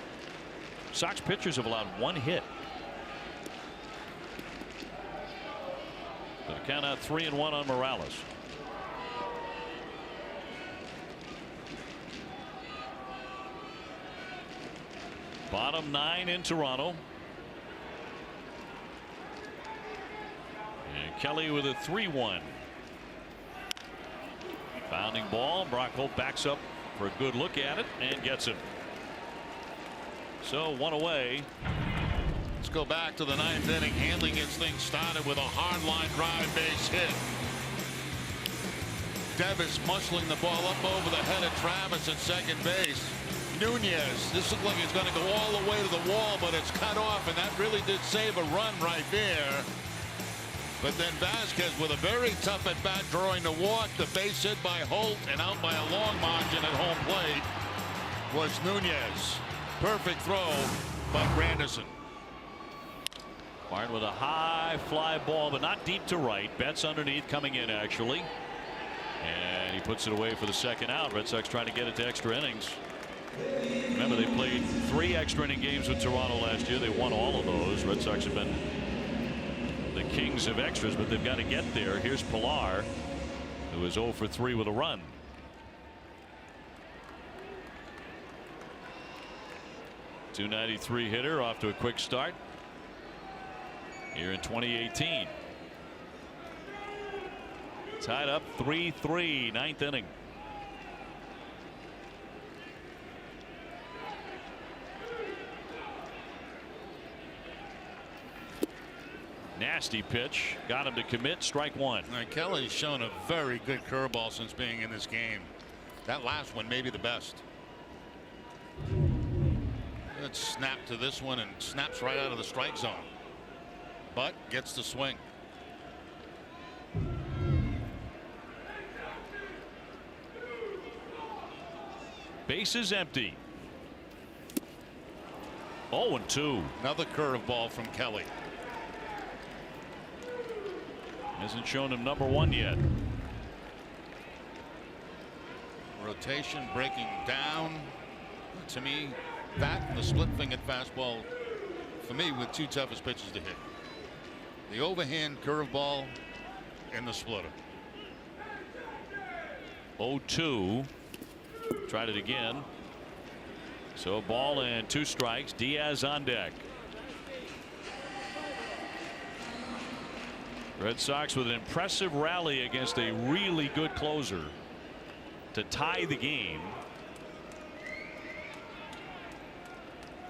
Sox pitchers have allowed 1 hit. So count out 3-1 on Morales. Bottom 9 in Toronto. And Kelly with a 3-1. Bounding ball. Brock Holt backs up for a good look at it and gets it. So 1 away. Let's go back to the 9th inning. Handling gets things started with a hard line drive base hit. Devers muscling the ball up over the head of Travis at second base. Nunez, this looks like it's going to go all the way to the wall, but it's cut off, and that really did save a run right there. But then Vasquez with a very tough at bat, drawing the walk. The base hit by Holt and out by a long margin at home plate was Nunez. Perfect throw by Granderson. Martin with a high fly ball, but not deep to right. Betts underneath coming in actually. And he puts it away for the second out. Red Sox trying to get it to extra innings. Remember, they played 3 extra inning games with Toronto last year. They won all of those. Red Sox have been the kings of extras, but they've got to get there. Here's Pilar, who is 0 for 3 with a run. .293 hitter, off to a quick start here in 2018. Tied up 3-3, 9th inning. Nasty pitch, got him to commit, strike 1. Kelly's shown a very good curveball since being in this game. That last one may be the best. Good snap to this one and snaps right out of the strike zone, but gets the swing. Base is empty. 0-2. Another curveball from Kelly. Hasn't shown him number 1 yet. Rotation breaking down. To me, that and the split fingered fastball, for me, with 2 toughest pitches to hit. The overhand curveball and the splitter. 0-2. Tried it again. So a ball and 2 strikes. Diaz on deck. Red Sox with an impressive rally against a really good closer to tie the game.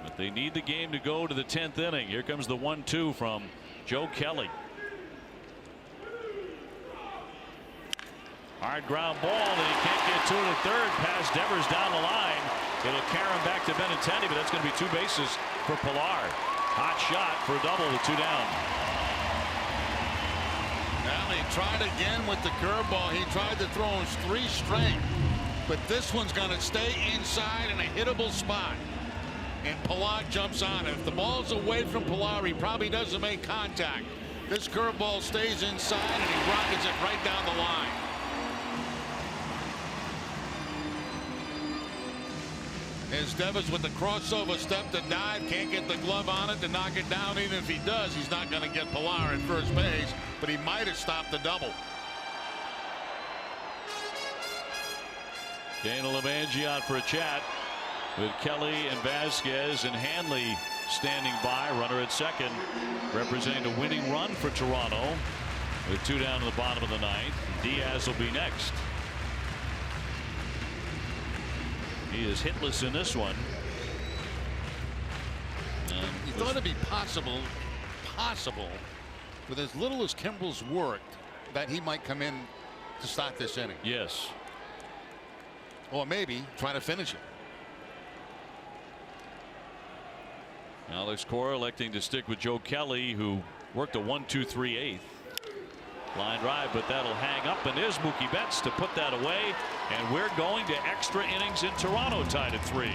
But they need the game to go to the 10th inning. Here comes the 1-2 from Joe Kelly. Hard ground ball, and he can't get to it at third. Past Devers down the line. It'll carry him back to Benintendi, but that's going to be 2 bases for Pilar. Hot shot for a double with 2 down. Well, he tried again with the curveball. He tried to throw him 3 straight. But this one's going to stay inside in a hittable spot. And Pilar jumps on it. If the ball's away from Pilar, he probably doesn't make contact. This curveball stays inside, and he rockets it right down the line. As Devers with the crossover step to dive, can't get the glove on it to knock it down. Even if he does, he's not going to get Pilar at first base, but he might have stopped the double. Dana LeVangie out for a chat with Kelly and Vasquez and Hanley standing by. Runner at second, representing a winning run for Toronto with 2 down in the bottom of the 9th. Diaz will be next. He is hitless in this one. You thought it'd be possible with as little as Kimbrel's worked that he might come in to start this inning. Yes. Or maybe try to finish it. Alex Cora electing to stick with Joe Kelly, who worked a 1-2-3/8 line drive, but that'll hang up, and there's Mookie Betts to put that away, and we're going to extra innings in Toronto, tied at 3.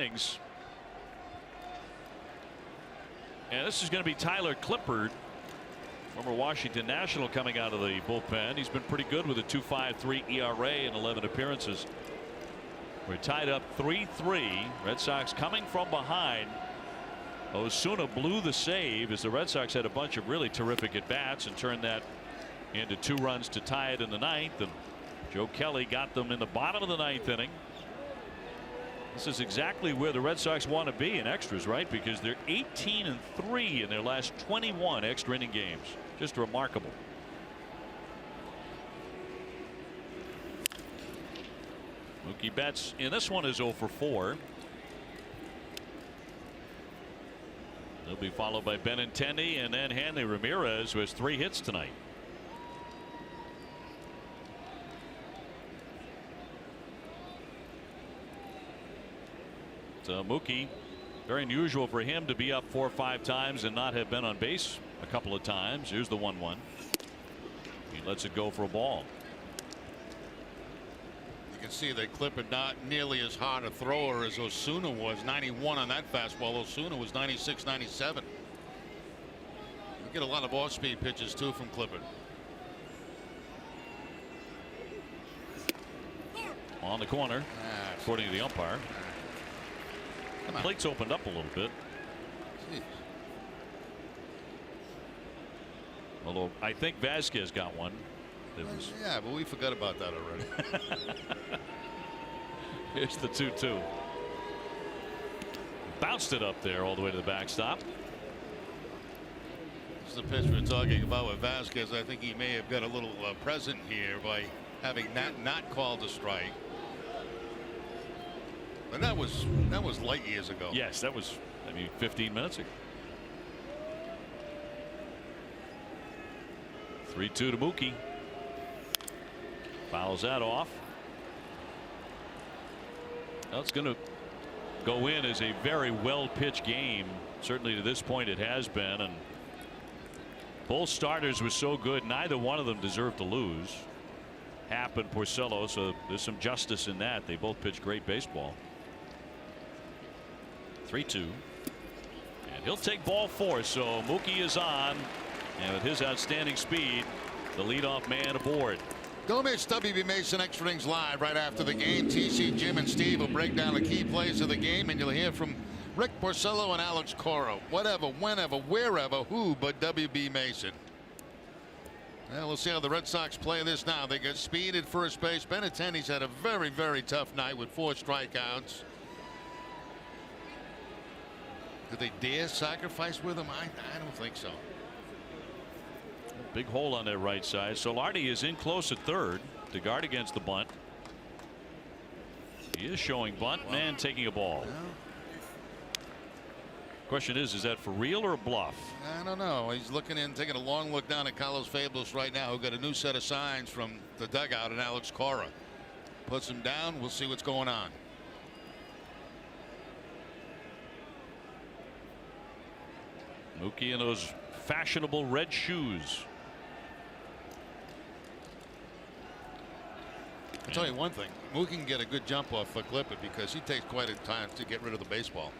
Innings. And this is going to be Tyler Clippard, former Washington National, coming out of the bullpen. He's been pretty good with a 2.53 ERA in 11 appearances. We're tied up 3-3. Red Sox coming from behind. Osuna blew the save as the Red Sox had a bunch of really terrific at bats and turned that into 2 runs to tie it in the 9th. And Joe Kelly got them in the bottom of the 9th inning. This is exactly where the Red Sox want to be in extras, right? Because they're 18-3 in their last 21 extra inning games. Just remarkable. Mookie Betts in this one is 0 for 4. They'll be followed by Benintendi and then Hanley Ramirez, who has 3 hits tonight. Mookie, very unusual for him to be up 4 or 5 times and not have been on base a couple of times. Here's the 1-1. He lets it go for a ball. You can see that Clippard not nearly as hard a thrower as Osuna was. 91 on that fastball. Osuna was 96, 97. You get a lot of off-speed pitches too from Clippard. On the corner, according to the umpire. The plate's opened up a little bit. Jeez. Although I think Vasquez got one. Yeah, but we forgot about that already. Here's the 2-2. Bounced it up there all the way to the backstop. This is the pitch we're talking about with Vasquez. I think he may have got a little present here by having that not called a strike. But that was light years ago. Yes, that was, I mean, 15 minutes ago. 3-2 to Mookie. Fouls that off. Well, it's going to go in as a very well pitched game. Certainly to this point it has been, and both starters were so good, neither one of them deserved to lose. Happ and Porcello, so there's some justice in that. They both pitched great baseball. 3-2, and he'll take ball 4. So Mookie is on, and with his outstanding speed, the leadoff man aboard. Don't miss WB Mason Extra Innings Live right after the game. TC, Jim, and Steve will break down the key plays of the game, and you'll hear from Rick Porcello and Alex Cora. Whatever, whenever, wherever, who but WB Mason. Well, we'll see how the Red Sox play this now. They got speed at first base. Benintendi's had a very, very tough night with 4 strikeouts. Do they dare sacrifice with him? I don't think so. Big hole on their right side. Solardi is in close at third to guard against the bunt. He is showing bunt, man taking a ball. Well, question is that for real or a bluff? I don't know. He's looking in, taking a long look down at Carlos Fabulous right now, who got a new set of signs from the dugout, and Alex Cora puts him down. We'll see what's going on. Mookie in those fashionable red shoes. I'll tell you one thing. Mookie can get a good jump off for Clipper because he takes quite a time to get rid of the baseball.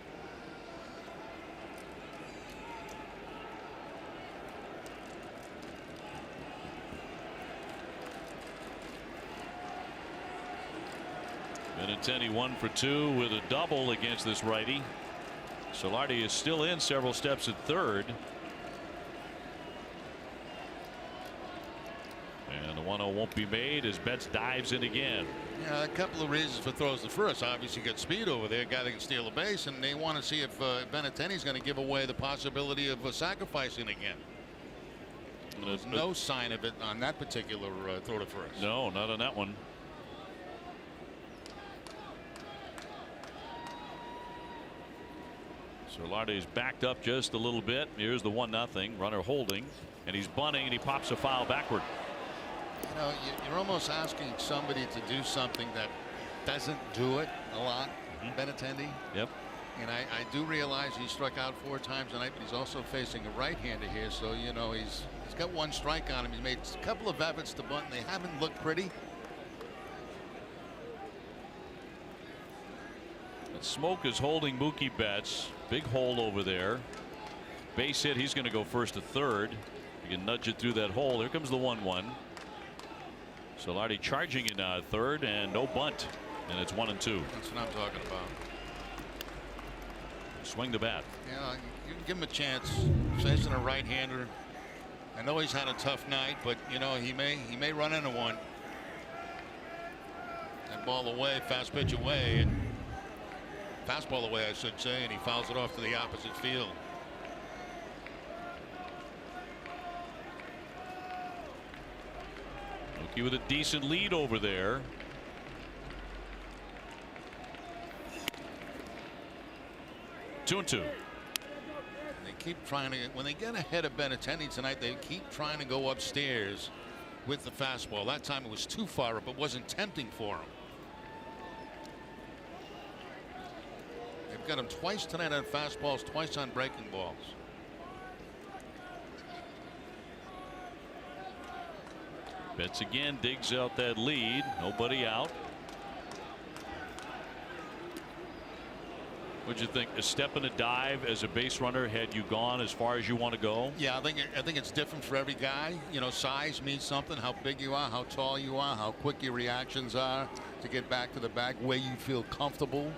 Benintendi 1 for 2 with a double against this righty. Solardi is still in several steps at third. And the 1-0 won't be made as Betts dives in again. Yeah, a couple of reasons for throws to first. Obviously, got speed over there, guy that can steal a base, and they want to see if Benintendi's going to give away the possibility of sacrificing again. There's no sign of it on that particular throw to first. No, not on that one. Solardi's backed up just a little bit. Here's the 1-0 runner holding, and he's bunting, and he pops a foul backward. You know, you're almost asking somebody to do something that doesn't do it a lot. Benintendi. Yep. And I do realize he struck out 4 times tonight, but he's also facing a right-hander here, so you know he's got 1 strike on him. He's made a couple of efforts to bunt, and they haven't looked pretty. Smoke is holding Mookie Betts. Big hole over there. Base hit. He's going to go first to third. You can nudge it through that hole. Here comes the 1-1. Solardi charging it now at third, and no bunt, and it's 1-2. That's what I'm talking about. Swing the bat. Yeah, you can give him a chance. Facing a right-hander. I know he's had a tough night, but you know he may run into one. That ball away, fast pitch away, and fastball away, I should say, and he fouls it off to the opposite field. Mookie with a decent lead over there. Two and two. They keep trying to, when they get ahead of Benintendi tonight, they keep trying to go upstairs with the fastball. That time it was too far up. It wasn't tempting for him. They've got him twice tonight on fastballs, twice on breaking balls. Betts again digs out that lead. Nobody out. What'd you think? A step and a dive as a base runner had you gone as far as you want to go? Yeah, I think it's different for every guy. You know, size means something. How big you are, how tall you are, how quick your reactions are to get back to the bag, where you feel comfortable.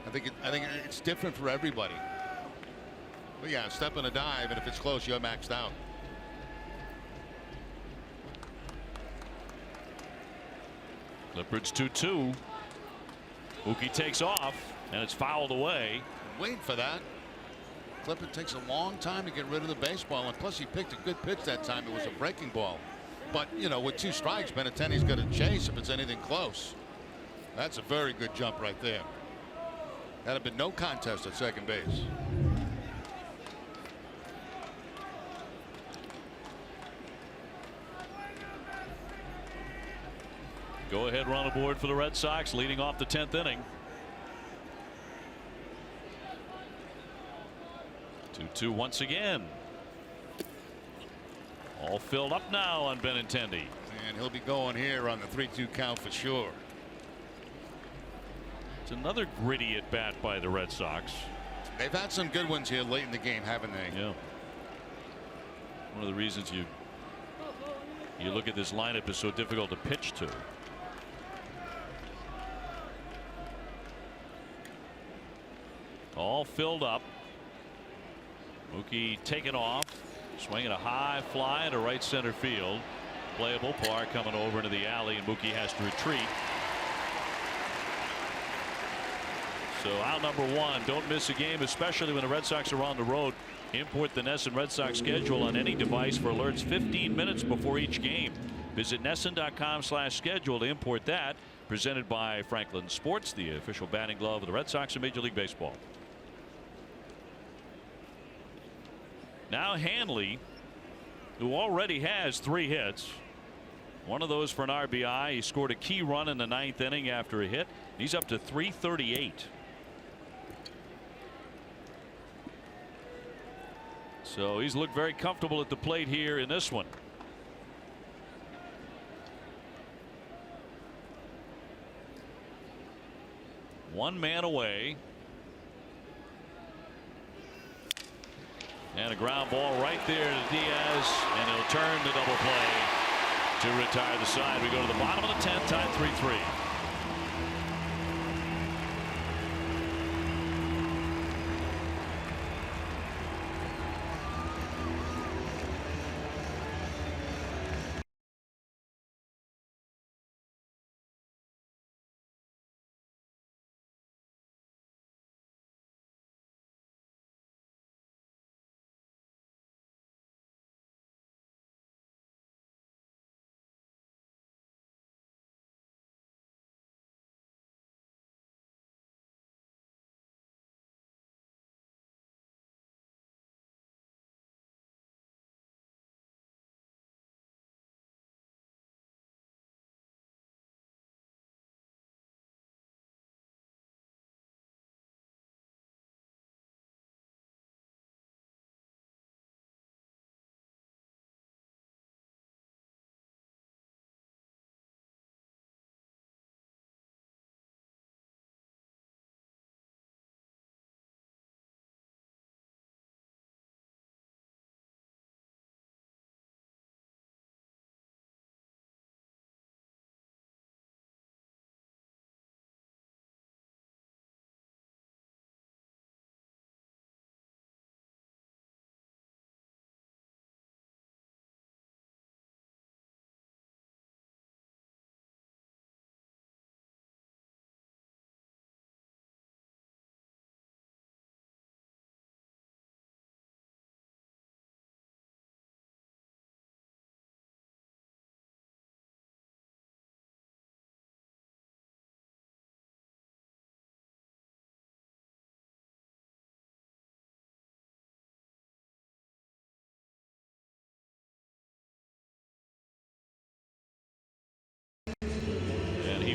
I think it's different for everybody. But yeah, step in a dive, and if it's close, you're maxed out. Clippard's 2-2. Mookie takes off, and it's fouled away. Waiting for that. Clippard takes a long time to get rid of the baseball, and plus he picked a good pitch that time. It was a breaking ball. But, you know, with 2 strikes, Benintendi's going to chase if it's anything close. That's a very good jump right there. That'd have been no contest at second base. Go ahead run aboard for the Red Sox leading off the 10th inning. 2-2 once again. All filled up now on Benintendi. And he'll be going here on the 3-2 count for sure. It's another gritty at bat by the Red Sox. They've had some good ones here late in the game, haven't they? Yeah. One of the reasons you look at this lineup is so difficult to pitch to. All filled up. Mookie taking off, swinging a high fly to right center field. Playable. Parr coming over into the alley, and Mookie has to retreat. So out number 1. Don't miss a game, especially when the Red Sox are on the road. Import the NESN Red Sox schedule on any device for alerts 15 minutes before each game. Visit NESN.com/schedule to import that. Presented by Franklin Sports, the official batting glove of the Red Sox in Major League Baseball. Now Hanley, who already has 3 hits. One of those for an RBI. He scored a key run in the 9th inning after a hit. He's up to 338. So he's looked very comfortable at the plate here in this one. One man away. And a ground ball right there to Diaz, and he'll turn the double play to retire the side. We go to the bottom of the 10th, tied 3-3.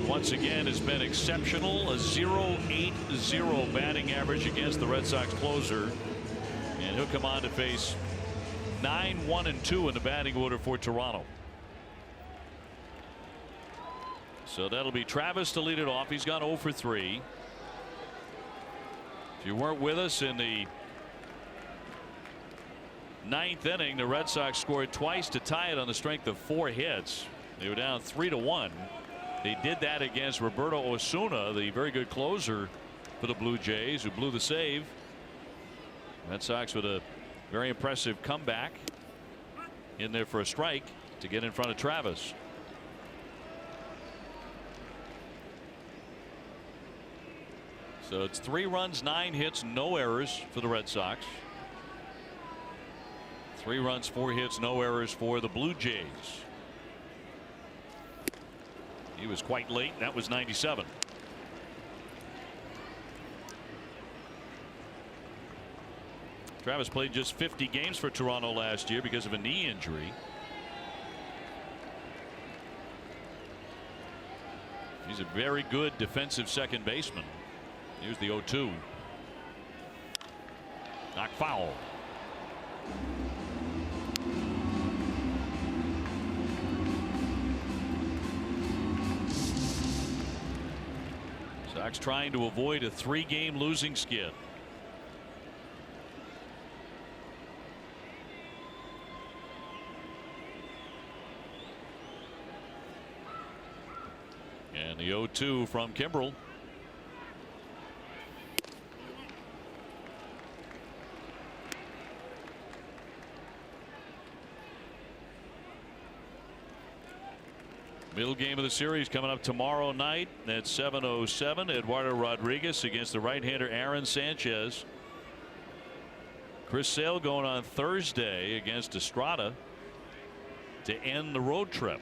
Once again has been exceptional. A .080 batting average against the Red Sox closer, and he'll come on to face 9-1-2 in the batting order for Toronto. So that'll be Travis to lead it off. He's gone 0 for 3. If you weren't with us in the 9th inning, the Red Sox scored twice to tie it on the strength of 4 hits. They were down 3-1. They did that against Roberto Osuna, the very good closer for the Blue Jays, who blew the save. Red Sox with a very impressive comeback in there for a strike to get in front of Travis. So it's 3 runs, 9 hits, no errors for the Red Sox. 3 runs, 4 hits, no errors for the Blue Jays. He was quite late. That was 97. Travis played just 50 games for Toronto last year because of a knee injury. He's a very good defensive second baseman. Here's the 0-2. Knocked foul. Sox trying to avoid a 3-game losing skid. And the 0-2 from Kimbrel. Middle game of the series coming up tomorrow night at 7:07. Eduardo Rodriguez against the right-hander Aaron Sanchez. Chris Sale going on Thursday against Estrada to end the road trip.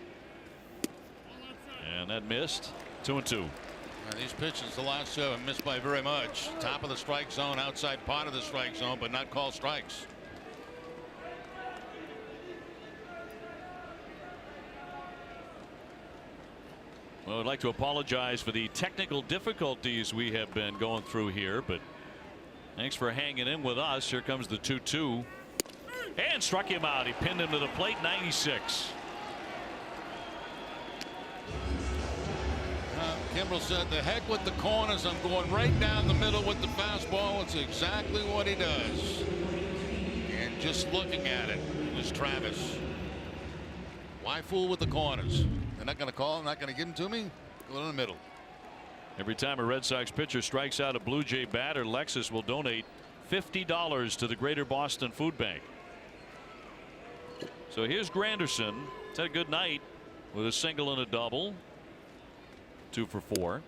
And that missed. 2-2. These pitches, the last 7 missed by very much. Top of the strike zone, outside part of the strike zone, but not called strikes. Well, I'd like to apologize for the technical difficulties we have been going through here, but thanks for hanging in with us. Here comes the 2-2 and struck him out. He pinned him to the plate. 96. Kimbrel said, "The heck with the corners. I'm going right down the middle with the fastball." It's exactly what he does. And just looking at it is Travis. Why fool with the corners? They're not going to call. Not going to give them to me. Go in the middle. Every time a Red Sox pitcher strikes out a Blue Jay batter, Lexus will donate $50 to the Greater Boston Food Bank. So here's Granderson. He's had a good night with a single and a double. 2 for 4.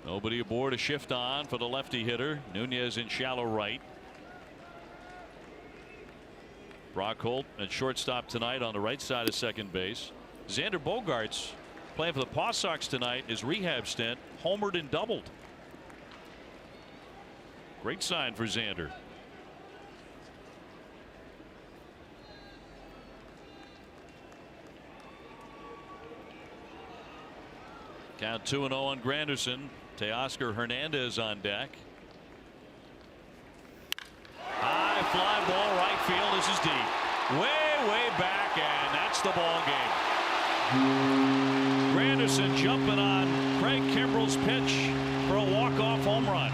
Nobody aboard. A shift on for the lefty hitter. Nunez in shallow right. Brock Holt at shortstop tonight on the right side of second base. Xander Bogaerts playing for the Paw Sox tonight. His rehab stint homered and doubled. Great sign for Xander. Count 2-0 on Granderson. Teoscar Hernandez on deck. High fly ball right field. This is deep. Way back, and that's the ball game. Granderson jumping on Craig Kimbrel's pitch for a walk-off home run.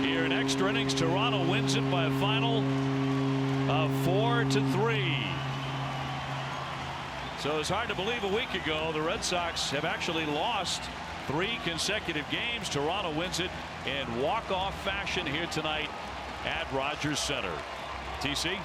Here in extra innings, Toronto wins it by a final of 4-3. So it's hard to believe a week ago the Red Sox have actually lost 3 consecutive games. Toronto wins it in walk-off fashion here tonight at Rogers Center. TC.